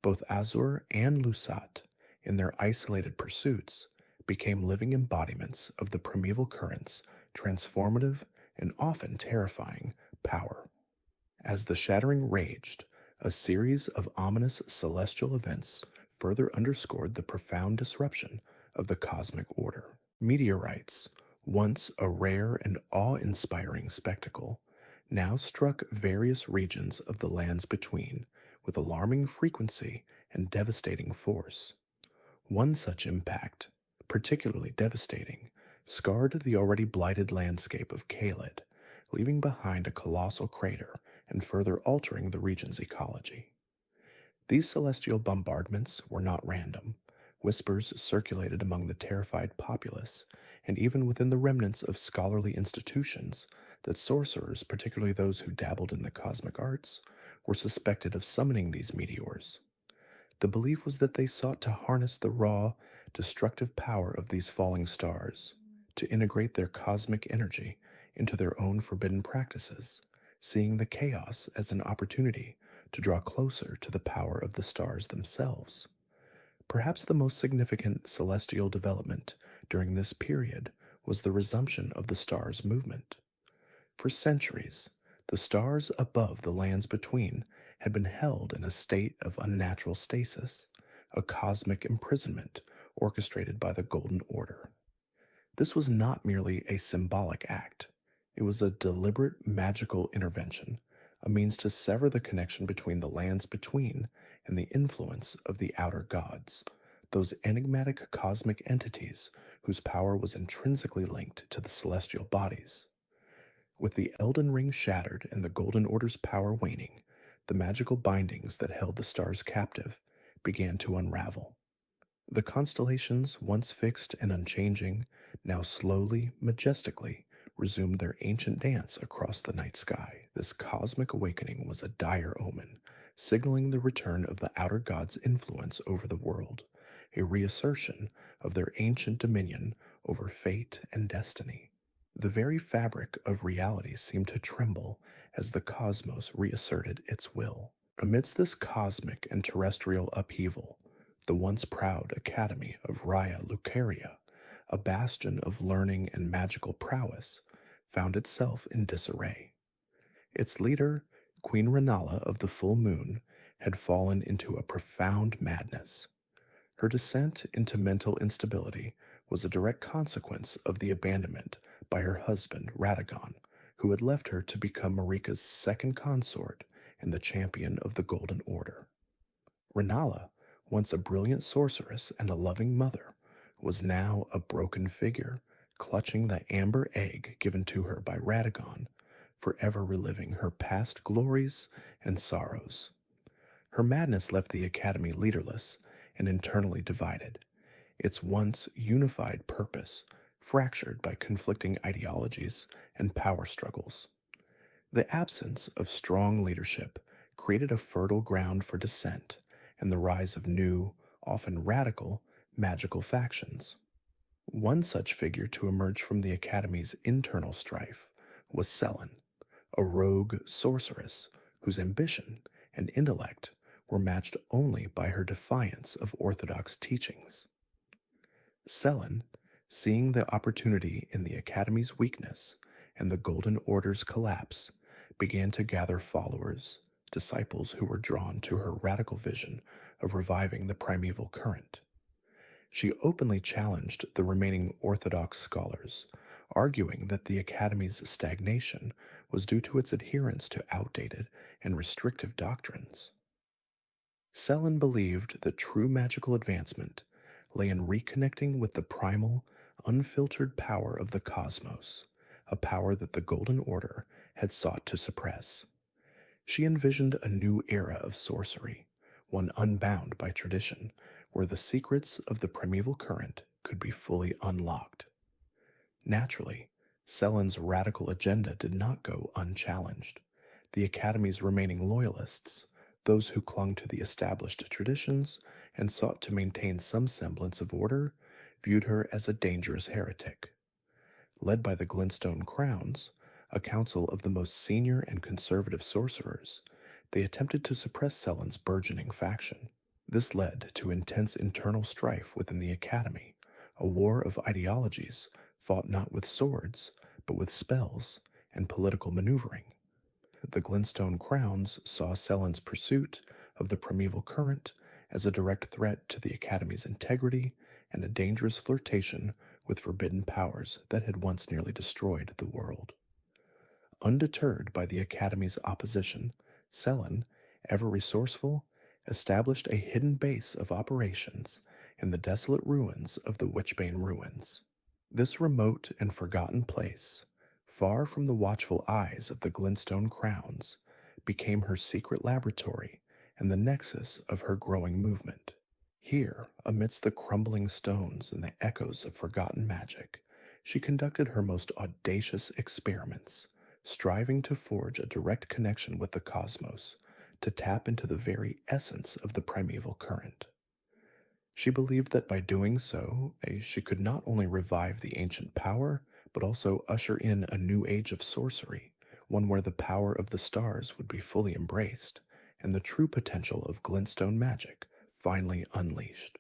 Both Azur and Lusat, in their isolated pursuits, became living embodiments of the primeval current's transformative and often terrifying power. As the shattering raged, a series of ominous celestial events further underscored the profound disruption of the cosmic order. Meteorites, once a rare and awe-inspiring spectacle, now struck various regions of the lands between with alarming frequency and devastating force. One such impact, particularly devastating, scarred the already blighted landscape of Kaled, leaving behind a colossal crater and further altering the region's ecology. These celestial bombardments were not random. Whispers circulated among the terrified populace, and even within the remnants of scholarly institutions, that sorcerers, particularly those who dabbled in the cosmic arts, were suspected of summoning these meteors. The belief was that they sought to harness the raw, destructive power of these falling stars, to integrate their cosmic energy into their own forbidden practices, seeing the chaos as an opportunity to draw closer to the power of the stars themselves. Perhaps the most significant celestial development during this period was the resumption of the stars' movement. For centuries, the stars above the lands between had been held in a state of unnatural stasis, a cosmic imprisonment orchestrated by the Golden Order. This was not merely a symbolic act, it was a deliberate magical intervention, a means to sever the connection between the lands between and the influence of the outer gods, those enigmatic cosmic entities whose power was intrinsically linked to the celestial bodies. With the Elden Ring shattered and the Golden Order's power waning, the magical bindings that held the stars captive began to unravel. The constellations, once fixed and unchanging, now slowly, majestically, resumed their ancient dance across the night sky. This cosmic awakening was a dire omen, signaling the return of the outer gods' influence over the world, a reassertion of their ancient dominion over fate and destiny. The very fabric of reality seemed to tremble as the cosmos reasserted its will. Amidst this cosmic and terrestrial upheaval, the once proud Academy of Raya Lucaria, a bastion of learning and magical prowess, found itself in disarray. Its leader, Queen Renala of the Full Moon, had fallen into a profound madness. Her descent into mental instability was a direct consequence of the abandonment by her husband, Radagon, who had left her to become Marika's second consort and the champion of the Golden Order. Renala, once a brilliant sorceress and a loving mother, was now a broken figure, clutching the amber egg given to her by Radagon, forever reliving her past glories and sorrows. Her madness left the Academy leaderless and internally divided, its once unified purpose fractured by conflicting ideologies and power struggles. The absence of strong leadership created a fertile ground for dissent and the rise of new, often radical, magical factions. One such figure to emerge from the Academy's internal strife was Selen, a rogue sorceress whose ambition and intellect were matched only by her defiance of orthodox teachings. Selen, seeing the opportunity in the Academy's weakness and the Golden Order's collapse, began to gather followers, disciples who were drawn to her radical vision of reviving the primeval current. She openly challenged the remaining Orthodox scholars, arguing that the Academy's stagnation was due to its adherence to outdated and restrictive doctrines. Selen believed that true magical advancement lay in reconnecting with the primal, unfiltered power of the cosmos, a power that the Golden Order had sought to suppress. She envisioned a new era of sorcery, one unbound by tradition, where the secrets of the primeval current could be fully unlocked. Naturally, Selen's radical agenda did not go unchallenged. The Academy's remaining loyalists, those who clung to the established traditions and sought to maintain some semblance of order, viewed her as a dangerous heretic. Led by the Glintstone Crowns, a council of the most senior and conservative sorcerers, they attempted to suppress Selen's burgeoning faction. This led to intense internal strife within the Academy, a war of ideologies fought not with swords, but with spells and political maneuvering. The Glintstone Crowns saw Selen's pursuit of the primeval current as a direct threat to the Academy's integrity and a dangerous flirtation with forbidden powers that had once nearly destroyed the world. Undeterred by the Academy's opposition, Selen, ever resourceful, established a hidden base of operations in the desolate ruins of the Witchbane Ruins. This remote and forgotten place, far from the watchful eyes of the Glintstone Crowns, became her secret laboratory and the nexus of her growing movement. Here, amidst the crumbling stones and the echoes of forgotten magic, she conducted her most audacious experiments, striving to forge a direct connection with the cosmos, to tap into the very essence of the primeval current. She believed that by doing so, she could not only revive the ancient power, but also usher in a new age of sorcery, one where the power of the stars would be fully embraced, and the true potential of glintstone magic finally unleashed.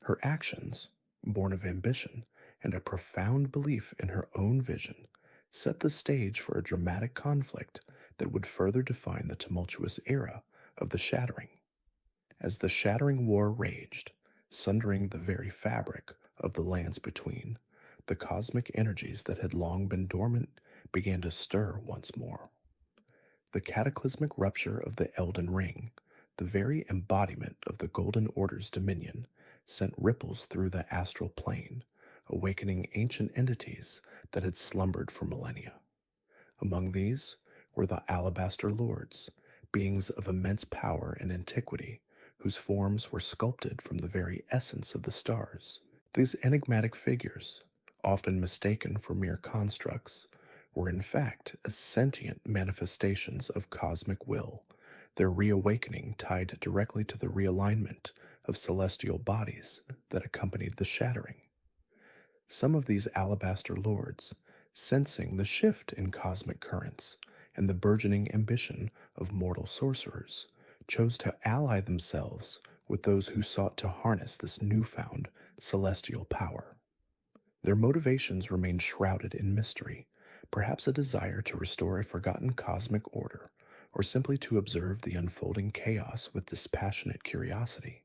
Her actions, born of ambition and a profound belief in her own vision, set the stage for a dramatic conflict that would further define the tumultuous era of the Shattering. As the Shattering War raged, sundering the very fabric of the lands between, the cosmic energies that had long been dormant began to stir once more. The cataclysmic rupture of the Elden Ring, the very embodiment of the Golden Order's dominion, sent ripples through the astral plane, awakening ancient entities that had slumbered for millennia. Among these were the Alabaster Lords, beings of immense power and antiquity, whose forms were sculpted from the very essence of the stars. These enigmatic figures, often mistaken for mere constructs, were in fact as sentient manifestations of cosmic will, their reawakening tied directly to the realignment of celestial bodies that accompanied the shattering. Some of these alabaster lords, sensing the shift in cosmic currents and the burgeoning ambition of mortal sorcerers, chose to ally themselves with those who sought to harness this newfound celestial power. Their motivations remained shrouded in mystery, perhaps a desire to restore a forgotten cosmic order, or simply to observe the unfolding chaos with dispassionate curiosity.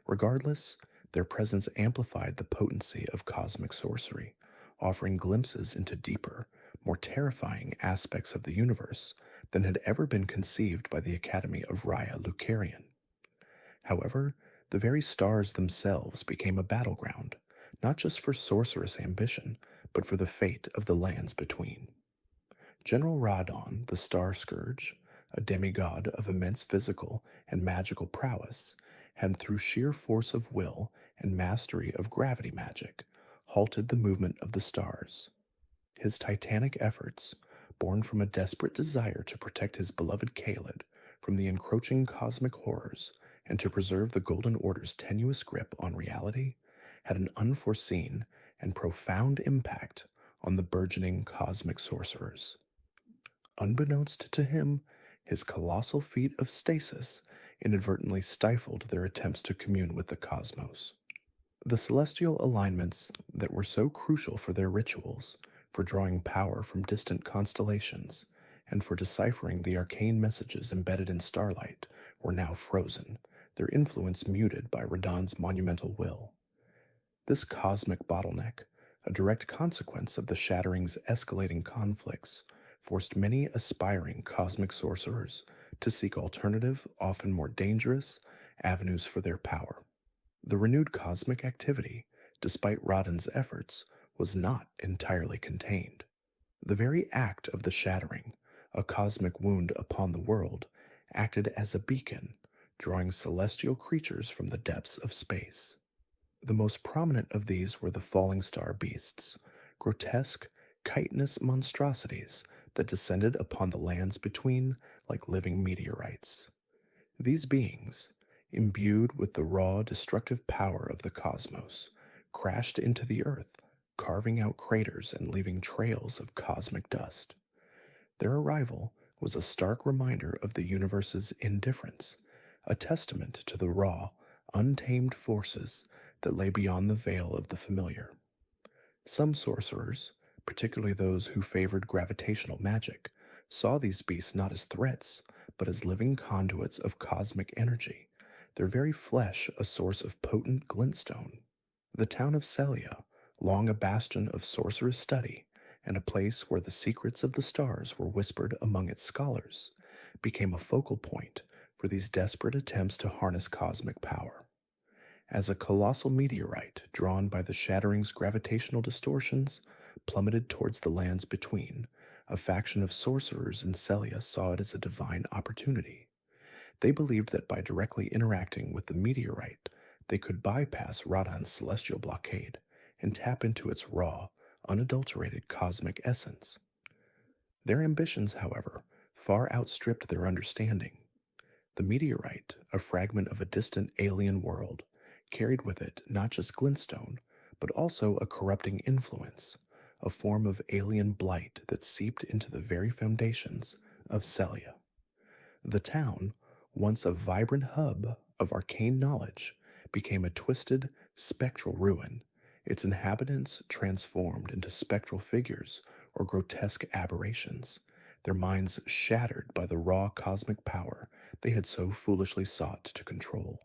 Regardless, their presence amplified the potency of cosmic sorcery, offering glimpses into deeper, more terrifying aspects of the universe than had ever been conceived by the Academy of Raya Lucarian. However, the very stars themselves became a battleground, not just for sorcerous ambition, but for the fate of the lands between. General Radon, the Star Scourge, a demigod of immense physical and magical prowess, had through sheer force of will and mastery of gravity magic halted the movement of the stars. His titanic efforts, born from a desperate desire to protect his beloved Kaled from the encroaching cosmic horrors and to preserve the Golden Order's tenuous grip on reality, had an unforeseen and profound impact on the burgeoning cosmic sorcerers. Unbeknownst to him, his colossal feat of stasis inadvertently stifled their attempts to commune with the cosmos. The celestial alignments that were so crucial for their rituals, for drawing power from distant constellations, and for deciphering the arcane messages embedded in starlight, were now frozen, their influence muted by Radon's monumental will. This cosmic bottleneck, a direct consequence of the Shattering's escalating conflicts, forced many aspiring cosmic sorcerers to seek alternative, often more dangerous, avenues for their power. The renewed cosmic activity, despite Radon's efforts, was not entirely contained. The very act of the shattering, a cosmic wound upon the world, acted as a beacon, drawing celestial creatures from the depths of space. The most prominent of these were the falling star beasts, grotesque, chitinous monstrosities that descended upon the lands between like living meteorites. These beings, imbued with the raw, destructive power of the cosmos, crashed into the earth, carving out craters and leaving trails of cosmic dust. Their arrival was a stark reminder of the universe's indifference, a testament to the raw, untamed forces that lay beyond the veil of the familiar. Some sorcerers, particularly those who favored gravitational magic, saw these beasts not as threats, but as living conduits of cosmic energy, their very flesh a source of potent glintstone. The town of Celia, long a bastion of sorcerous study, and a place where the secrets of the stars were whispered among its scholars, became a focal point for these desperate attempts to harness cosmic power. As a colossal meteorite drawn by the Shattering's gravitational distortions plummeted towards the lands between, a faction of sorcerers in Celia saw it as a divine opportunity. They believed that by directly interacting with the meteorite, they could bypass Radon's celestial blockade and tap into its raw, unadulterated cosmic essence. Their ambitions, however, far outstripped their understanding. The meteorite, a fragment of a distant alien world, carried with it not just glintstone, but also a corrupting influence, a form of alien blight that seeped into the very foundations of Celia. The town, once a vibrant hub of arcane knowledge, became a twisted, spectral ruin, its inhabitants transformed into spectral figures or grotesque aberrations, their minds shattered by the raw cosmic power they had so foolishly sought to control.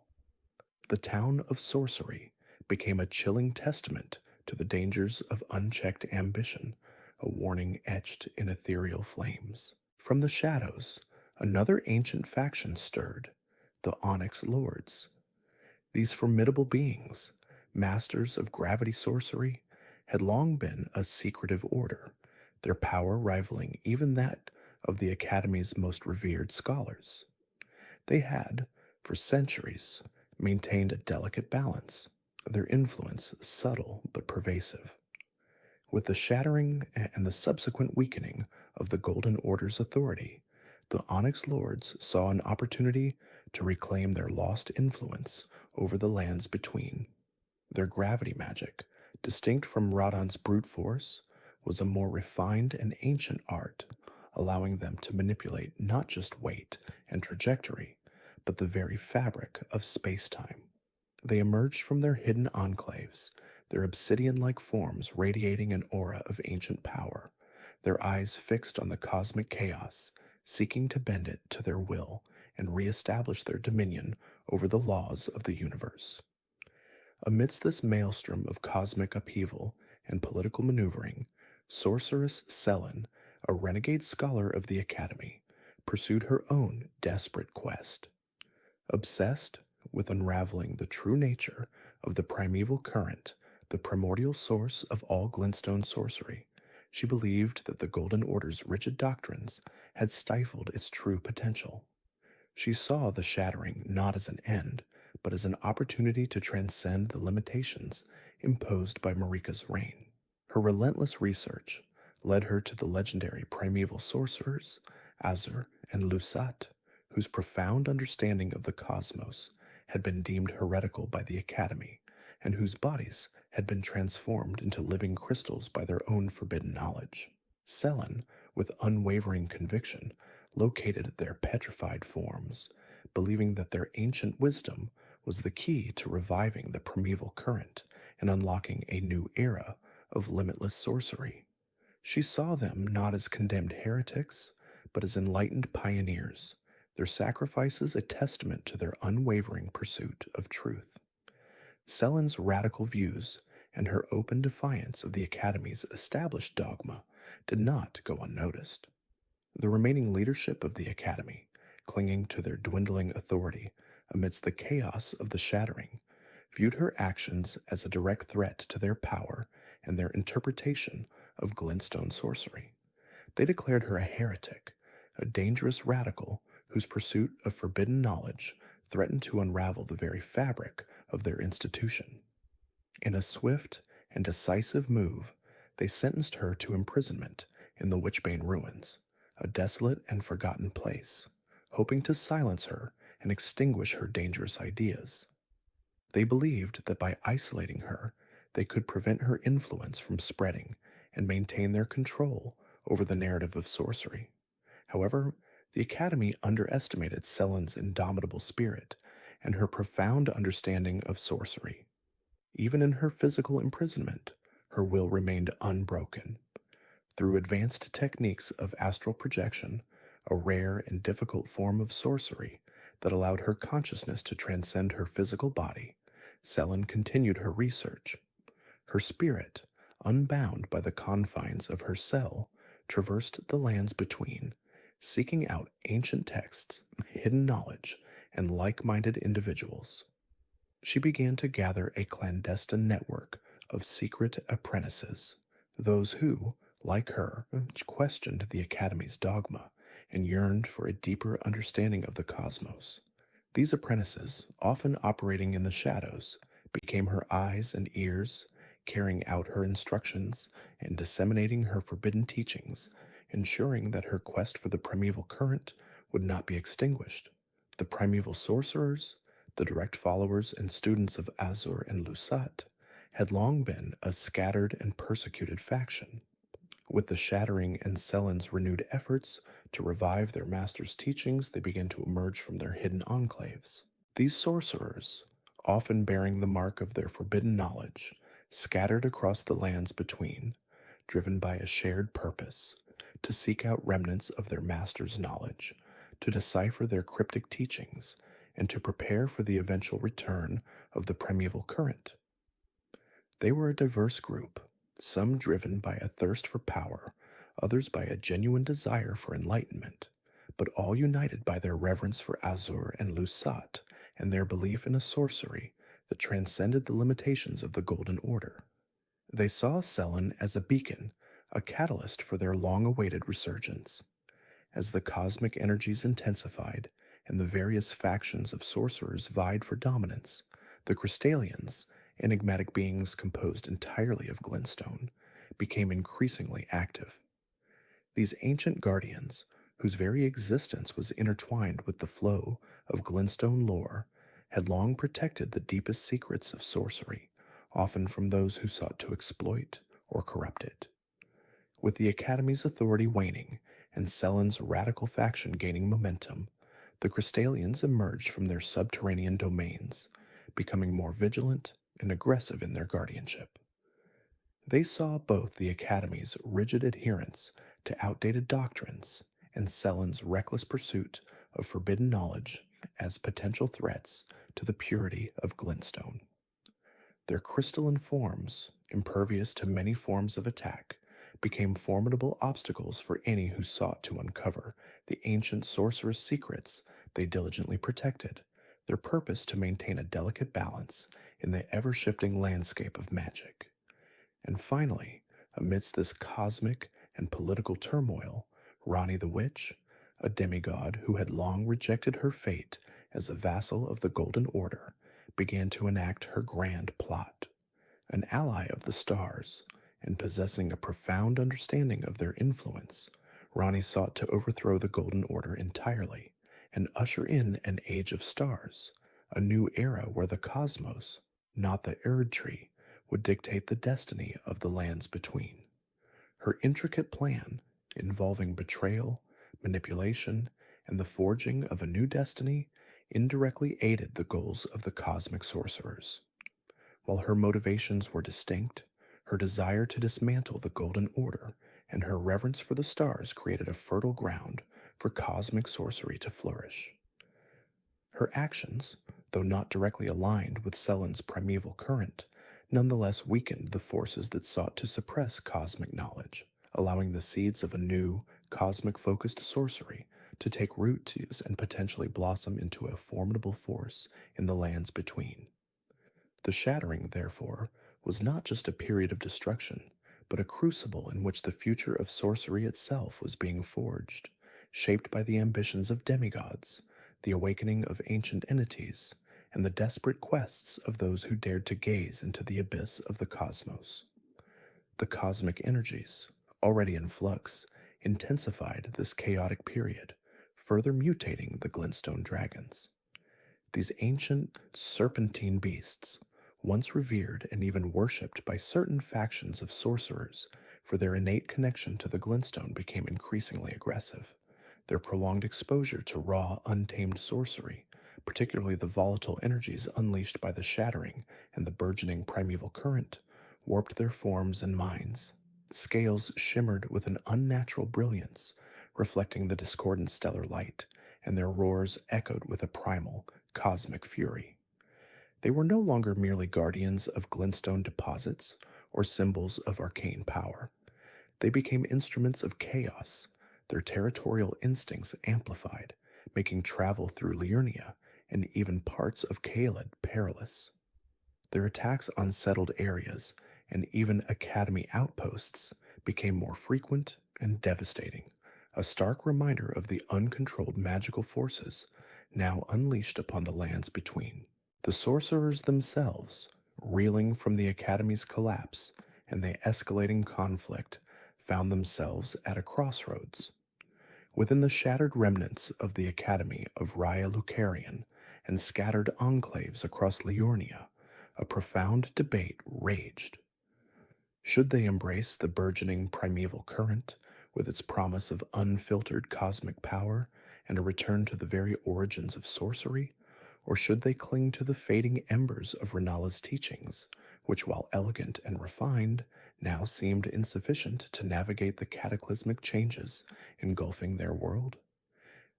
The town of sorcery became a chilling testament to the dangers of unchecked ambition, a warning etched in ethereal flames. From the shadows, another ancient faction stirred, the Onyx Lords. These formidable beings, masters of gravity sorcery, had long been a secretive order, their power rivaling even that of the Academy's most revered scholars. They had, for centuries, maintained a delicate balance, their influence subtle but pervasive. With the shattering and the subsequent weakening of the Golden Order's authority, the Onyx Lords saw an opportunity to reclaim their lost influence over the lands between. Their gravity magic, distinct from Radon's brute force, was a more refined and ancient art, allowing them to manipulate not just weight and trajectory, but the very fabric of space-time. They emerged from their hidden enclaves, their obsidian-like forms radiating an aura of ancient power, their eyes fixed on the cosmic chaos, seeking to bend it to their will and re-establish their dominion over the laws of the universe. Amidst this maelstrom of cosmic upheaval and political maneuvering, Sorceress Selen, a renegade scholar of the Academy, pursued her own desperate quest. Obsessed with unraveling the true nature of the primeval current, the primordial source of all glintstone sorcery, she believed that the Golden Order's rigid doctrines had stifled its true potential. She saw the shattering not as an end, but as an opportunity to transcend the limitations imposed by Marika's reign. Her relentless research led her to the legendary primeval sorcerers, Azur and Lusat, whose profound understanding of the cosmos had been deemed heretical by the Academy, and whose bodies had been transformed into living crystals by their own forbidden knowledge. Selen, with unwavering conviction, located their petrified forms, believing that their ancient wisdom was the key to reviving the primeval current and unlocking a new era of limitless sorcery. She saw them not as condemned heretics, but as enlightened pioneers, their sacrifices a testament to their unwavering pursuit of truth. Selen's radical views and her open defiance of the Academy's established dogma did not go unnoticed. The remaining leadership of the Academy, clinging to their dwindling authority amidst the chaos of the shattering, viewed her actions as a direct threat to their power and their interpretation of glintstone sorcery. They declared her a heretic, a dangerous radical whose pursuit of forbidden knowledge threatened to unravel the very fabric of their institution. In a swift and decisive move, they sentenced her to imprisonment in the Witchbane ruins, a desolate and forgotten place, hoping to silence her and extinguish her dangerous ideas. They believed that by isolating her, they could prevent her influence from spreading and maintain their control over the narrative of sorcery. However, the Academy underestimated Selen's indomitable spirit and her profound understanding of sorcery. Even in her physical imprisonment, her will remained unbroken. Through advanced techniques of astral projection, a rare and difficult form of sorcery that allowed her consciousness to transcend her physical body, Selen continued her research. Her spirit, unbound by the confines of her cell, traversed the lands between, seeking out ancient texts, hidden knowledge, and like-minded individuals. She began to gather a clandestine network of secret apprentices, those who, like her, questioned the Academy's dogma and yearned for a deeper understanding of the cosmos. These apprentices, often operating in the shadows, became her eyes and ears, carrying out her instructions and disseminating her forbidden teachings, ensuring that her quest for the primeval current would not be extinguished. The primeval sorcerers, the direct followers and students of Azur and Lusat, had long been a scattered and persecuted faction. With the Shattering and Selen's renewed efforts to revive their master's teachings, they began to emerge from their hidden enclaves. These sorcerers, often bearing the mark of their forbidden knowledge, scattered across the lands between, driven by a shared purpose to seek out remnants of their master's knowledge, to decipher their cryptic teachings, and to prepare for the eventual return of the primeval current. They were a diverse group, some driven by a thirst for power, others by a genuine desire for enlightenment, but all united by their reverence for Azur and Lusat and their belief in a sorcery that transcended the limitations of the Golden Order. They saw Selen as a beacon, a catalyst for their long awaited resurgence. As the cosmic energies intensified and the various factions of sorcerers vied for dominance, the Crystalians, enigmatic beings composed entirely of glintstone, became increasingly active. These ancient guardians, whose very existence was intertwined with the flow of glintstone lore, had long protected the deepest secrets of sorcery, often from those who sought to exploit or corrupt it. With the Academy's authority waning and Selen's radical faction gaining momentum, the Crystalians emerged from their subterranean domains, becoming more vigilant and aggressive in their guardianship. They saw both the Academy's rigid adherence to outdated doctrines and Selen's reckless pursuit of forbidden knowledge as potential threats to the purity of glintstone. Their crystalline forms, impervious to many forms of attack, became formidable obstacles for any who sought to uncover the ancient sorcerous secrets they diligently protected, their purpose to maintain a delicate balance in the ever-shifting landscape of magic. And finally, amidst this cosmic and political turmoil, Rani the Witch, a demigod who had long rejected her fate as a vassal of the Golden Order, began to enact her grand plot. An ally of the stars, and possessing a profound understanding of their influence, Rani sought to overthrow the Golden Order entirely and usher in an age of stars, a new era where the cosmos, not the Erd Tree, would dictate the destiny of the lands between. Her intricate plan, involving betrayal, manipulation, and the forging of a new destiny, indirectly aided the goals of the cosmic sorcerers. While her motivations were distinct, her desire to dismantle the Golden Order and her reverence for the stars created a fertile ground for cosmic sorcery to flourish. Her actions, though not directly aligned with Selen's primeval current, nonetheless weakened the forces that sought to suppress cosmic knowledge, allowing the seeds of a new, cosmic-focused sorcery to take root and potentially blossom into a formidable force in the lands between. The Shattering, therefore, was not just a period of destruction, but a crucible in which the future of sorcery itself was being forged, shaped by the ambitions of demigods, the awakening of ancient entities, and the desperate quests of those who dared to gaze into the abyss of the cosmos. The cosmic energies, already in flux, intensified this chaotic period, further mutating the glintstone dragons. These ancient, serpentine beasts, once revered and even worshipped by certain factions of sorcerers for their innate connection to the glintstone, became increasingly aggressive. Their prolonged exposure to raw, untamed sorcery, particularly the volatile energies unleashed by the Shattering and the burgeoning primeval current, warped their forms and minds. Scales shimmered with an unnatural brilliance, reflecting the discordant stellar light, and their roars echoed with a primal, cosmic fury. They were no longer merely guardians of glintstone deposits or symbols of arcane power. They became instruments of chaos, their territorial instincts amplified, making travel through Liurnia and even parts of Caelid perilous. Their attacks on settled areas and even Academy outposts became more frequent and devastating, a stark reminder of the uncontrolled magical forces now unleashed upon the lands between. The sorcerers themselves, reeling from the Academy's collapse and the escalating conflict, found themselves at a crossroads. Within the shattered remnants of the Academy of Raya Lucarian and scattered enclaves across Liurnia, a profound debate raged. Should they embrace the burgeoning primeval current with its promise of unfiltered cosmic power and a return to the very origins of sorcery? Or should they cling to the fading embers of Renala's teachings, which, while elegant and refined, now seemed insufficient to navigate the cataclysmic changes engulfing their world?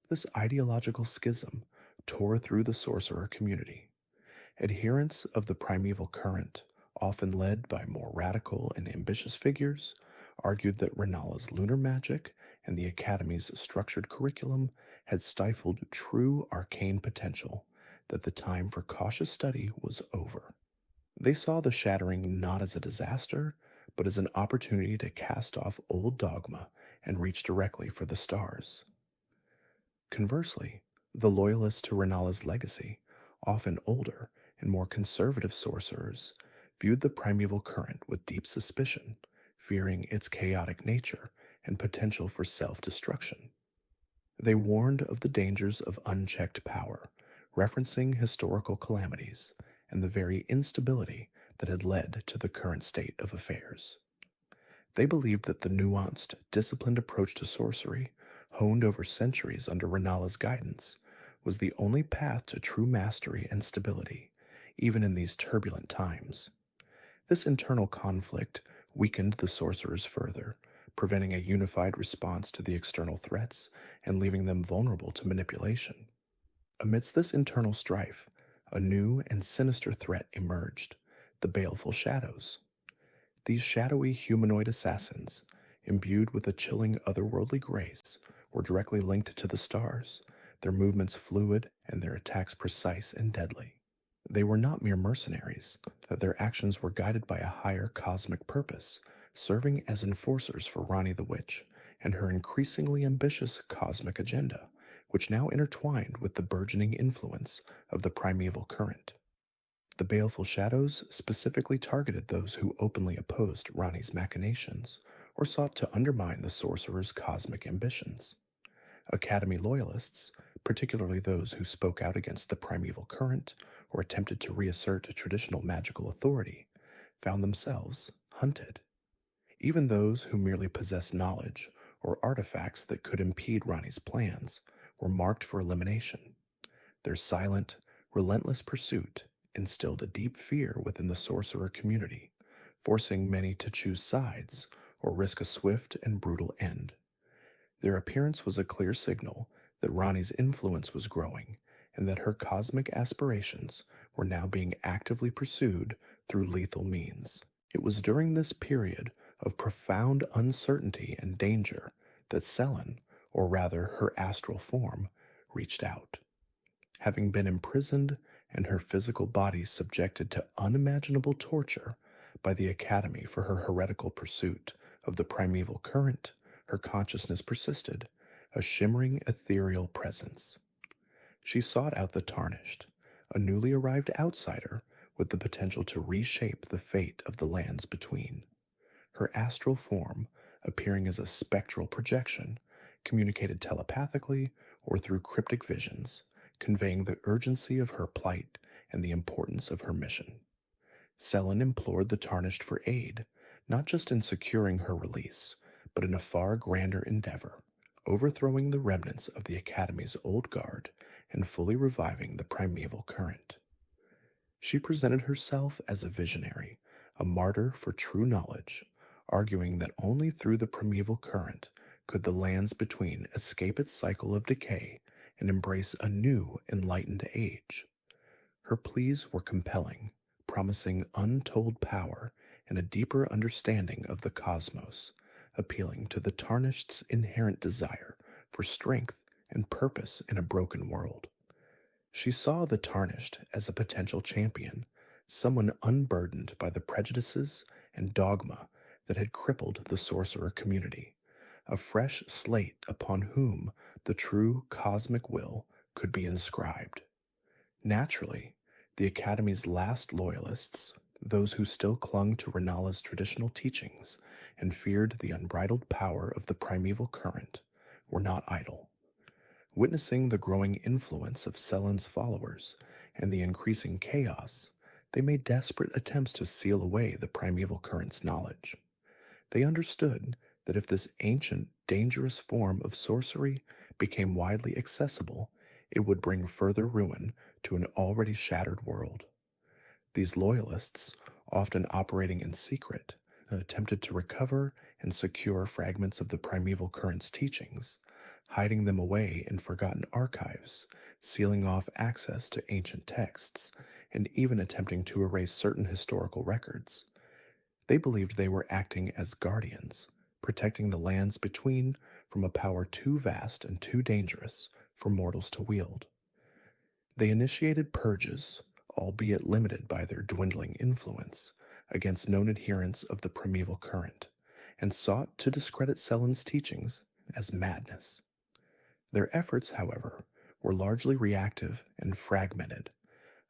This ideological schism tore through the sorcerer community. Adherents of the primeval current, often led by more radical and ambitious figures, argued that Renala's lunar magic and the Academy's structured curriculum had stifled true arcane potential, that the time for cautious study was over. They saw the shattering not as a disaster, but as an opportunity to cast off old dogma and reach directly for the stars. Conversely, the loyalists to Renala's legacy, often older and more conservative sorcerers, viewed the primeval current with deep suspicion, fearing its chaotic nature and potential for self-destruction. They warned of the dangers of unchecked power, referencing historical calamities and the very instability that had led to the current state of affairs. They believed that the nuanced, disciplined approach to sorcery, honed over centuries under Renala's guidance, was the only path to true mastery and stability, even in these turbulent times. This internal conflict weakened the sorcerers further, preventing a unified response to the external threats and leaving them vulnerable to manipulation. Amidst this internal strife, a new and sinister threat emerged: the baleful shadows. These shadowy humanoid assassins, imbued with a chilling otherworldly grace, were directly linked to the stars, their movements fluid and their attacks precise and deadly. They were not mere mercenaries, that their actions were guided by a higher cosmic purpose, serving as enforcers for Rani the Witch and her increasingly ambitious cosmic agenda, which now intertwined with the burgeoning influence of the primeval current. The baleful shadows specifically targeted those who openly opposed Rani's machinations or sought to undermine the sorcerer's cosmic ambitions. Academy loyalists, particularly those who spoke out against the primeval current or attempted to reassert traditional magical authority, found themselves hunted. Even those who merely possessed knowledge or artifacts that could impede Rani's plans were marked for elimination. Their silent, relentless pursuit instilled a deep fear within the sorcerer community, forcing many to choose sides or risk a swift and brutal end. Their appearance was a clear signal that Rani's influence was growing and that her cosmic aspirations were now being actively pursued through lethal means. It was during this period of profound uncertainty and danger that Selen, or rather her astral form, reached out. Having been imprisoned and her physical body subjected to unimaginable torture by the Academy for her heretical pursuit of the primeval current, her consciousness persisted, a shimmering ethereal presence. She sought out the Tarnished, a newly arrived outsider with the potential to reshape the fate of the lands between. Her astral form, appearing as a spectral projection, communicated telepathically or through cryptic visions, conveying the urgency of her plight and the importance of her mission. Selen implored the Tarnished for aid, not just in securing her release, but in a far grander endeavor, overthrowing the remnants of the Academy's old guard and fully reviving the primeval current. She presented herself as a visionary, a martyr for true knowledge, arguing that only through the primeval current could the lands between escape its cycle of decay and embrace a new enlightened age. Her pleas were compelling, promising untold power and a deeper understanding of the cosmos, appealing to the Tarnished's inherent desire for strength and purpose in a broken world. She saw the Tarnished as a potential champion, someone unburdened by the prejudices and dogma that had crippled the sorcerer community, a fresh slate upon whom the true cosmic will could be inscribed. Naturally, the Academy's last loyalists, those who still clung to Renala's traditional teachings and feared the unbridled power of the primeval current, were not idle. Witnessing the growing influence of Selen's followers and the increasing chaos, they made desperate attempts to seal away the primeval current's knowledge. They understood that if this ancient, dangerous form of sorcery became widely accessible, it would bring further ruin to an already shattered world. These loyalists, often operating in secret, attempted to recover and secure fragments of the primeval current's teachings, hiding them away in forgotten archives, sealing off access to ancient texts, and even attempting to erase certain historical records. They believed they were acting as guardians, protecting the lands between from a power too vast and too dangerous for mortals to wield. They initiated purges, albeit limited by their dwindling influence, against known adherents of the primeval current, and sought to discredit Selen's teachings as madness. Their efforts, however, were largely reactive and fragmented,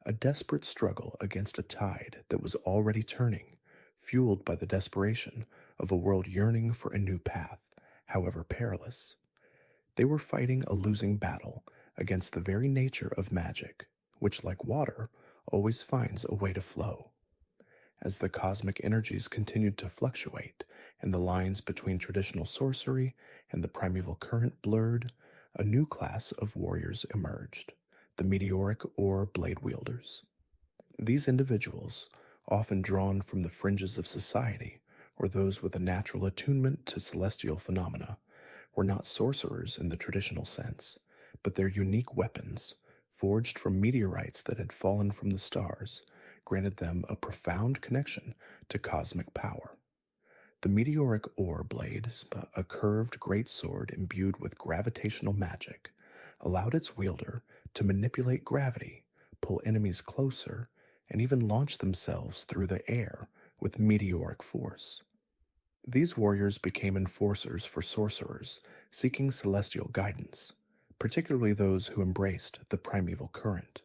a desperate struggle against a tide that was already turning, fueled by the desperation of a world yearning for a new path, however perilous. They were fighting a losing battle against the very nature of magic, which, like water, always finds a way to flow. As the cosmic energies continued to fluctuate and the lines between traditional sorcery and the primeval current blurred, a new class of warriors emerged, the meteoric or blade wielders. These individuals, often drawn from the fringes of society or those with a natural attunement to celestial phenomena, were not sorcerers in the traditional sense, but their unique weapons, forged from meteorites that had fallen from the stars, granted them a profound connection to cosmic power. The meteoric ore blade, a curved great sword imbued with gravitational magic, allowed its wielder to manipulate gravity, pull enemies closer, and even launch themselves through the air with meteoric force. These warriors became enforcers for sorcerers seeking celestial guidance, particularly those who embraced the primeval current.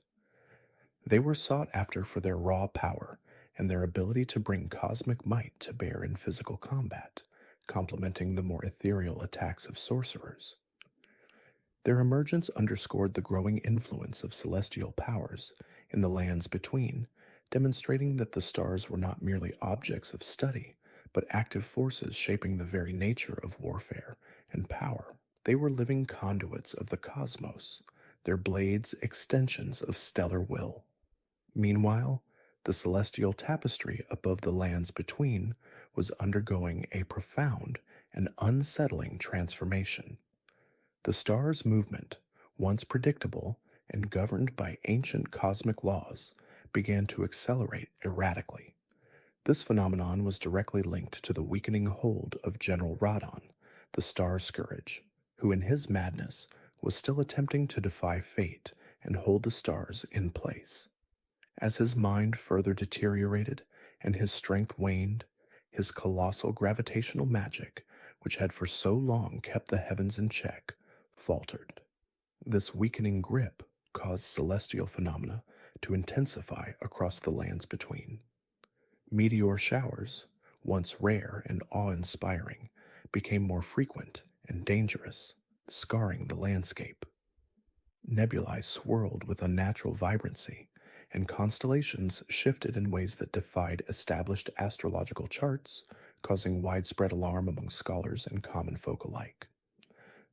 They were sought after for their raw power and their ability to bring cosmic might to bear in physical combat, complementing the more ethereal attacks of sorcerers. Their emergence underscored the growing influence of celestial powers in the lands between, demonstrating that the stars were not merely objects of study, but active forces shaping the very nature of warfare and power. They were living conduits of the cosmos, their blades extensions of stellar will. Meanwhile, the celestial tapestry above the lands between was undergoing a profound and unsettling transformation. The stars' movement, once predictable and governed by ancient cosmic laws, began to accelerate erratically. This phenomenon was directly linked to the weakening hold of General Radon, the Star Scourge, who in his madness was still attempting to defy fate and hold the stars in place. As his mind further deteriorated and his strength waned, his colossal gravitational magic, which had for so long kept the heavens in check, faltered. This weakening grip caused celestial phenomena to intensify across the lands between. Meteor showers, once rare and awe-inspiring, became more frequent and dangerous, scarring the landscape. Nebulae swirled with unnatural vibrancy, and constellations shifted in ways that defied established astrological charts, causing widespread alarm among scholars and common folk alike.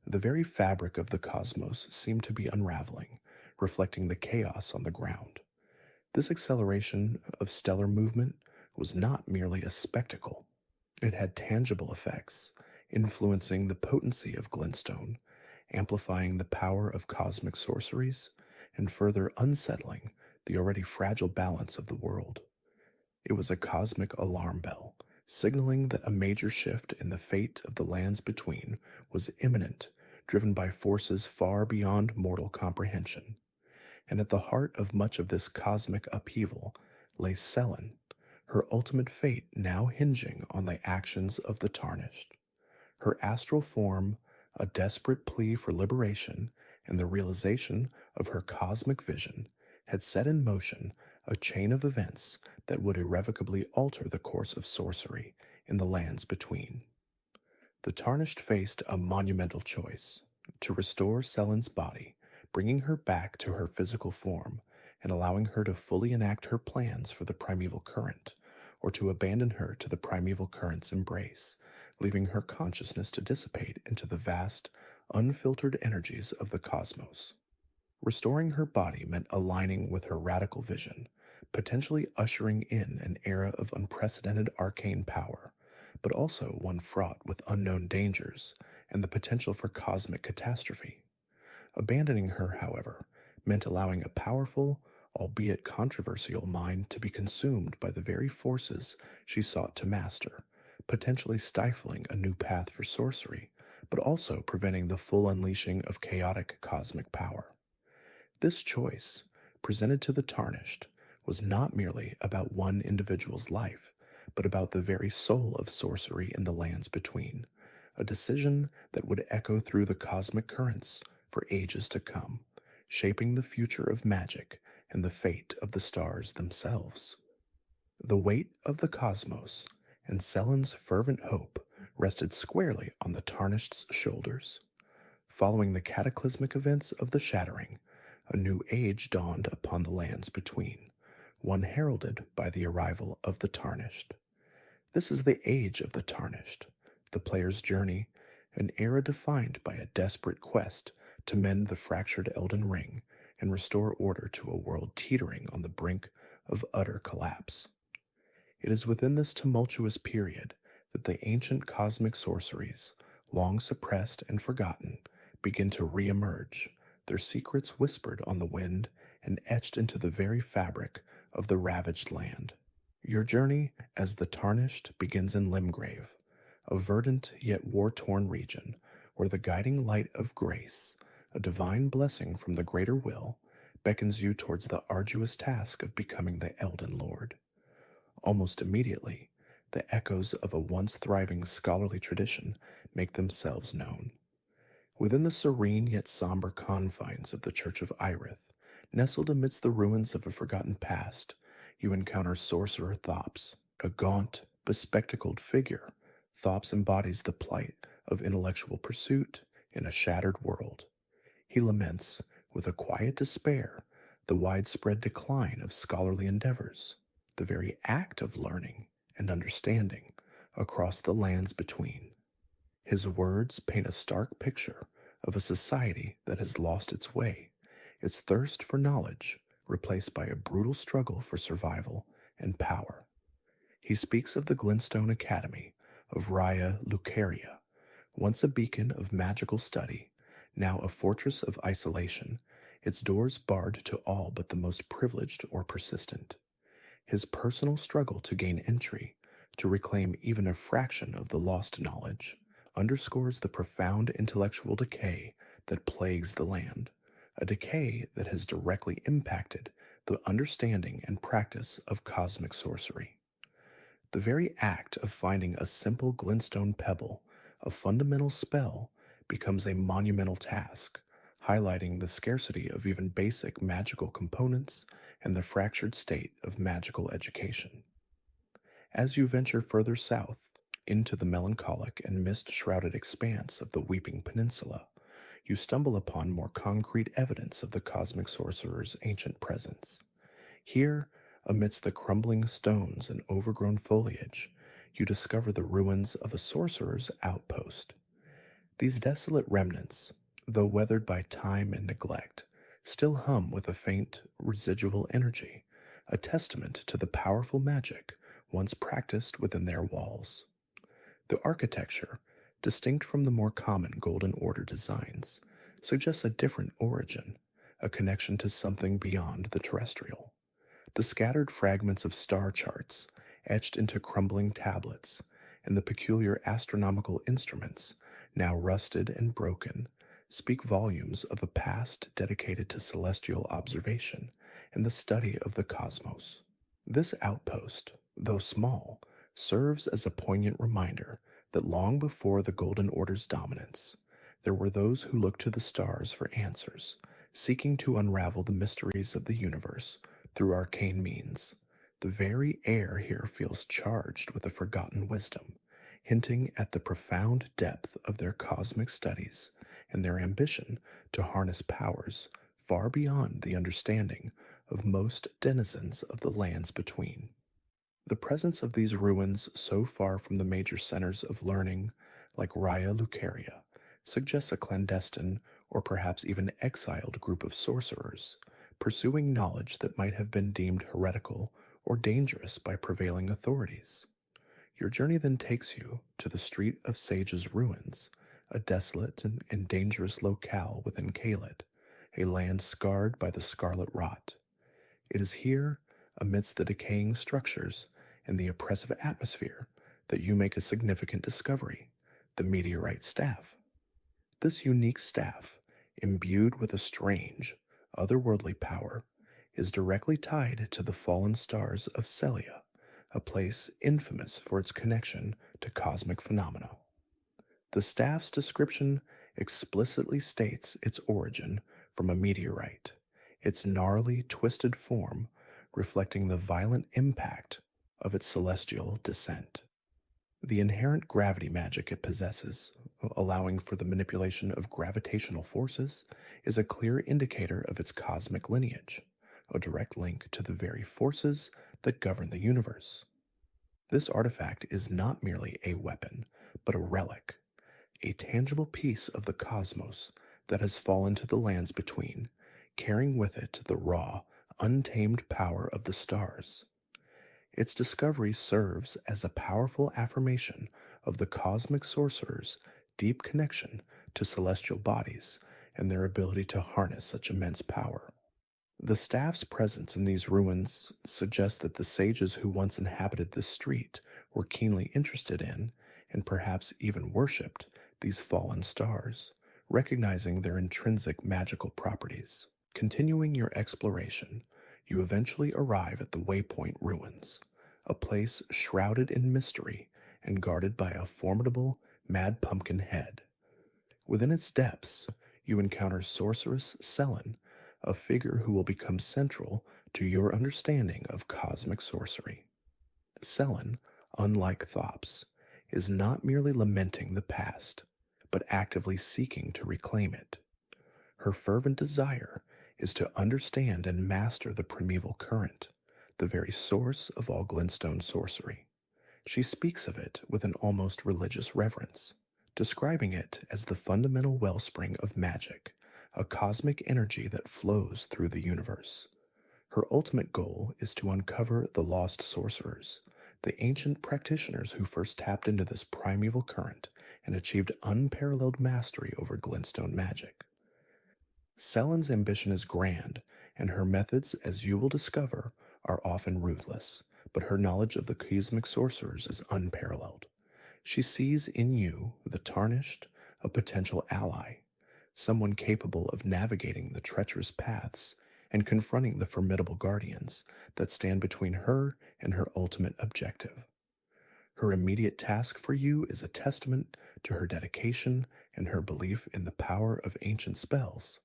The very fabric of the cosmos seemed to be unraveling, reflecting the chaos on the ground. This acceleration of stellar movement was not merely a spectacle. It had tangible effects, influencing the potency of glintstone, amplifying the power of cosmic sorceries, and further unsettling the already fragile balance of the world. It was a cosmic alarm bell, signaling that a major shift in the fate of the lands between was imminent, driven by forces far beyond mortal comprehension. And at the heart of much of this cosmic upheaval lay Selen, her ultimate fate now hinging on the actions of the Tarnished. Her astral form, a desperate plea for liberation, and the realization of her cosmic vision had set in motion a chain of events that would irrevocably alter the course of sorcery in the lands between. The Tarnished faced a monumental choice: to restore Selen's body, bringing her back to her physical form and allowing her to fully enact her plans for the primeval current, or to abandon her to the primeval current's embrace, leaving her consciousness to dissipate into the vast, unfiltered energies of the cosmos. Restoring her body meant aligning with her radical vision, potentially ushering in an era of unprecedented arcane power, but also one fraught with unknown dangers and the potential for cosmic catastrophe. Abandoning her, however, meant allowing a powerful, albeit controversial mind to be consumed by the very forces she sought to master, potentially stifling a new path for sorcery, but also preventing the full unleashing of chaotic cosmic power. This choice, presented to the Tarnished, was not merely about one individual's life, but about the very soul of sorcery in the lands between, a decision that would echo through the cosmic currents for ages to come, shaping the future of magic and the fate of the stars themselves. The weight of the cosmos and Selen's fervent hope rested squarely on the Tarnished's shoulders. Following the cataclysmic events of the Shattering, a new age dawned upon the lands between, one heralded by the arrival of the Tarnished. This is the age of the Tarnished, the player's journey, an era defined by a desperate quest to mend the fractured Elden Ring and restore order to a world teetering on the brink of utter collapse. It is within this tumultuous period that the ancient cosmic sorceries, long suppressed and forgotten, begin to re-emerge, their secrets whispered on the wind and etched into the very fabric of the ravaged land. Your journey as the Tarnished begins in Limgrave, a verdant yet war-torn region where the guiding light of grace, a divine blessing from the greater will, beckons you towards the arduous task of becoming the Elden Lord. Almost immediately, the echoes of a once thriving scholarly tradition make themselves known. Within the serene yet somber confines of the Church of Irith, nestled amidst the ruins of a forgotten past, you encounter Sorcerer Thops, a gaunt, bespectacled figure. Thops embodies the plight of intellectual pursuit in a shattered world. He laments, with a quiet despair, the widespread decline of scholarly endeavors, the very act of learning and understanding across the lands between. His words paint a stark picture of a society that has lost its way, its thirst for knowledge replaced by a brutal struggle for survival and power. He speaks of the Glintstone Academy of Raya Lucaria, once a beacon of magical study, now a fortress of isolation, its doors barred to all but the most privileged or persistent. His personal struggle to gain entry, to reclaim even a fraction of the lost knowledge, underscores the profound intellectual decay that plagues the land, a decay that has directly impacted the understanding and practice of cosmic sorcery. The very act of finding a simple glintstone pebble, a fundamental spell, becomes a monumental task, highlighting the scarcity of even basic magical components and the fractured state of magical education. As you venture further south, into the melancholic and mist-shrouded expanse of the Weeping Peninsula, you stumble upon more concrete evidence of the cosmic sorcerer's ancient presence. Here, amidst the crumbling stones and overgrown foliage, you discover the ruins of a sorcerer's outpost. These desolate remnants, though weathered by time and neglect, still hum with a faint residual energy, a testament to the powerful magic once practiced within their walls. The architecture, distinct from the more common Golden Order designs, suggests a different origin, a connection to something beyond the terrestrial. The scattered fragments of star charts, etched into crumbling tablets, and the peculiar astronomical instruments, now rusted and broken, speak volumes of a past dedicated to celestial observation and the study of the cosmos. This outpost, though small, serves as a poignant reminder that long before the Golden Order's dominance, there were those who looked to the stars for answers, seeking to unravel the mysteries of the universe through arcane means. The very air here feels charged with a forgotten wisdom, hinting at the profound depth of their cosmic studies and their ambition to harness powers far beyond the understanding of most denizens of the lands between. The presence of these ruins so far from the major centers of learning, like Raya Lucaria, suggests a clandestine or perhaps even exiled group of sorcerers pursuing knowledge that might have been deemed heretical or dangerous by prevailing authorities. Your journey then takes you to the Street of Sages ruins, a desolate and dangerous locale within Caelid, a land scarred by the scarlet rot. It is here, amidst the decaying structures and the oppressive atmosphere, that you make a significant discovery: the meteorite staff. This unique staff, imbued with a strange, otherworldly power, is directly tied to the fallen stars of Celia, a place infamous for its connection to cosmic phenomena. The staff's description explicitly states its origin from a meteorite, its gnarly, twisted form reflecting the violent impact of its celestial descent. The inherent gravity magic it possesses, allowing for the manipulation of gravitational forces, is a clear indicator of its cosmic lineage, a direct link to the very forces that govern the universe. This artifact is not merely a weapon, but a relic, a tangible piece of the cosmos that has fallen to the lands between, carrying with it the raw, untamed power of the stars. Its discovery serves as a powerful affirmation of the cosmic sorcerer's deep connection to celestial bodies and their ability to harness such immense power. The staff's presence in these ruins suggests that the sages who once inhabited this street were keenly interested in, and perhaps even worshipped, these fallen stars, recognizing their intrinsic magical properties. Continuing your exploration, you eventually arrive at the Waypoint Ruins, a place shrouded in mystery and guarded by a formidable mad pumpkin head. Within its depths, you encounter Sorceress Selen, a figure who will become central to your understanding of cosmic sorcery. Selen, unlike Thops, is not merely lamenting the past, but actively seeking to reclaim it. Her fervent desire is to understand and master the primeval current, the very source of all glintstone sorcery. She speaks of it with an almost religious reverence, describing it as the fundamental wellspring of magic, a cosmic energy that flows through the universe. Her ultimate goal is to uncover the lost sorcerers, the ancient practitioners who first tapped into this primeval current and achieved unparalleled mastery over glintstone magic. Selen's ambition is grand, and her methods, as you will discover, are often ruthless, but her knowledge of the cosmic sorcerers is unparalleled. She sees in you, the Tarnished, a potential ally, someone capable of navigating the treacherous paths and confronting the formidable guardians that stand between her and her ultimate objective. Her immediate task for you is a testament to her dedication and her belief in the power of ancient spells.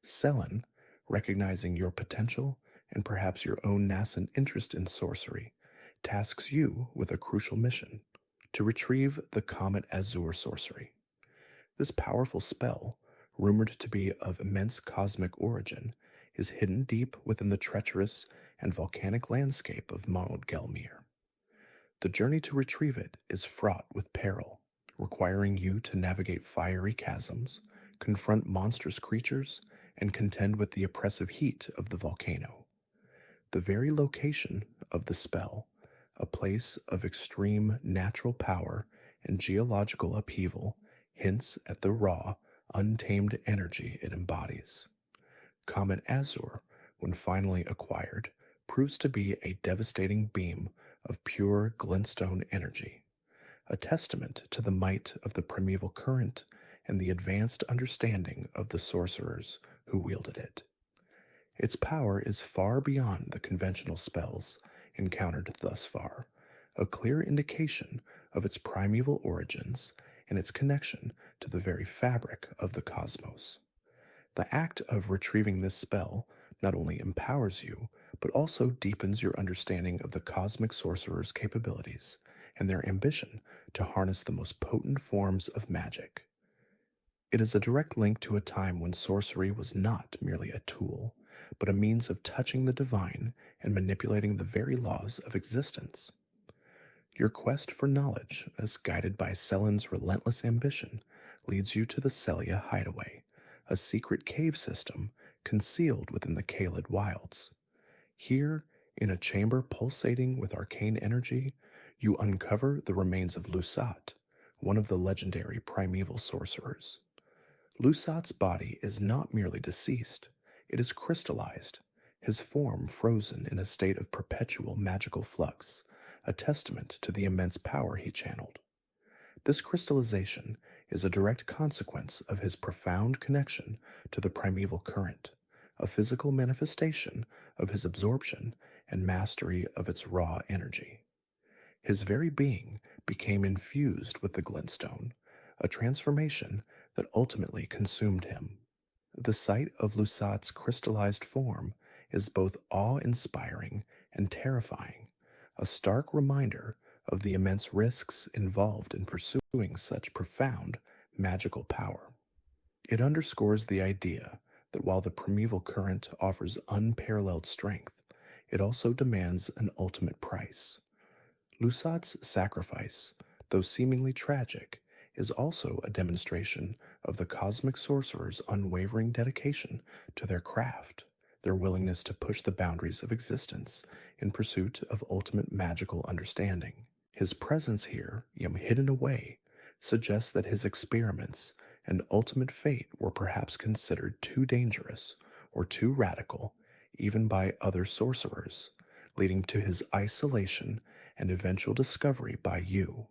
Selen, recognizing your potential and perhaps your own nascent interest in sorcery, tasks you with a crucial mission: to retrieve the Comet Azure sorcery. This powerful spell, rumored to be of immense cosmic origin, is hidden deep within the treacherous and volcanic landscape of Mount Gelmir. The journey to retrieve it is fraught with peril, requiring you to navigate fiery chasms, confront monstrous creatures, and contend with the oppressive heat of the volcano. The very location of the spell, a place of extreme natural power and geological upheaval, hints at the raw, untamed energy it embodies. Comet Azure, when finally acquired, proves to be a devastating beam of pure glintstone energy, a testament to the might of the primeval current and the advanced understanding of the sorcerers who wielded it. Its power is far beyond the conventional spells encountered thus far, a clear indication of its primeval origins and its connection to the very fabric of the cosmos. The act of retrieving this spell not only empowers you, but also deepens your understanding of the cosmic sorcerer's capabilities and their ambition to harness the most potent forms of magic. It is a direct link to a time when sorcery was not merely a tool, but a means of touching the divine and manipulating the very laws of existence. Your quest for knowledge, as guided by Selen's relentless ambition, leads you to the Celia Hideaway, a secret cave system concealed within the Kaled wilds. Here, in a chamber pulsating with arcane energy, you uncover the remains of Lusat, one of the legendary primeval sorcerers. Lusat's body is not merely deceased, it is crystallized, his form frozen in a state of perpetual magical flux, a testament to the immense power he channeled. This crystallization is a direct consequence of his profound connection to the primeval current, a physical manifestation of his absorption and mastery of its raw energy. His very being became infused with the glintstone, a transformation that ultimately consumed him. The sight of Lusat's crystallized form is both awe-inspiring and terrifying, a stark reminder of the immense risks involved in pursuing such profound magical power. It underscores the idea that while the primeval current offers unparalleled strength, it also demands an ultimate price. Lusat's sacrifice, though seemingly tragic, is also a demonstration of the cosmic sorcerer's unwavering dedication to their craft, their willingness to push the boundaries of existence in pursuit of ultimate magical understanding. His presence here, yet hidden away, suggests that his experiments and ultimate fate were perhaps considered too dangerous or too radical, even by other sorcerers, leading to his isolation and eventual discovery by you.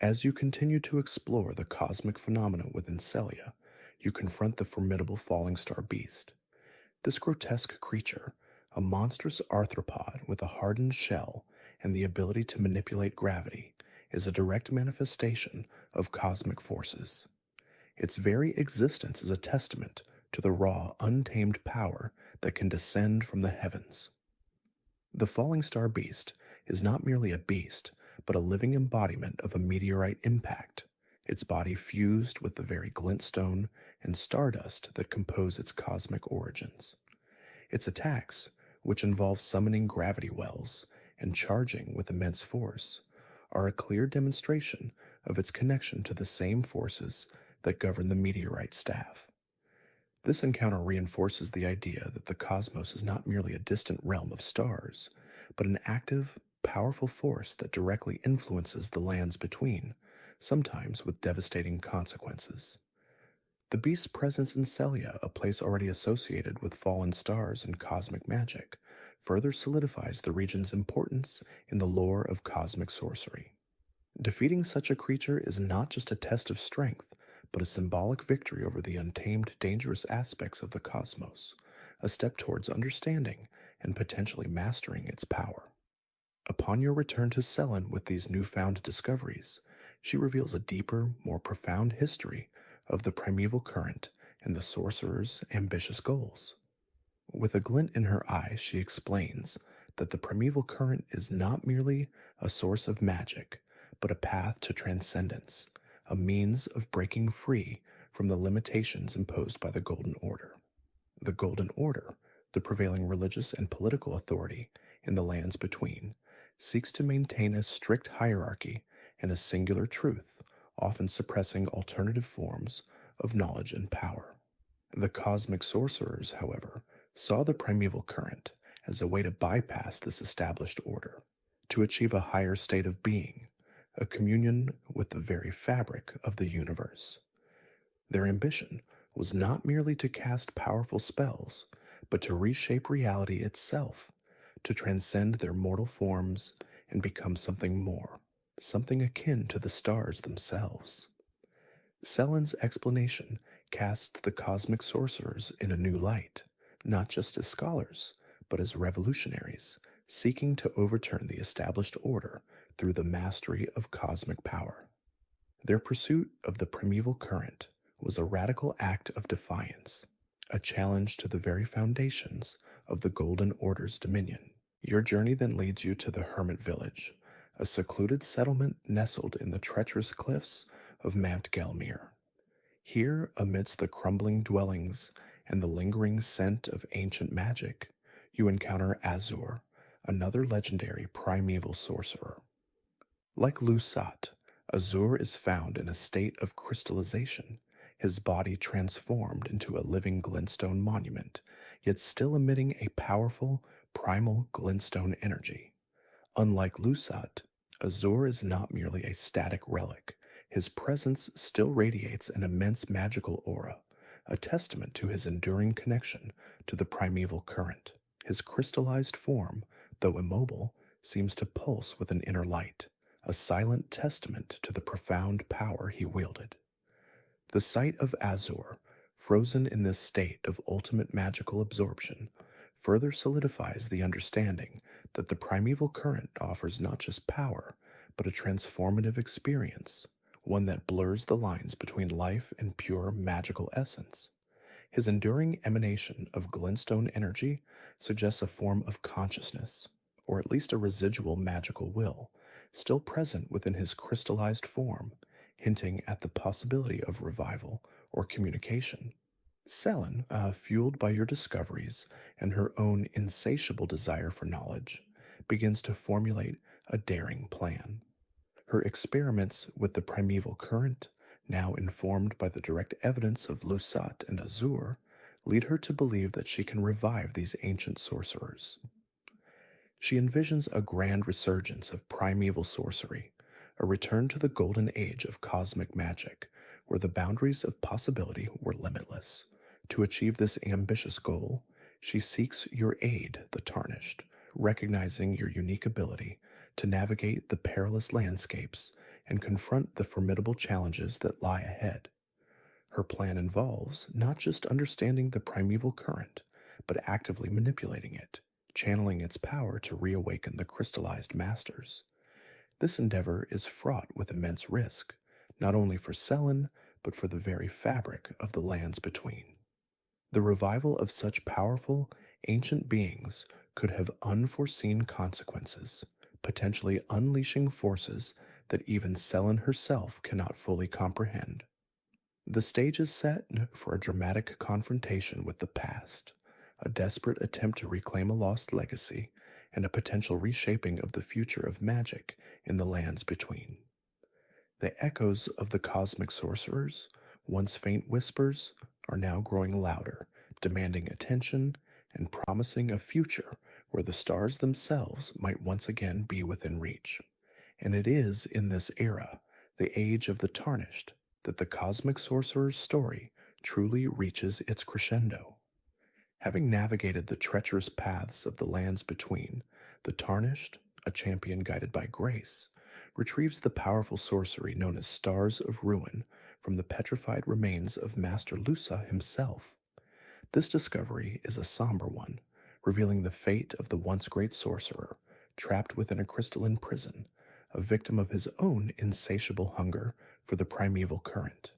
As you continue to explore the cosmic phenomena within Celia, you confront the formidable falling star beast. This grotesque creature, a monstrous arthropod with a hardened shell and the ability to manipulate gravity, is a direct manifestation of cosmic forces. Its very existence is a testament to the raw, untamed power that can descend from the heavens. The falling star beast is not merely a beast, but a living embodiment of a meteorite impact, its body fused with the very glintstone and stardust that compose its cosmic origins. Its attacks, which involve summoning gravity wells and charging with immense force, are a clear demonstration of its connection to the same forces that govern the meteorite staff. This encounter reinforces the idea that the cosmos is not merely a distant realm of stars, but an active, powerful force that directly influences the lands between, sometimes with devastating consequences. The beast's presence in Celia, a place already associated with fallen stars and cosmic magic, further solidifies the region's importance in the lore of cosmic sorcery. Defeating such a creature is not just a test of strength, but a symbolic victory over the untamed, dangerous aspects of the cosmos, a step towards understanding and potentially mastering its power. Upon your return to Selen with these newfound discoveries, she reveals a deeper, more profound history of the primeval current and the sorcerer's ambitious goals. With a glint in her eye, she explains that the primeval current is not merely a source of magic, but a path to transcendence, a means of breaking free from the limitations imposed by the Golden Order. The Golden Order, the prevailing religious and political authority in the lands between, seeks to maintain a strict hierarchy and a singular truth, often suppressing alternative forms of knowledge and power. The cosmic sorcerers, however, saw the primeval current as a way to bypass this established order, to achieve a higher state of being, a communion with the very fabric of the universe. Their ambition was not merely to cast powerful spells, but to reshape reality itself, to transcend their mortal forms and become something more, something akin to the stars themselves. Selen's explanation casts the cosmic sorcerers in a new light, not just as scholars, but as revolutionaries, seeking to overturn the established order through the mastery of cosmic power. Their pursuit of the primeval current was a radical act of defiance, a challenge to the very foundations of the Golden Order's dominion. Your journey then leads you to the Hermit Village, a secluded settlement nestled in the treacherous cliffs of Mount Gelmir. Here, amidst the crumbling dwellings and the lingering scent of ancient magic, you encounter Azur, another legendary primeval sorcerer. Like Lusat, Azur is found in a state of crystallization, his body transformed into a living glintstone monument, yet still emitting a powerful, primal glintstone energy. Unlike Lusat, Azur is not merely a static relic. His presence still radiates an immense magical aura, a testament to his enduring connection to the primeval current. His crystallized form, though immobile, seems to pulse with an inner light, a silent testament to the profound power he wielded. The sight of Azur, frozen in this state of ultimate magical absorption, further solidifies the understanding that the primeval current offers not just power, but a transformative experience, one that blurs the lines between life and pure magical essence. His enduring emanation of glintstone energy suggests a form of consciousness, or at least a residual magical will, still present within his crystallized form, hinting at the possibility of revival or communication. Selen, fueled by your discoveries and her own insatiable desire for knowledge, begins to formulate a daring plan. Her experiments with the primeval current, now informed by the direct evidence of Lusat and Azur, lead her to believe that she can revive these ancient sorcerers. She envisions a grand resurgence of primeval sorcery, a return to the golden age of cosmic magic, where the boundaries of possibility were limitless. To achieve this ambitious goal, she seeks your aid, the Tarnished, recognizing your unique ability to navigate the perilous landscapes and confront the formidable challenges that lie ahead. Her plan involves not just understanding the primeval current, but actively manipulating it, channeling its power to reawaken the crystallized masters. This endeavor is fraught with immense risk, not only for Selen, but for the very fabric of the lands between. The revival of such powerful, ancient beings could have unforeseen consequences, potentially unleashing forces that even Selen herself cannot fully comprehend. The stage is set for a dramatic confrontation with the past, a desperate attempt to reclaim a lost legacy, and a potential reshaping of the future of magic in the lands between. The echoes of the cosmic sorcerers, once faint whispers, are now growing louder, demanding attention and promising a future where the stars themselves might once again be within reach. And it is in this era, the age of the Tarnished, that the cosmic sorcerer's story truly reaches its crescendo. Having navigated the treacherous paths of the lands between, the Tarnished, a champion guided by grace, retrieves the powerful sorcery known as Stars of Ruin from the petrified remains of Master Lusa himself. This discovery is a somber one, revealing the fate of the once great sorcerer, trapped within a crystalline prison, a victim of his own insatiable hunger for the primeval current.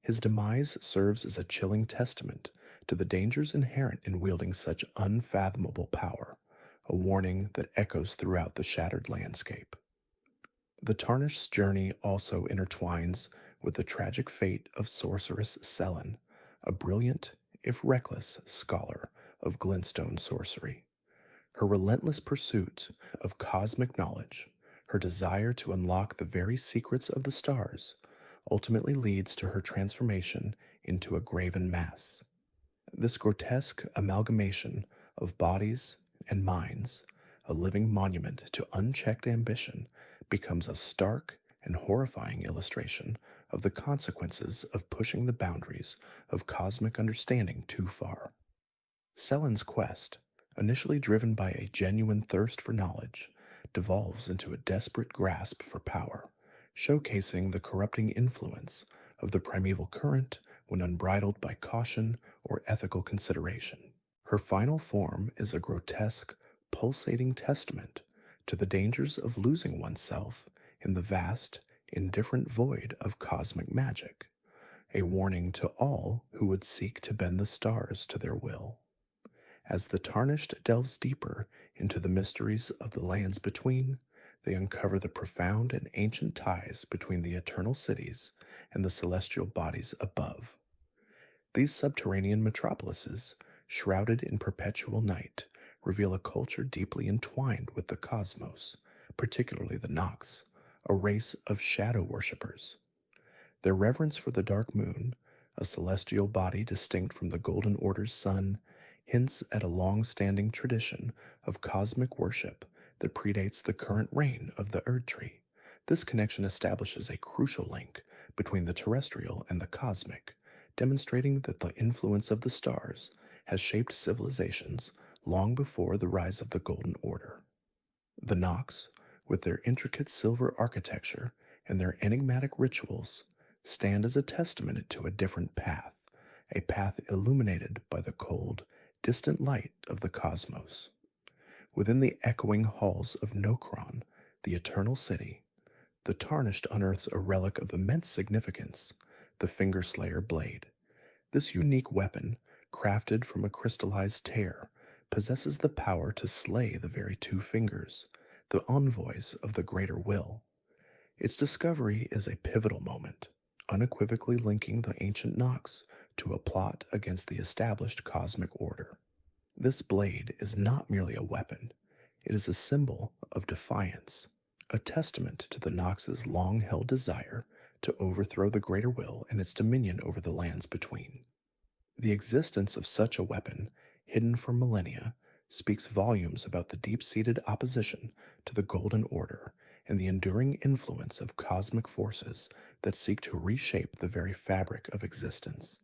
His demise serves as a chilling testament to the dangers inherent in wielding such unfathomable power, a warning that echoes throughout the shattered landscape. The Tarnished's journey also intertwines with the tragic fate of sorceress Selen, a brilliant, if reckless, scholar of glintstone sorcery. Her relentless pursuit of cosmic knowledge, her desire to unlock the very secrets of the stars, ultimately leads to her transformation into a graven mass. This grotesque amalgamation of bodies and minds, a living monument to unchecked ambition, becomes a stark and horrifying illustration of the consequences of pushing the boundaries of cosmic understanding too far. Selen's quest, initially driven by a genuine thirst for knowledge, devolves into a desperate grasp for power, showcasing the corrupting influence of the primeval current when unbridled by caution or ethical consideration. Her final form is a grotesque, pulsating testament to the dangers of losing oneself in the vast, indifferent void of cosmic magic, a warning to all who would seek to bend the stars to their will. As the Tarnished delves deeper into the mysteries of the lands between, they uncover the profound and ancient ties between the eternal cities and the celestial bodies above. These subterranean metropolises, shrouded in perpetual night, reveal a culture deeply entwined with the cosmos, particularly the Nox, a race of shadow worshippers. Their reverence for the dark moon, a celestial body distinct from the Golden Order's sun, hints at a long standing tradition of cosmic worship that predates the current reign of the Erd Tree. This connection establishes a crucial link between the terrestrial and the cosmic, demonstrating that the influence of the stars has shaped civilizations long before the rise of the Golden Order. The Nox, with their intricate silver architecture and their enigmatic rituals, stand as a testament to a different path, a path illuminated by the cold, distant light of the cosmos. Within the echoing halls of Nokron, the Eternal City, the Tarnished unearths a relic of immense significance, the Finger Slayer blade. This unique weapon, crafted from a crystallized tear, possesses the power to slay the very two fingers, the envoys of the greater will. Its discovery is a pivotal moment, unequivocally linking the ancient Nox to a plot against the established cosmic order. This blade is not merely a weapon, it is a symbol of defiance, a testament to the Nox's long-held desire to overthrow the greater will and its dominion over the lands between. The existence of such a weapon, hidden for millennia, speaks volumes about the deep-seated opposition to the Golden Order and the enduring influence of cosmic forces that seek to reshape the very fabric of existence.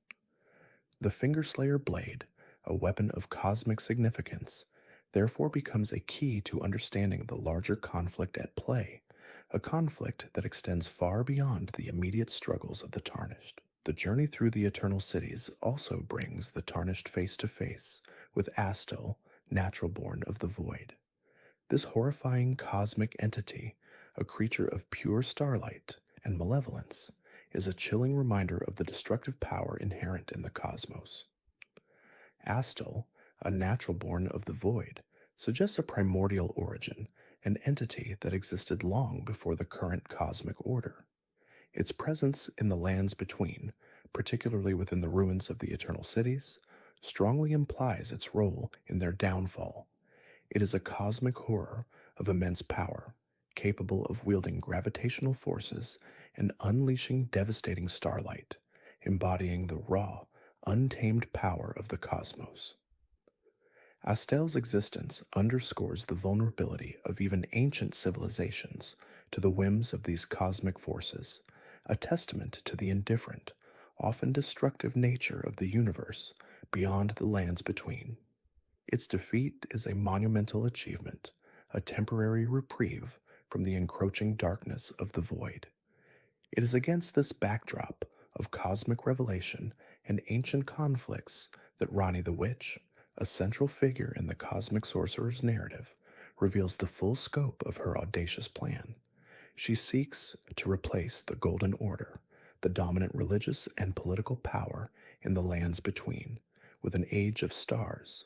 The Fingerslayer blade, a weapon of cosmic significance, therefore becomes a key to understanding the larger conflict at play, a conflict that extends far beyond the immediate struggles of the Tarnished. The journey through the Eternal Cities also brings the Tarnished face to face with Astel, natural born of the Void. This horrifying cosmic entity, a creature of pure starlight and malevolence, is a chilling reminder of the destructive power inherent in the cosmos. Astel, a natural born of the Void, suggests a primordial origin, an entity that existed long before the current cosmic order. Its presence in the lands between, particularly within the ruins of the Eternal Cities, strongly implies its role in their downfall. It is a cosmic horror of immense power, capable of wielding gravitational forces and unleashing devastating starlight, embodying the raw, untamed power of the cosmos. Astel's existence underscores the vulnerability of even ancient civilizations to the whims of these cosmic forces, a testament to the indifferent, often destructive nature of the universe beyond the lands between. Its defeat is a monumental achievement, a temporary reprieve from the encroaching darkness of the void. It is against this backdrop of cosmic revelation and ancient conflicts that Rani the Witch, a central figure in the cosmic sorcerer's narrative, reveals the full scope of her audacious plan. She seeks to replace the Golden Order, the dominant religious and political power in the lands between, with an age of stars.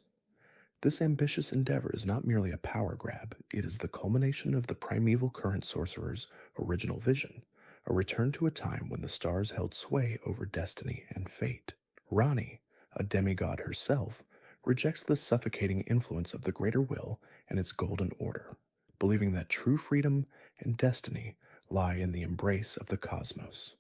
This ambitious endeavor is not merely a power grab, it is the culmination of the primeval current sorcerer's original vision, a return to a time when the stars held sway over destiny and fate. Rani, a demigod herself, rejects the suffocating influence of the greater will and its golden order, believing that true freedom and destiny lie in the embrace of the cosmos.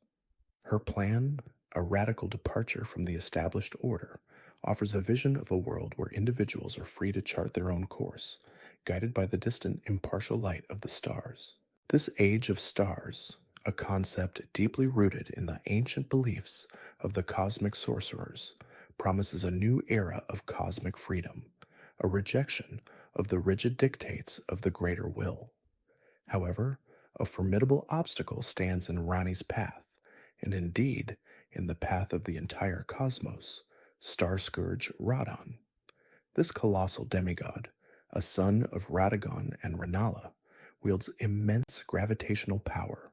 Her plan, a radical departure from the established order, offers a vision of a world where individuals are free to chart their own course, guided by the distant, impartial light of the stars. This age of stars, a concept deeply rooted in the ancient beliefs of the cosmic sorcerers, promises a new era of cosmic freedom, a rejection of the rigid dictates of the greater will. However, a formidable obstacle stands in Rani's path, and indeed in the path of the entire cosmos, Star Scourge Radon. This colossal demigod, a son of Radagon and Renala, wields immense gravitational power,